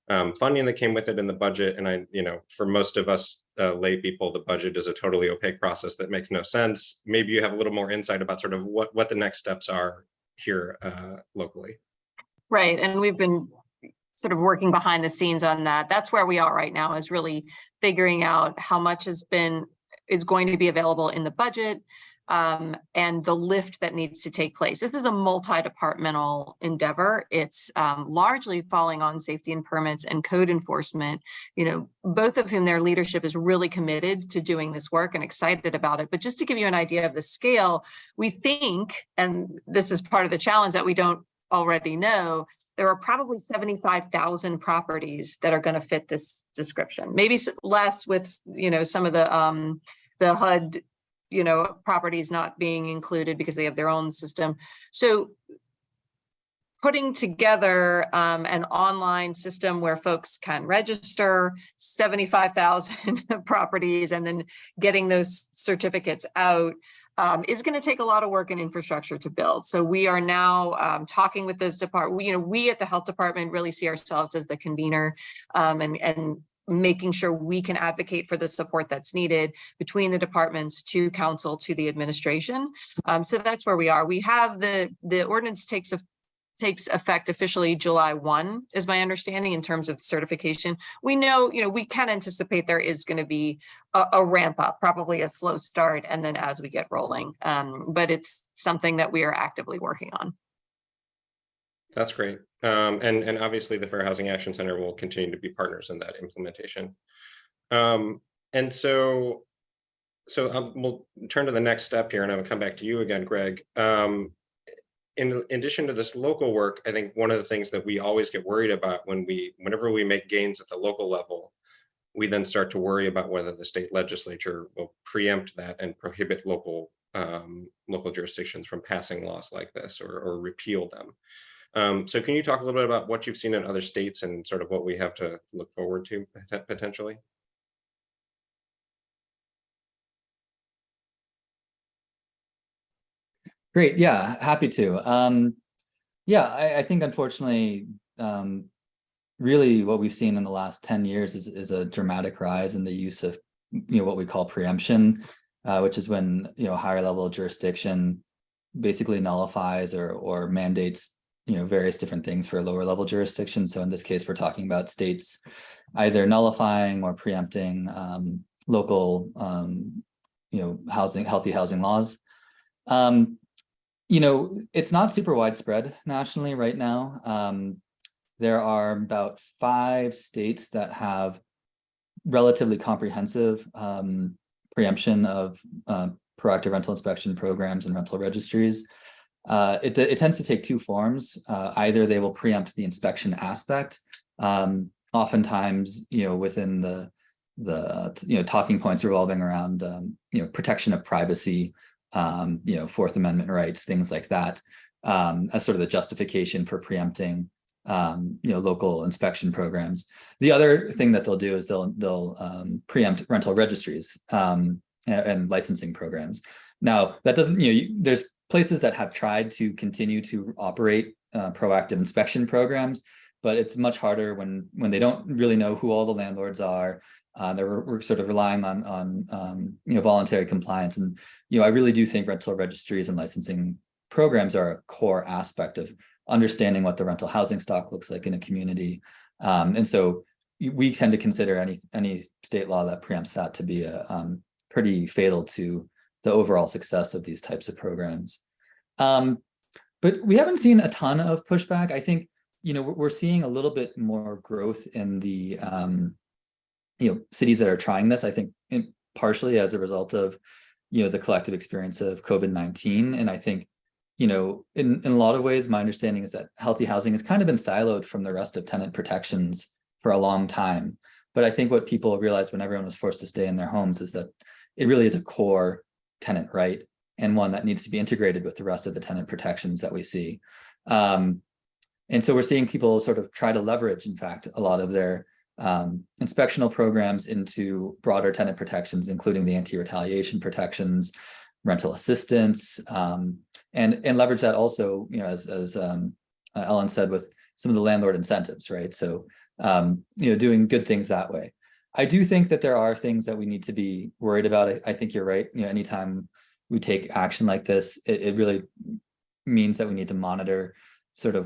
funding that came with it in the budget. And for most of us lay people, the budget is a totally opaque process that makes no sense. Maybe you have a little more insight about sort of what the next steps are here locally.
Right, and we've been sort of working behind the scenes on that. That's where we are right now, is really figuring out how much is going to be available in the budget, and the lift that needs to take place. This is a multi-departmental endeavor. It's largely falling on safety and permits and code enforcement, both of whom their leadership is really committed to doing this work and excited about it. But just to give you an idea of the scale, we think, and this is part of the challenge that we don't already know, there are probably 75,000 properties that are going to fit this description. Maybe less with, some of the HUD, properties not being included because they have their own system. So putting together an online system where folks can register 75,000 properties and then getting those certificates out is going to take a lot of work and infrastructure to build. So we are now talking with those departments. We at the health department really see ourselves as the convener and making sure we can advocate for the support that's needed between the departments to council to the administration. So that's where we are. We have the ordinance takes effect officially July 1, is my understanding, in terms of certification. We know, we can anticipate there is going to be a ramp up, probably a slow start, and then as we get rolling. But it's something that we are actively working on.
That's great. And obviously the Fair Housing Action Center will continue to be partners in that implementation. And so So we'll turn to the next step here, and I will come back to you again, Greg. In addition to this local work, I think one of the things that we always get worried about whenever we make gains at the local level, we then start to worry about whether the state legislature will preempt that and prohibit local jurisdictions from passing laws like this or repeal them. So can you talk a little bit about what you've seen in other states and sort of what we have to look forward to potentially?
Great, yeah, happy to. Yeah, I think unfortunately, really what we've seen in the last 10 years is a dramatic rise in the use of what we call preemption, which is when higher level jurisdiction basically nullifies or mandates various different things for a lower level jurisdiction. So in this case, we're talking about states either nullifying or preempting local healthy housing laws. It's not super widespread nationally right now. There are about 5 states that have relatively comprehensive preemption of proactive rental inspection programs and rental registries. It tends to take 2 forms. Either they will preempt the inspection aspect, oftentimes within the talking points revolving around protection of privacy, Fourth Amendment rights, things like that, as sort of the justification for preempting local inspection programs. The other thing that they'll do is they'll preempt rental registries and licensing programs. Now that doesn't, there's places that have tried to continue to operate proactive inspection programs, but it's much harder when they don't really know who all the landlords are. We're sort of relying on voluntary compliance, and I really do think rental registries and licensing programs are a core aspect of understanding what the rental housing stock looks like in a community, and so we tend to consider any state law that preempts that to be pretty fatal to the overall success of these types of programs. But we haven't seen a ton of pushback. I think we're seeing a little bit more growth in the cities that are trying this, I think partially as a result of, the collective experience of COVID-19. And I think, in a lot of ways, my understanding is that healthy housing has kind of been siloed from the rest of tenant protections for a long time. But I think what people realized when everyone was forced to stay in their homes is that it really is a core tenant right, and one that needs to be integrated with the rest of the tenant protections that we see. And so we're seeing people sort of try to leverage, in fact, a lot of their inspectional programs into broader tenant protections, including the anti-retaliation protections, rental assistance, and leverage that also, as Ellen said, with some of the landlord incentives, right? So, doing good things that way. I do think that there are things that we need to be worried about. I think you're right. Anytime we take action like this, it really means that we need to monitor sort of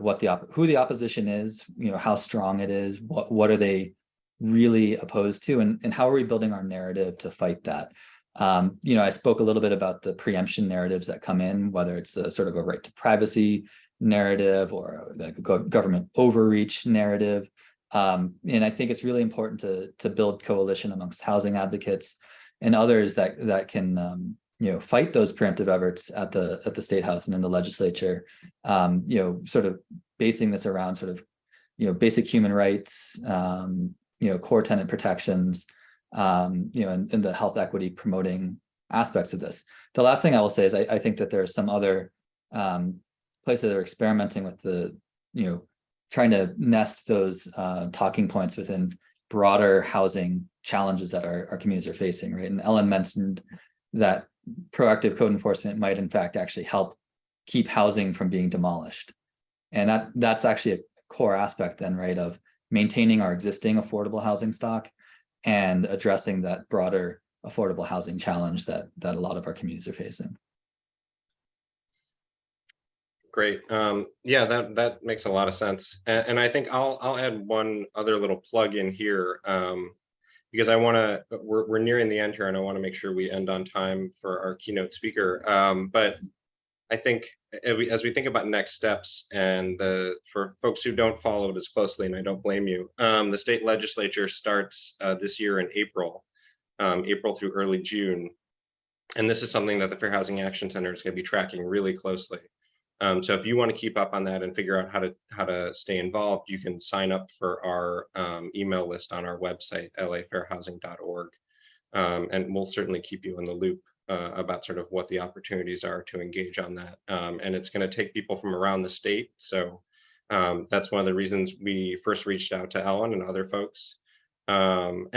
who the opposition is, how strong it is, what are they really opposed to, and how are we building our narrative to fight that. I spoke a little bit about the preemption narratives that come in, whether it's a sort of a right to privacy narrative or like a government overreach narrative. And I think it's really important to build coalition amongst housing advocates and others that can fight those preemptive efforts at the State House and in the legislature. Sort of basing this around sort of basic human rights, core tenant protections, and the health equity promoting aspects of this. The last thing I will say is I think that there are some other places that are experimenting with trying to nest those talking points within broader housing challenges that our communities are facing, right? And Ellen mentioned that proactive code enforcement might in fact actually help keep housing from being demolished. And that's actually a core aspect then, right, of maintaining our existing affordable housing stock and addressing that broader affordable housing challenge that a lot of our communities are facing.
Great. Yeah, that makes a lot of sense. And I think I'll add one other little plug in here, because we're nearing the end here and I want to make sure we end on time for our keynote speaker. But I think as we think about next steps, and for folks who don't follow it as closely, and I don't blame you, the state legislature starts this year in April through early June, And this is something that the Fair Housing Action Center is going to be tracking really closely. So if you want to keep up on that and figure out how to stay involved, you can sign up for our email list on our website, lafairhousing.org. And we'll certainly keep you in the loop about sort of what the opportunities are to engage on that. And it's going to take people from around the state. So that's one of the reasons we first reached out to Ellen and other folks. And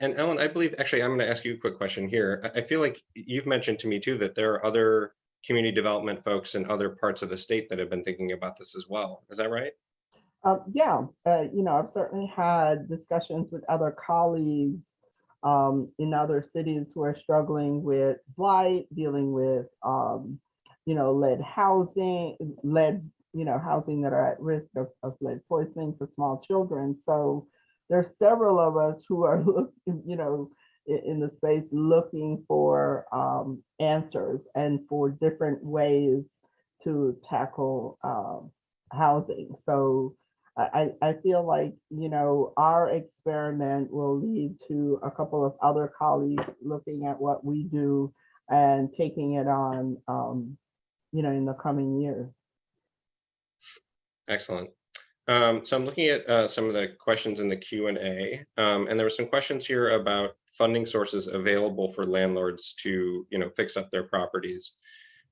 Ellen, I believe, actually, I'm going to ask you a quick question here. I feel like you've mentioned to me too that there are other community development folks in other parts of the state that have been thinking about this as well. Is that right?
Yeah, I've certainly had discussions with other colleagues in other cities who are struggling with blight, dealing with, lead housing, housing that are at risk of lead poisoning for small children. So there's several of us who are, in the space looking for answers and for different ways to tackle housing. So I feel like, our experiment will lead to a couple of other colleagues looking at what we do and taking it on, in the coming years.
Excellent. So I'm looking at some of the questions in the Q&A, and there were some questions here about funding sources available for landlords to, fix up their properties.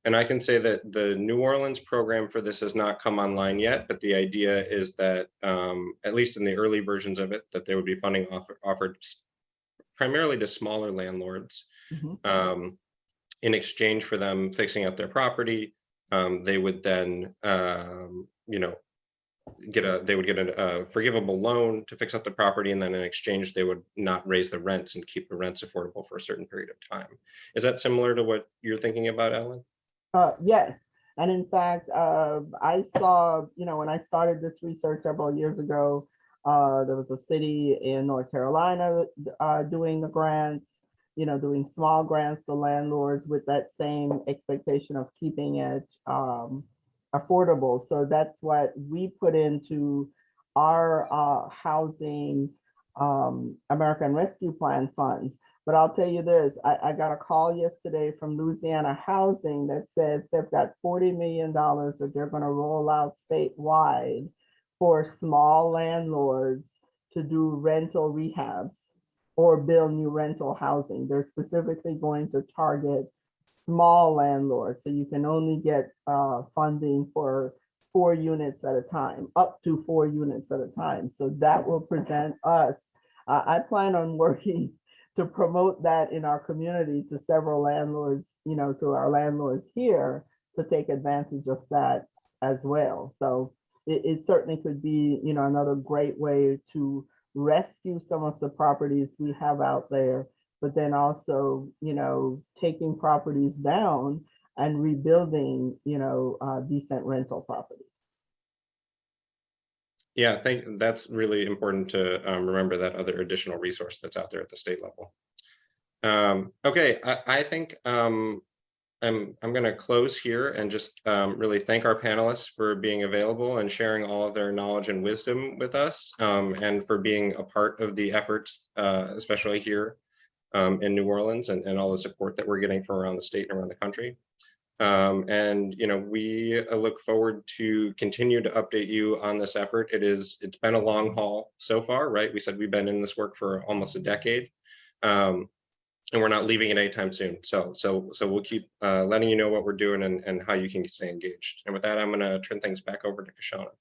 And I can say that the New Orleans program for this has not come online yet, but the idea is that, at least in the early versions of it, that there would be funding offered primarily to smaller landlords. In exchange for them fixing up their property. They would then, get a forgivable loan to fix up the property, and then in exchange they would not raise the rents and keep the rents affordable for a certain period of time. Is that similar to what you're thinking about, Ellen?
Yes, and in fact, I saw, when I started this research several years ago, there was a city in North Carolina doing the grants, doing small grants to landlords with that same expectation of keeping it affordable. So that's what we put into our housing American Rescue Plan funds. But I'll tell you this, I got a call yesterday from Louisiana Housing that says they've got $40 million that they're going to roll out statewide for small landlords to do rental rehabs or build new rental housing. They're specifically going to target small landlords. So you can only get funding for 4 units at a time, up to 4 units at a time. So that will present us. I plan on working to promote that in our community to several landlords, to our landlords here to take advantage of that as well. So it certainly could be, another great way to rescue some of the properties we have out there, but then also, taking properties down and rebuilding, decent rental properties.
Yeah, I think that's really important to remember that other additional resource that's out there at the state level. Okay, I think I'm going to close here and just really thank our panelists for being available and sharing all of their knowledge and wisdom with us, and for being a part of the efforts, especially here in New Orleans, and all the support that we're getting from around the state and around the country. And we look forward to continue to update you on this effort. It's been a long haul so far, right? We said we've been in this work for almost a decade, and we're not leaving it anytime soon. So we'll keep letting you know what we're doing and how you can stay engaged. And with that, I'm going to turn things back over to Kashana.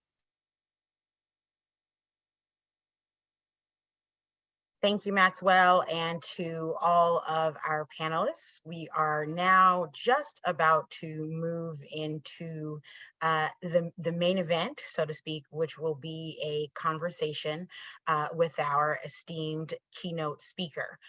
Thank you, Maxwell, and to all of our panelists. We are now just about to move into the main event, so to speak, which will be a conversation with our esteemed keynote speaker.